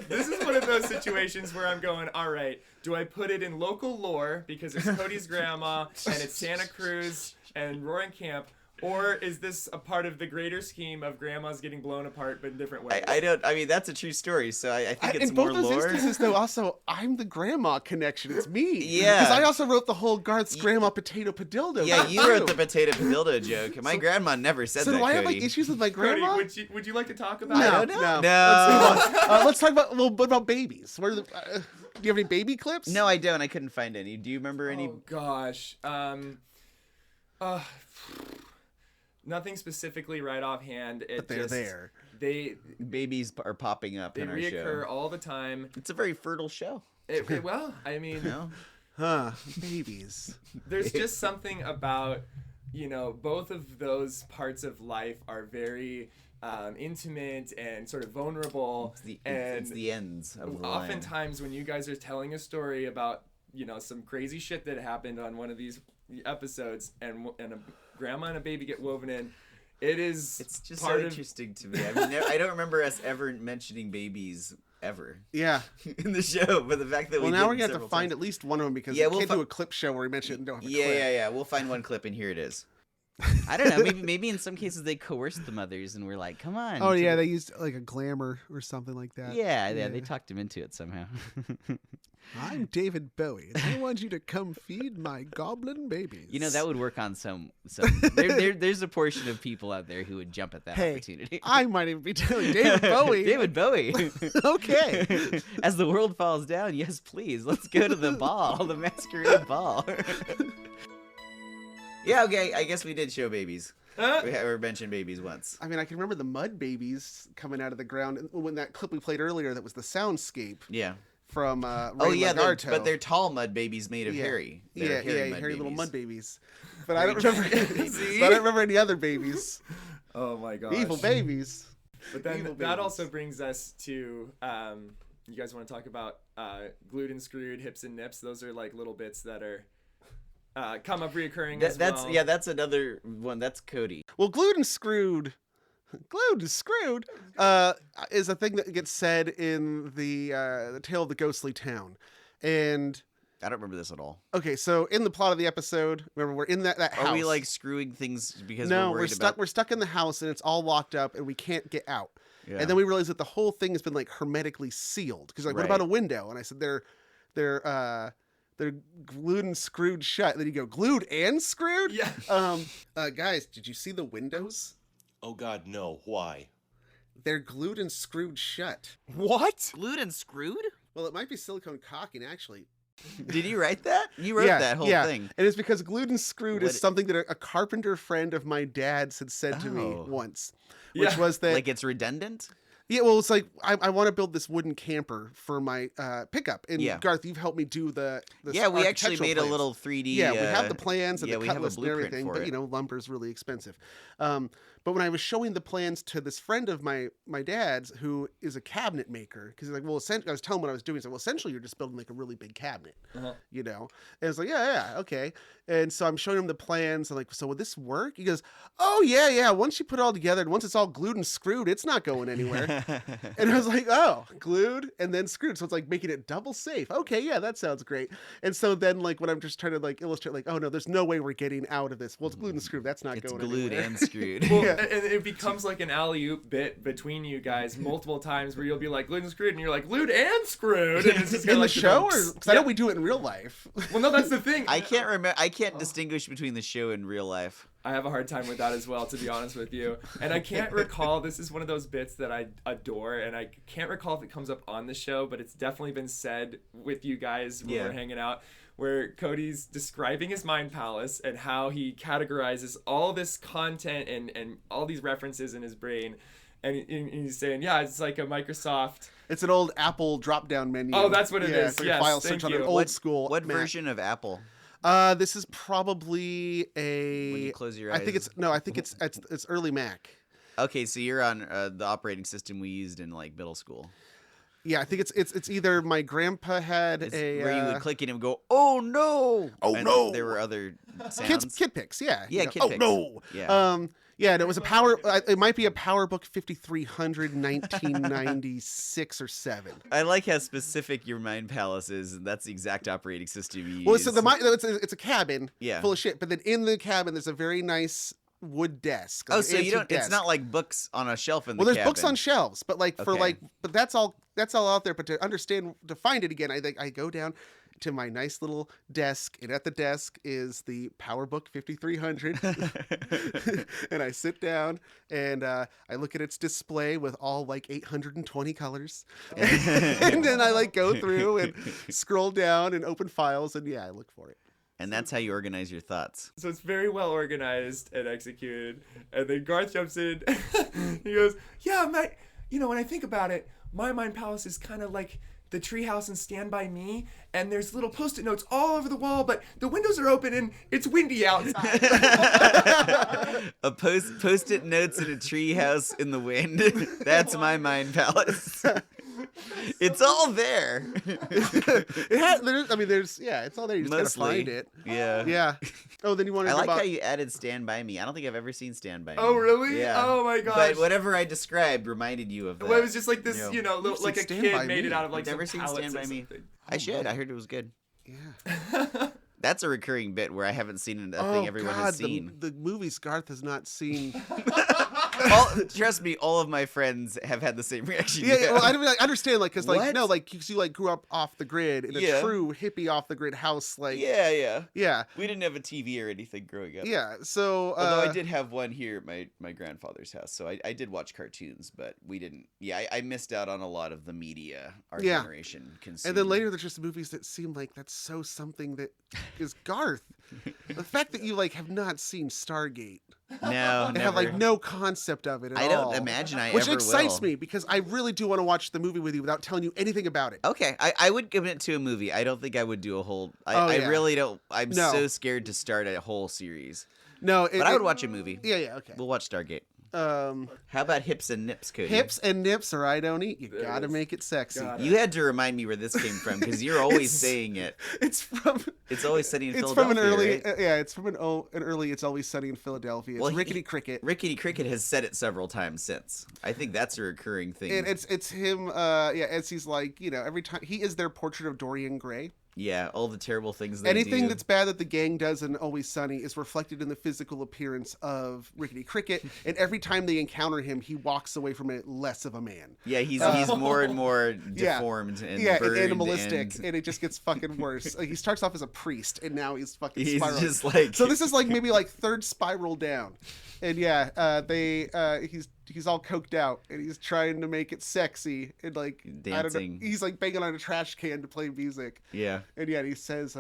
this is one of those situations where I'm going, all right, do I put it in local lore because it's Cody's grandma and it's Santa Cruz and Roaring Camp, or is this a part of the greater scheme of grandmas getting blown apart but in different ways? I mean, that's a true story, so I think it's more lore. In both those instances, though, also, I'm the grandma connection. It's me. Yeah. Because I also wrote the whole Garth's grandma potato padildo. Yeah, you wrote the potato padildo joke. My grandma never said that, So do I have Cody. like issues with my grandma? Cody, would you like to talk about No, it? I don't know. No. Let's move on. Let's talk about, what about babies? What are the, do you have any baby clips? No, I don't. I couldn't find any. Do you remember any? Oh, gosh. Nothing specifically right offhand. But they're there. Babies are popping up in our show. They reoccur all the time. It's a very fertile show. Well, I mean... Babies. There's just something about, both of those parts of life are very intimate and sort of vulnerable. It's the ends of the line. Oftentimes when you guys are telling a story about, some crazy shit that happened on one of these episodes and a grandma and a baby get woven in, it's just so interesting to me. I mean, I don't remember us ever mentioning babies ever. Yeah. In the show, but the fact that now we're gonna have to find at least one of them because we can't do a clip show where we mention it and don't have a clip. Yeah. We'll find one clip and here it is. I don't know. Maybe in some cases they coerced the mothers and were like, "Come on." Oh yeah, they used like a glamour or something like that. Yeah, they talked him into it somehow. I'm David Bowie, and I want you to come feed my goblin babies. You know, that would work on some. There's a portion of people out there who would jump at that opportunity. I might even be telling David Bowie. David Bowie. Okay. As the world falls down, yes, please, let's go to the ball, the masquerade ball. Yeah, okay, I guess we did show babies. We mentioned babies once. I mean, I can remember the mud babies coming out of the ground when that clip we played earlier. That was the soundscape. Yeah. From but they're tall mud babies made of hairy. Hairy little mud babies. But I don't remember. I don't remember any other babies. Oh my gosh. Evil babies. But then that also brings us to you guys want to talk about glued and screwed, hips and nips. Those are like little bits that are come up reoccurring as well. Yeah, that's another one. That's Cody. Well, glued and screwed is a thing that gets said in the Tale of the Ghostly Town. And I don't remember this at all. Okay, so in the plot of the episode, remember we're in that house. Are we like screwing things because we're stuck? We're stuck in the house and it's all locked up and we can't get out. Yeah. And then we realize that the whole thing has been like hermetically sealed. Because like, what about a window? And I said they're glued and screwed shut. And then you go, glued and screwed? Yeah. Guys, did you see the windows? Oh God, no. Why? They're glued and screwed shut. What? Glued and screwed? Well, it might be silicone caulking, actually. Did you write that? You wrote that whole thing. And it's because glued and screwed is something that a carpenter friend of my dad's had said to me once. Which was that... Like it's redundant? Yeah, well, it's like, I want to build this wooden camper for my pickup. And Garth, you've helped me do the yeah, we actually made a little 3D... Yeah, we have the plans and the cut have list a and everything. But, lumber's really expensive. But when I was showing the plans to this friend of my dad's who is a cabinet maker, because he's like, well, I was telling him what I was doing. He's like, well, essentially, you're just building like a really big cabinet, you know? And it's like, yeah, okay. And so I'm showing him the plans. I'm like, so would this work? He goes, oh, yeah. Once you put it all together, and once it's all glued and screwed, it's not going anywhere. And I was like, oh, glued and then screwed. So it's like making it double safe. Okay, yeah, that sounds great. And so then like when I'm just trying to like illustrate like, oh, no, there's no way we're getting out of this. Well, it's glued and screwed. That's not going anywhere. It's glued and screwed. Well, and it becomes like an alley-oop bit between you guys multiple times where you'll be like glued and screwed and you're like glued and screwed. And it's just in the like show? Because I know we do it in real life. Well, no, that's the thing. I can't remember. I can't distinguish between the show and real life. I have a hard time with that as well, to be honest with you. And I can't recall, this is one of those bits that I adore, and I can't recall if it comes up on the show, but it's definitely been said with you guys when we're hanging out, where Cody's describing his mind palace and how he categorizes all this content and all these references in his brain. And he's saying, yeah, it's like a Microsoft... It's an old Apple drop-down menu. Oh, that's what it is. For your file search on an old school What Mac. version of Apple? This is probably a... When you close your eyes. I think it's early Mac. Okay, so you're on the operating system we used in like middle school. Yeah, I think it's either my grandpa had where you would click it and go, oh no, no. There were other sounds. Kid Picks, yeah. Yeah, Kid Picks. Oh no. Yeah. Yeah, and it was a power. It might be a PowerBook 5300, 1996 or 7. I like how specific your mind palace is, and that's the exact operating system you use. Well, so it's a cabin full of shit, but then in the cabin there's a very nice wood desk. Like so you don't. Desk. It's not like books on a shelf in the cabin. Well, there's books on shelves, but but that's all out there. But to find it again, I go down to my nice little desk, and at the desk is the PowerBook 5300. And I sit down and I look at its display with all like 820 colors. And then I like go through and scroll down and open files, and I look for it. And that's how you organize your thoughts. So it's very well organized and executed. And then Garth jumps in. He goes, yeah, when I think about it, my mind palace is kind of like the treehouse in Stand By Me, and there's little post-it notes all over the wall, but the windows are open and it's windy outside. A post-it notes in a treehouse in the wind. That's my mind palace. It's all there. It's all there. You just gotta find it. Yeah. Oh, then you wanted. I like how you added Stand By Me. I don't think I've ever seen Stand By Me. Oh, really? Yeah. Oh my gosh. But whatever I described reminded you of that. Well, it was just like this, like a kid made it out of like I've never seen Stand By Me. I should. I heard it was good. Yeah. That's a recurring bit where I haven't seen a thing everyone has seen. The movies Garth has not seen. Trust me, all of my friends have had the same reaction. Yeah, well, I understand, like, because, like, no, like, you like grew up off the grid in a true hippie off the grid house, like. Yeah. Yeah. We didn't have a TV or anything growing up. Yeah, so. Although I did have one here at my grandfather's house, so I did watch cartoons, but we didn't. Yeah, I missed out on a lot of the media our generation consumed. And then later, there's just movies that seem like that's so something that is Garth. The fact that you, like, have not seen Stargate. No, and have like no concept of it at all. I don't imagine I which ever excites will. me because I really do want to watch the movie with you without telling you anything about it. Okay, I would commit to a movie. I don't think I would do a whole. I really don't. I'm so scared to start a whole series. No, but I would watch a movie. Yeah, okay. We'll watch Stargate. How about Hips and Nips, Cody? Hips and Nips, or I don't eat. You gotta make it sexy. You had to remind me where this came from because you're always saying it. It's from. It's Always Sunny in Philadelphia. It's from an early. Right? It's from an early. It's Always Sunny in Philadelphia. It's Rickety Cricket. Rickety Cricket has said it several times since. I think that's a recurring thing. And it's him. As he's like, every time he is their portrait of Dorian Gray. Yeah, all the terrible things they Anything do. that's bad that the gang does in Always Sunny is reflected in the physical appearance of Rickety Cricket, and every time they encounter him, he walks away from it less of a man. Yeah, he's more and more deformed and burned and animalistic, and it just gets fucking worse. Like, he starts off as a priest, and now he's fucking he's spiraling. Just like... So this is like maybe like third spiral down, and he's all coked out, and he's trying to make it sexy, and like dancing. I don't know, he's like banging on a trash can to play music. Yeah. And he says,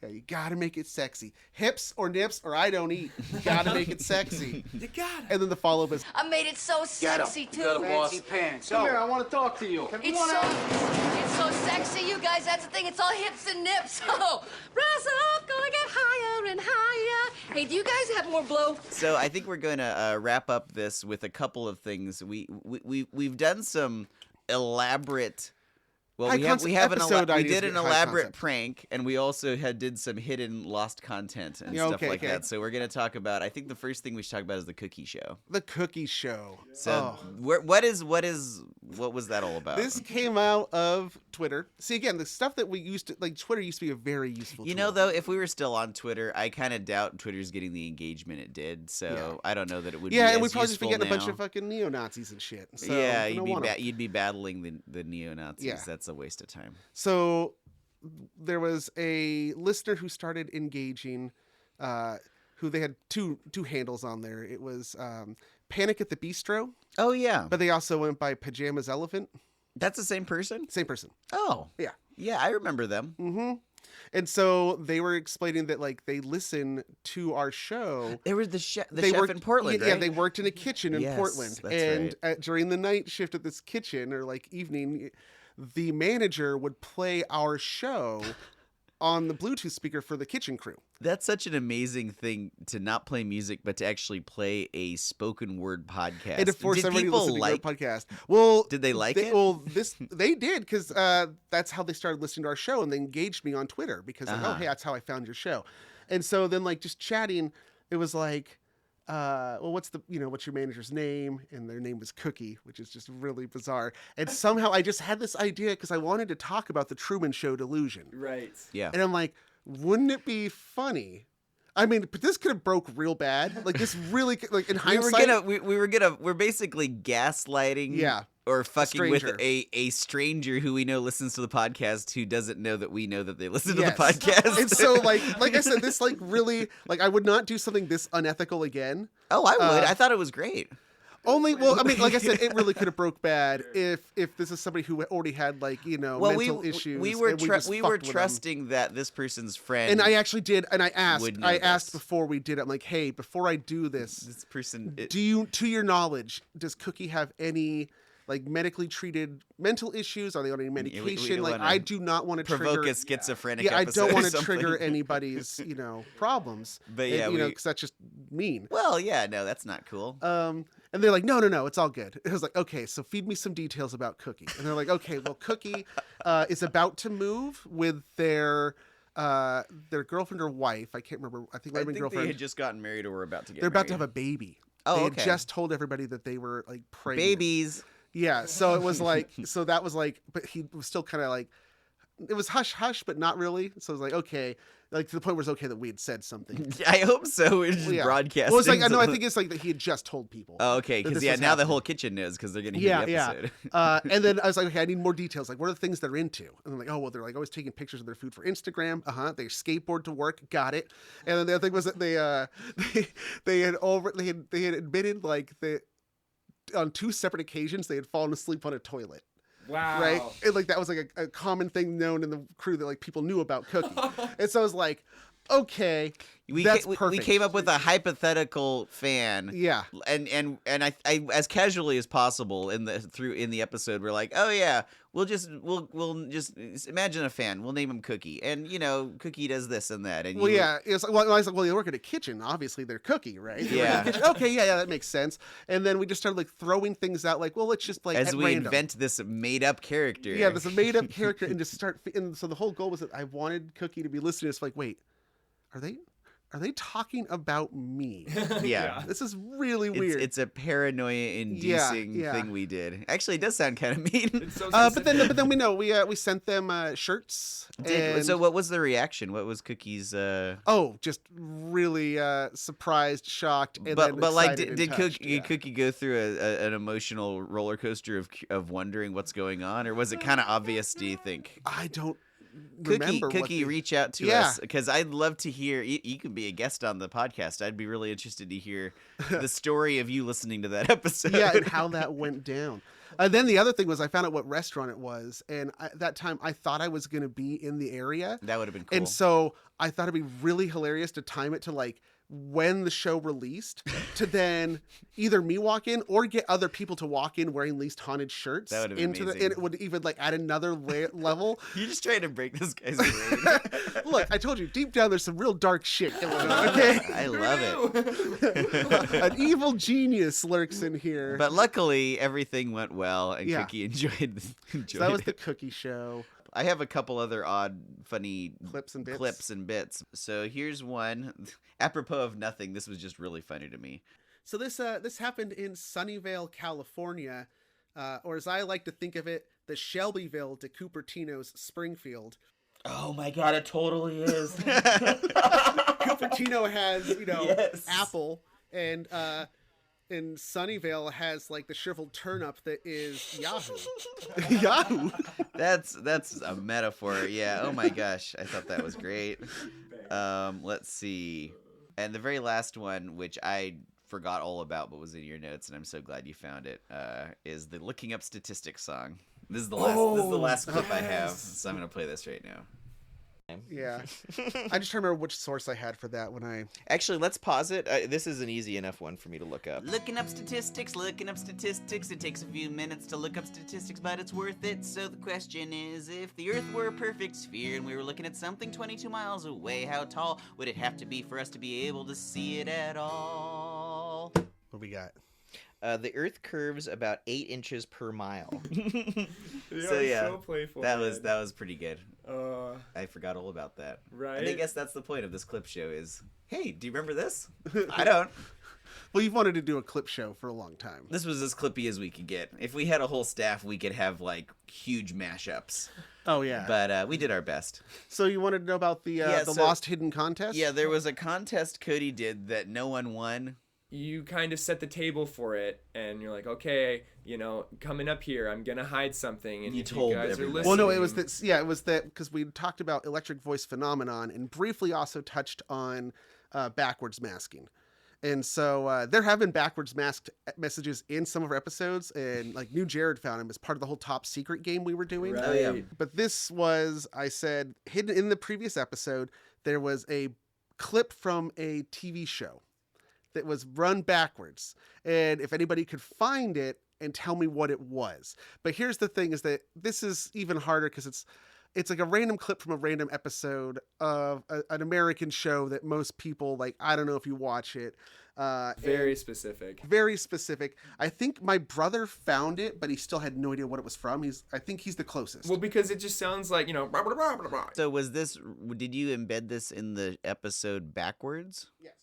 you gotta make it sexy. Hips or nips or I don't eat. You gotta make it sexy. You gotta. And then the follow-up is, I made it so sexy too. Got a fancy pants. Come here, I want to talk to you. It's so sexy, you guys. That's the thing. It's all hips and nips. Oh, rise up, gonna get higher and higher. Hey, do you guys have more blow? So I think we're going to wrap up this with a couple of things. We've done some elaborate. Well, we did an elaborate prank, and we also did some hidden lost content and stuff like that. So we're going to talk about. I think the first thing we should talk about is the cookie show. The cookie show. So what was that all about? This came out of Twitter. See, again, the stuff that we used to like. Twitter used to be a very useful. You know, though, if we were still on Twitter, I kind of doubt Twitter's getting the engagement it did. So I don't know that it would. Yeah, be and as we'd probably just be getting now. a bunch of fucking neo Nazis and shit. So yeah, you'd be battling the neo Nazis. Yeah. That's a waste of time. So there was a listener who started engaging, who they had two handles on there. It was Panic at the Bistro. Oh yeah, but they also went by Pajamas Elephant. That's the same person? Same person. Oh yeah, yeah, I remember them. Mm-hmm. And so they were explaining that, like, they listen to our show. They were the chef in Portland, right? Yeah, they worked in a kitchen in Portland. That's and right. During the night shift at this kitchen, or, like, evening, the manager would play our show on the Bluetooth speaker for the kitchen crew. That's such an amazing thing to not play music, but to actually play a spoken word podcast. And to force everybody to listen to your podcast. Well, did they like it? Well, they did, because that's how they started listening to our show, and they engaged me on Twitter because, like, oh, hey, that's how I found your show. And so then, like, just chatting, it was like, well, what's your manager's name? And their name was Cookie, which is just really bizarre. And somehow I just had this idea because I wanted to talk about the Truman Show delusion. Right. Yeah. And I'm like, wouldn't it be funny? I mean, but this could have broke real bad. Like, this really, like, in hindsight. We're basically gaslighting. Yeah. Or fucking with a stranger who we know listens to the podcast who doesn't know that we know that they listen to the podcast. And so, like I said, this, like, really, like, I would not do something this unethical again. Oh, I would. I thought it was great. Well, I mean, like I said, it really could have broke bad if this is somebody who already had, like, mental issues. We were trusting that this person's friend. And I actually did, and I asked before we did it. I'm like, hey, before I do this person, to your knowledge, does Cookie have any, like, medically treated mental issues? Are they on any medication? I do not want to provoke a schizophrenic. Yeah, I don't want to trigger anybody's, problems. But yeah, because that's just mean. Well, yeah, no, that's not cool. And they're like, no, it's all good. It was like, okay, so feed me some details about Cookie. And they're like, okay, well, Cookie is about to move with their girlfriend or wife. I can't remember. I think girlfriend. They had just gotten married or were about to get married. They're about to have a baby. Oh, they okay. had just told everybody that they were, like, pregnant. Babies. Yeah, so it was like, that was like, but he was still kind of like, it was hush hush, but not really. So I was like, okay, like to the point where it's okay that we had said something. I hope so. It's just broadcasting. Well, it's like, I know, I think it's like that he had just told people. Oh, okay, because now the whole kitchen knows because they're going to hear the episode. And then I was like, okay, I need more details. Like, what are the things they're into? And I'm like, oh, well, they're like always taking pictures of their food for Instagram. They skateboard to work. Got it. And then the other thing was that they had admitted like that on 2 separate occasions they had fallen asleep on a toilet. Wow. Right? And like that was like a common thing known in the crew that like people knew about Cookie. And so I was like, okay, that's perfect. We came up with a hypothetical fan. Yeah. And I as casually as possible in the episode, we're like, oh yeah, we'll just imagine a fan. We'll name him Cookie, and Cookie does this and that. And well, yeah, it's like, well, I was like, well, they work at a kitchen. Obviously, they're Cookie, right? Yeah. Okay, yeah, that makes sense. And then we just started like throwing things out, like, well, let's just like as we random. invent this made up character. Yeah, this made up character, and just start. And so the whole goal was that I wanted Cookie to be listening. It's like, wait, are they talking about me? Yeah. This is really weird. It's a paranoia-inducing thing we did. Actually, it does sound kind of mean. So but then we know we sent them shirts. So what was the reaction? What was Cookie's? Oh, just really surprised, shocked, and but then like excited did and touched, Cookie go through an emotional roller coaster of wondering what's going on, or was it kind of obvious? Do you think? I don't. Cookie, reach out to us because I'd love to hear. You can be a guest on the podcast. I'd be really interested to hear the story of you listening to that episode. Yeah, and how that went down. Then the other thing was I found out what restaurant it was, and at that time I thought I was going to be in the area. That would have been cool. And so I thought it'd be really hilarious to time it to like when the show released to then either me walk in or get other people to walk in wearing Least Haunted shirts. That would have been amazing. And it would even like add another level. You're just trying to break this guy's brain. Look, I told you, deep down there's some real dark shit going on, okay? I love it. An evil genius lurks in here. But luckily, everything went well, and Cookie enjoyed so that was the Cookie show. I have a couple other odd, funny clips and bits. So here's one. Apropos of nothing, this was just really funny to me. So this happened in Sunnyvale, California, or as I like to think of it, the Shelbyville to Cupertino's Springfield. Oh my God, it totally is. Cupertino has, Apple, and Sunnyvale has like the shriveled turnip that is Yahoo. Yahoo. That's a metaphor. Yeah. Oh my gosh, I thought that was great. Let's see. And the very last one, which I forgot all about but was in your notes, and I'm so glad you found it, is the Looking Up Statistics song. This is the last clip I have, so I'm gonna play this right now. Yeah. I just remember which source I had for that when I... Actually, let's pause it. This is an easy enough one for me to look up. Looking up statistics. It takes a few minutes to look up statistics, but it's worth it. So the question is, if the Earth were a perfect sphere and we were looking at something 22 miles away, how tall would it have to be for us to be able to see it at all? What we got? The Earth curves about 8 inches per mile. So playful, that was pretty good. I forgot all about that. Right. And I guess that's the point of this clip show is, hey, do you remember this? I don't. Well, you've wanted to do a clip show for a long time. This was as clippy as we could get. If we had a whole staff, we could have like huge mashups. Oh yeah. But we did our best. So you wanted to know about the Lost Hidden contest? Yeah, there was a contest Cody did that no one won. You kind of set the table for it, and you're like, okay, coming up here, I'm gonna hide something, and you if told you guys are listening. Well, no, it was that. Yeah, it was that because we talked about electric voice phenomenon, and briefly also touched on backwards masking. And so there have been backwards masked messages in some of our episodes, and like New Jared found him as part of the whole top secret game we were doing. Right. Oh, yeah. But this was, I said, hidden in the previous episode. There was a clip from a TV show that was run backwards, and if anybody could find it and tell me what it was. But here's the thing: is that this is even harder because it's like a random clip from a random episode of an American show that most people like. I don't know if you watch it. Very specific. Very specific. I think my brother found it, but he still had no idea what it was from. I think he's the closest. Well, because it just sounds like blah, blah, blah, blah, blah. So did you embed this in the episode backwards? Yes.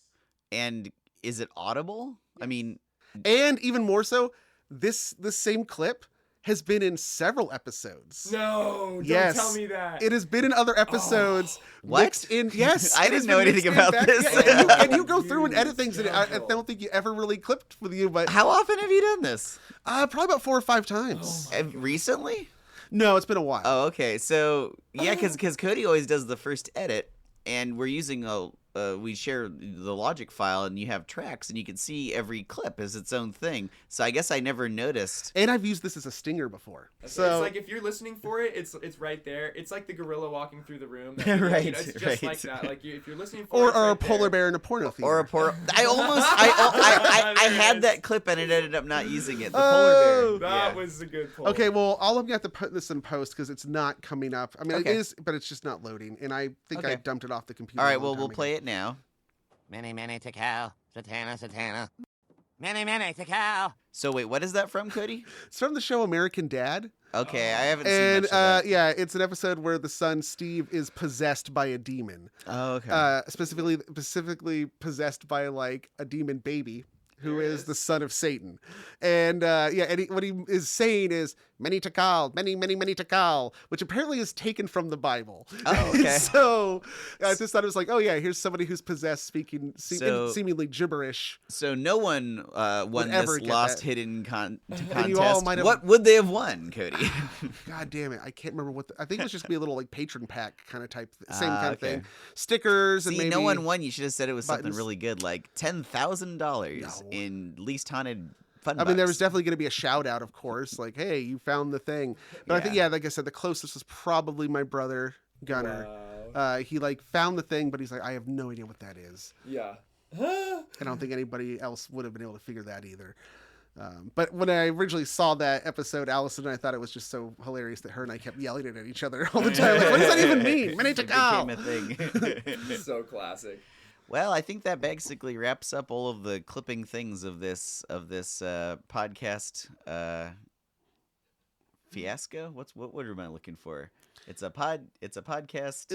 And is it audible? Yes. I mean, and even more so, this same clip has been in several episodes. No, yes. don't tell me that. It has been in other episodes. What? Mixed in, yes. I didn't know anything about this. Yeah, and you go through and edit things, and I don't think you ever really clipped with you. But how often have you done this? Probably about 4 or 5 times. Recently? No, it's been a while. Oh, okay. So yeah, because Cody always does the first edit, and we're using we share the Logic file, and you have tracks, and you can see every clip as its own thing. So I guess I never noticed. And I've used this as a stinger before. So it's like if you're listening for it, it's right there. It's like the gorilla walking through the room. Right, it's just like that. Like if you're listening for or it, a polar bear in a porno theater. Or a I had that clip and it ended up not using it. The polar bear. That was a good point. Okay, well, I'll have to put this in post because it's not coming up. I mean, Okay. it is, but it's just not loading. And I think I dumped it off the computer. All right, well, we'll play it now. Many to cow, satana. Many to cow. So wait, what is that from, Cody? It's from the show American Dad. Okay, I haven't seen And much of that. yeah, it's an episode where the son Steve is possessed by a demon. Oh, okay. Specifically possessed by like a demon baby who is the son of Satan. And and what he is saying is many to call, many to call, which apparently is taken from the Bible. Oh, okay. So I just thought it was like, oh yeah, here's somebody who's possessed speaking seemingly gibberish. So no one won this lost hidden contest. You all might have... What would they have won, Cody? God damn it, I can't remember what. I think it was just be a little like patron pack kind of type, same kind of thing. Stickers and maybe. No one won. You should have said it was something buttons. really good, like $10,000 in Least Haunted Fun I mean, there Bucks. was definitely going to be a shout out, of course, like, hey, you found the thing. But I think, like I said, the closest was probably my brother, Gunnar. Wow. He like found the thing, but he's like, I have no idea what that is. Yeah. I don't think anybody else would have been able to figure that either. But when I originally saw that episode, Allison and I thought it was just so hilarious that her and I kept yelling it at each other all the time. Like, what does that even mean? Many to go. It became a thing. So classic. Well, I think that basically wraps up all of the clipping things of this podcast fiasco. What word am I looking for? It's a podcast.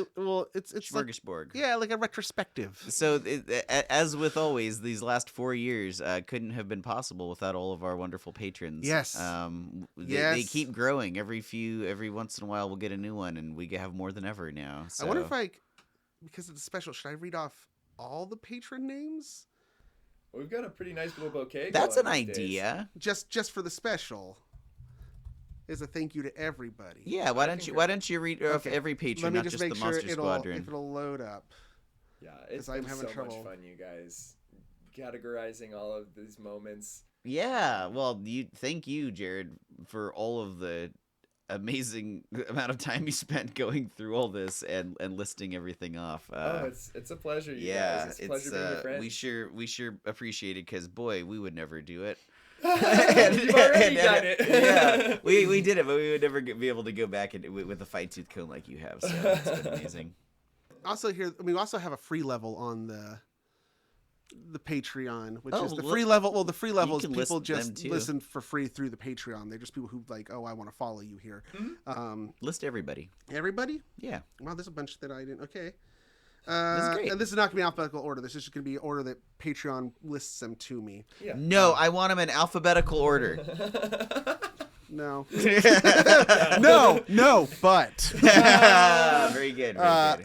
It's smorgasbord. Like, like a retrospective. So as with always, these last 4 years couldn't have been possible without all of our wonderful patrons. Yes. They keep growing. Every once in a while we'll get a new one, and we have more than ever now. So. I wonder if because it's special, should I read off all the patron names? We've got a pretty nice little bouquet. That's an going these idea. Just for the special. Is a thank you to everybody. Yeah, why don't you read off every patron, not just the Monster Squadron? If it'll load up. Yeah, it's I'm been having so trouble. much fun, you guys, categorizing all of these moments. Yeah, well, thank you, Jared, for all of the amazing amount of time you spent going through all this and listing everything off. It's a pleasure, you guys. It's a pleasure being your friend. We sure appreciate it because boy, we would never do it. You've already done it. Yeah, we did it, but we would never be able to go back with a fine tooth comb like you have. So it's been amazing. Also we also have a free level on the Patreon, which is the look, free level. Well, the free level is can people list them just too. listen for free through the Patreon. They're just people who like, oh, I want to follow you here. Mm-hmm. List everybody. Everybody? Yeah. Wow, there's a bunch that I didn't. Okay. This is great. And this is not going to be alphabetical order. This is just going to be order that Patreon lists them to me. Yeah. No, I want them in alphabetical order. No. no, but. Very good.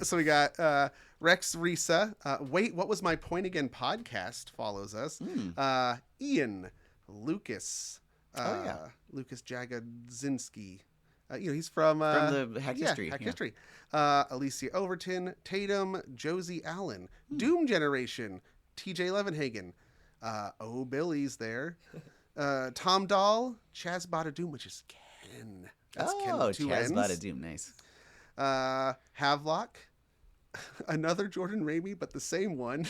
So we got Rex Risa. Wait, what was my point again? Podcast follows us. Ian, Lucas. Lucas Jagodzinski. He's from the Hack History. Hack History. Alicia Overton, Tatum, Josie Allen, Doom Generation, TJ Levenhagen. Oh, Billy's there. Tom Dahl, Chaz Bada Doom, which is Ken. That's Ken with two Chaz N's. Bada Doom, nice. Havelock. Another Jordan Ramey, but the same one.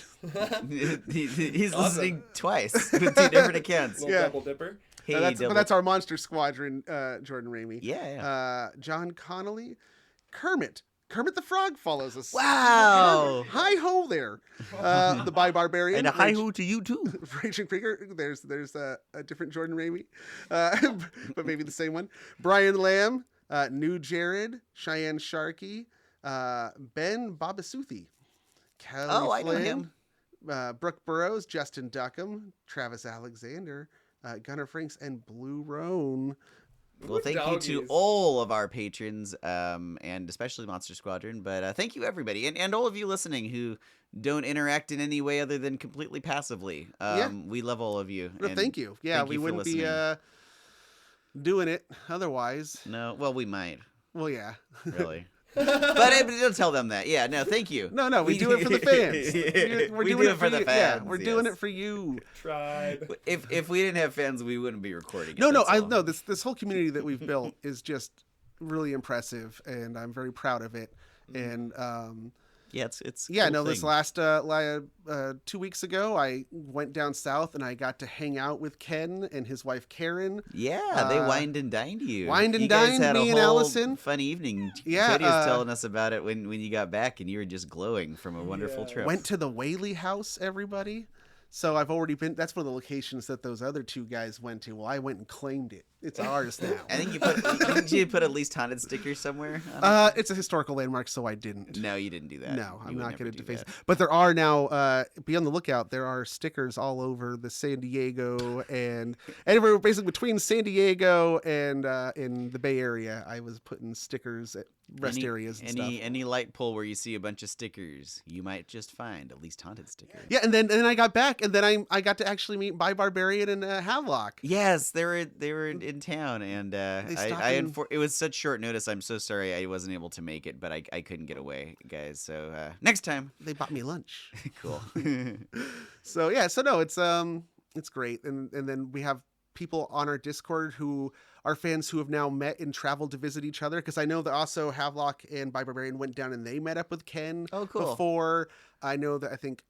He's listening twice with two different accounts. Little double dipper. Hey, but that's our Monster Squadron, Jordan Ramey. Yeah. John Connolly. Kermit the Frog follows us. Wow. Hi ho there. The Bi Barbarian. And a hi ho to you too. Raging Krieger. There's a different Jordan Ramey, but maybe the same one. Brian Lamb, New Jared, Cheyenne Sharkey, Ben Babasuthi, Kelly I Flynn, know him. Brooke Burrows, Justin Duckham, Travis Alexander, Gunnar Franks, and Blue Roan. Well, thank you to all of our patrons, and especially Monster Squadron. But thank you, everybody, and all of you listening who don't interact in any way other than completely passively. We love all of you. Well, thank you. Yeah, we wouldn't be doing it otherwise. No, well, we might. Well, yeah. Really. But don't tell them that. Yeah, no, thank you. No, we do it for the fans. We're doing it for the fans. Yeah, we're doing it for you. Tribe. If we didn't have fans, we wouldn't be recording it. I know this whole community that we've built is just really impressive, and I'm very proud of it. And it's this last 2 weeks ago, I went down south and I got to hang out with Ken and his wife Karen. Yeah, they wined and dined you. Wined and dined me and Allison. Fun evening. Yeah, Cody was telling us about it when you got back, and you were just glowing from a wonderful trip. Went to the Whaley house, everybody. So I've already been. That's one of the locations that those other two guys went to. Well, I went and claimed it. It's ours now. I think did you put a Least Haunted sticker somewhere? It's a historical landmark, so I didn't. No, you didn't do that. No, I'm not going to deface it. But there are now. Be on the lookout. There are stickers all over the San Diego and everywhere, basically between San Diego and in the Bay Area. I was putting stickers at rest areas and stuff. Any light pole where you see a bunch of stickers, you might just find a Least Haunted sticker. Yeah, and then I got back, and then I got to actually meet By Barbarian and Havelock. Yes, they were in town, and it was such short notice. I'm so sorry I wasn't able to make it, but I couldn't get away, guys. So next time, they bought me lunch. Cool. So no, it's great, and then we have people on our Discord who are fans who have now met and traveled to visit each other, because I know that also Havelock and By Barbarian went down and they met up with Ken before. I know that I think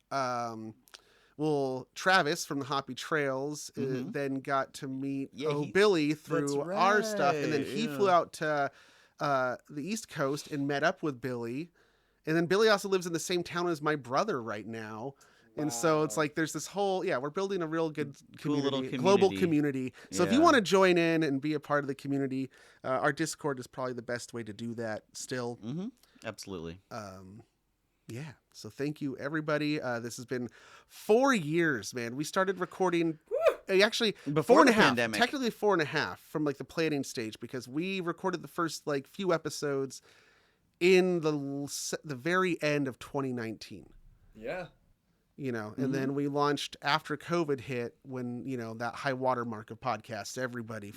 Travis from the Hoppy Trails then got to meet Billy through our stuff, and then he flew out to the East Coast and met up with Billy, and then Billy also lives in the same town as my brother right now. And so it's like there's this whole, we're building a real good global community. So if you want to join in and be a part of the community, our Discord is probably the best way to do that still. Mm-hmm. Absolutely. So thank you, everybody. This has been 4 years, man. We started recording actually before 4.5, pandemic. Technically 4.5 from like the planning stage, because we recorded the first like few episodes in the very end of 2019. Yeah. And then we launched after COVID hit, when, that high water mark of podcasts, everybody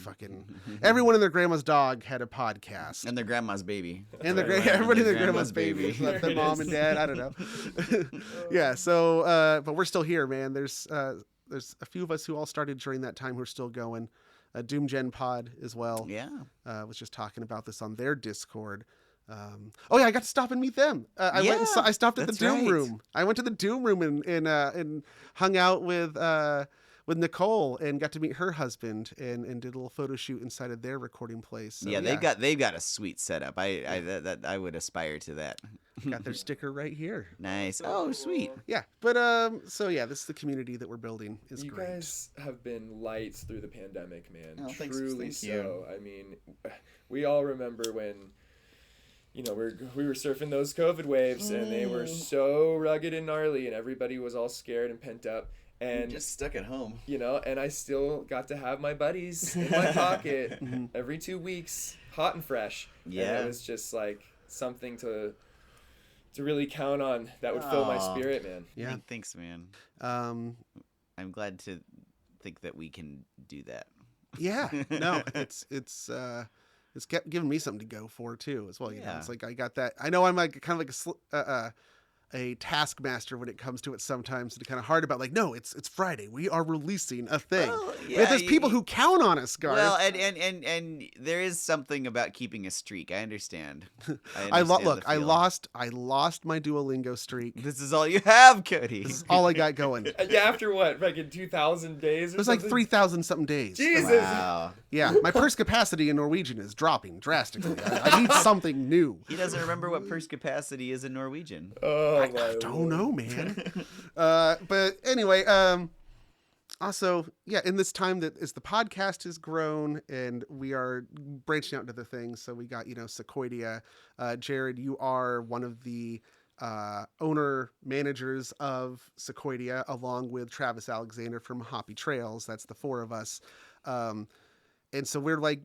everyone and their grandma's dog had a podcast. And their grandma's baby. And everybody and their grandma's baby. Their mom and dad, I don't know. So, but we're still here, man. There's a few of us who all started during that time who are still going. Doom Gen Pod as well. Yeah. Was just talking about this on their Discord. I got to stop and meet them. I stopped at the Doom Room. I went to the Doom Room and hung out with Nicole and got to meet her husband and did a little photo shoot inside of their recording place. So, they've got a sweet setup. I would aspire to that. Got their sticker right here. Nice. Oh, sweet. Yeah, but this is the community that we're building. Is great. You guys have been lights through the pandemic, man. Oh, Truly thank you. I mean, we all remember when. We were surfing those COVID waves, and they were so rugged and gnarly, and everybody was all scared and pent up. And just stuck at home. And I still got to have my buddies in my pocket every 2 weeks, hot and fresh. Yeah. And it was just like something to really count on that would fill my spirit, man. Yeah. Thanks, man. I'm glad to think that we can do that. Yeah. No, it's kept giving me something to go for too, as well. It's like I got that. I know I'm like kind of like a taskmaster when it comes to it sometimes. It's kind of hard about like, no, it's Friday. We are releasing a thing. Well, but there's people who count on us, Garth. Well, and there is something about keeping a streak. I understand. I lost my Duolingo streak. This is all you have, Cody. This is all I got going. After what, like in 2,000 days? It was like 3,000 something days. Jesus. Wow. Yeah, my purse capacity in Norwegian is dropping drastically. I need something new. He doesn't remember what purse capacity is in Norwegian. I don't know, man. But anyway, also, in this time that as the podcast has grown and we are branching out into the things, so we got, Sequoidea. Jared, you are one of the owner managers of Sequoidea, along with Travis Alexander from Hoppy Trails. That's the four of us. And so we're like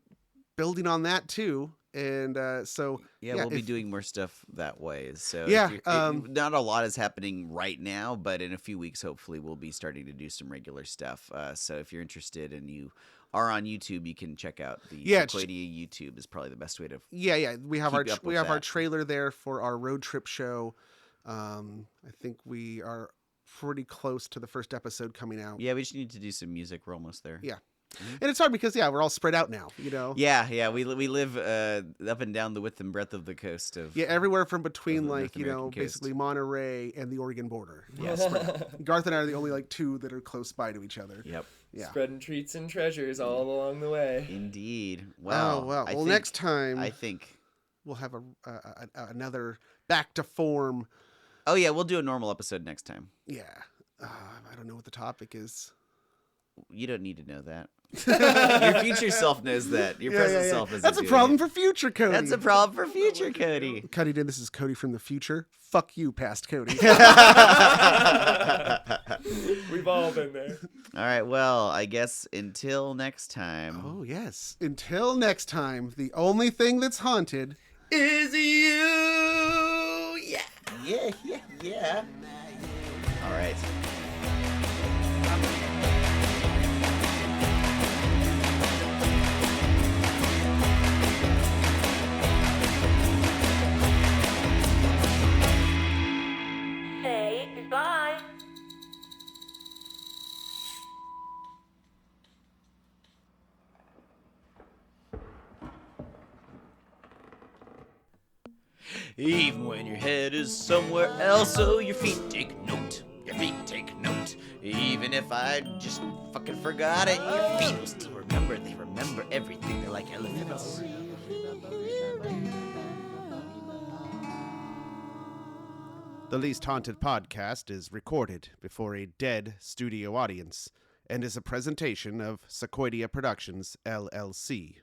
building on that too. And so we'll be doing more stuff that way. So not a lot is happening right now, but in a few weeks, hopefully, we'll be starting to do some regular stuff. So if you're interested and you are on YouTube, you can check out the Sequoidea YouTube. Is probably the best way to. We have our trailer there for our road trip show. I think we are pretty close to the first episode coming out. Yeah, we just need to do some music. We're almost there. Yeah. And it's hard because we're all spread out now, you know. Yeah, we live up and down the width and breadth of the coast of everywhere from between basically Monterey and the Oregon border. Yeah, Garth and I are the only two that are close by to each other. Yep. Yeah. Spreading treats and treasures all along the way. Indeed. Well, next time I think we'll have another back to form. Oh yeah, we'll do a normal episode next time. Yeah. I don't know what the topic is. You don't need to know that. Your future self knows that. Your present self isn't. That's a problem for future Cody. That's a problem for future Cody. Cody, this is Cody from the future. Fuck you, past Cody. We've all been there. All right, well, I guess until next time. Oh, yes. Until next time, the only thing that's haunted is you. Yeah. All right. Bye. Even when your head is somewhere else, so your feet take note. Your feet take note. Even if I just fucking forgot it, your feet will still remember. They remember everything. They're like elephants. The Least Haunted podcast is recorded before a dead studio audience and is a presentation of Sequoidea Productions, LLC.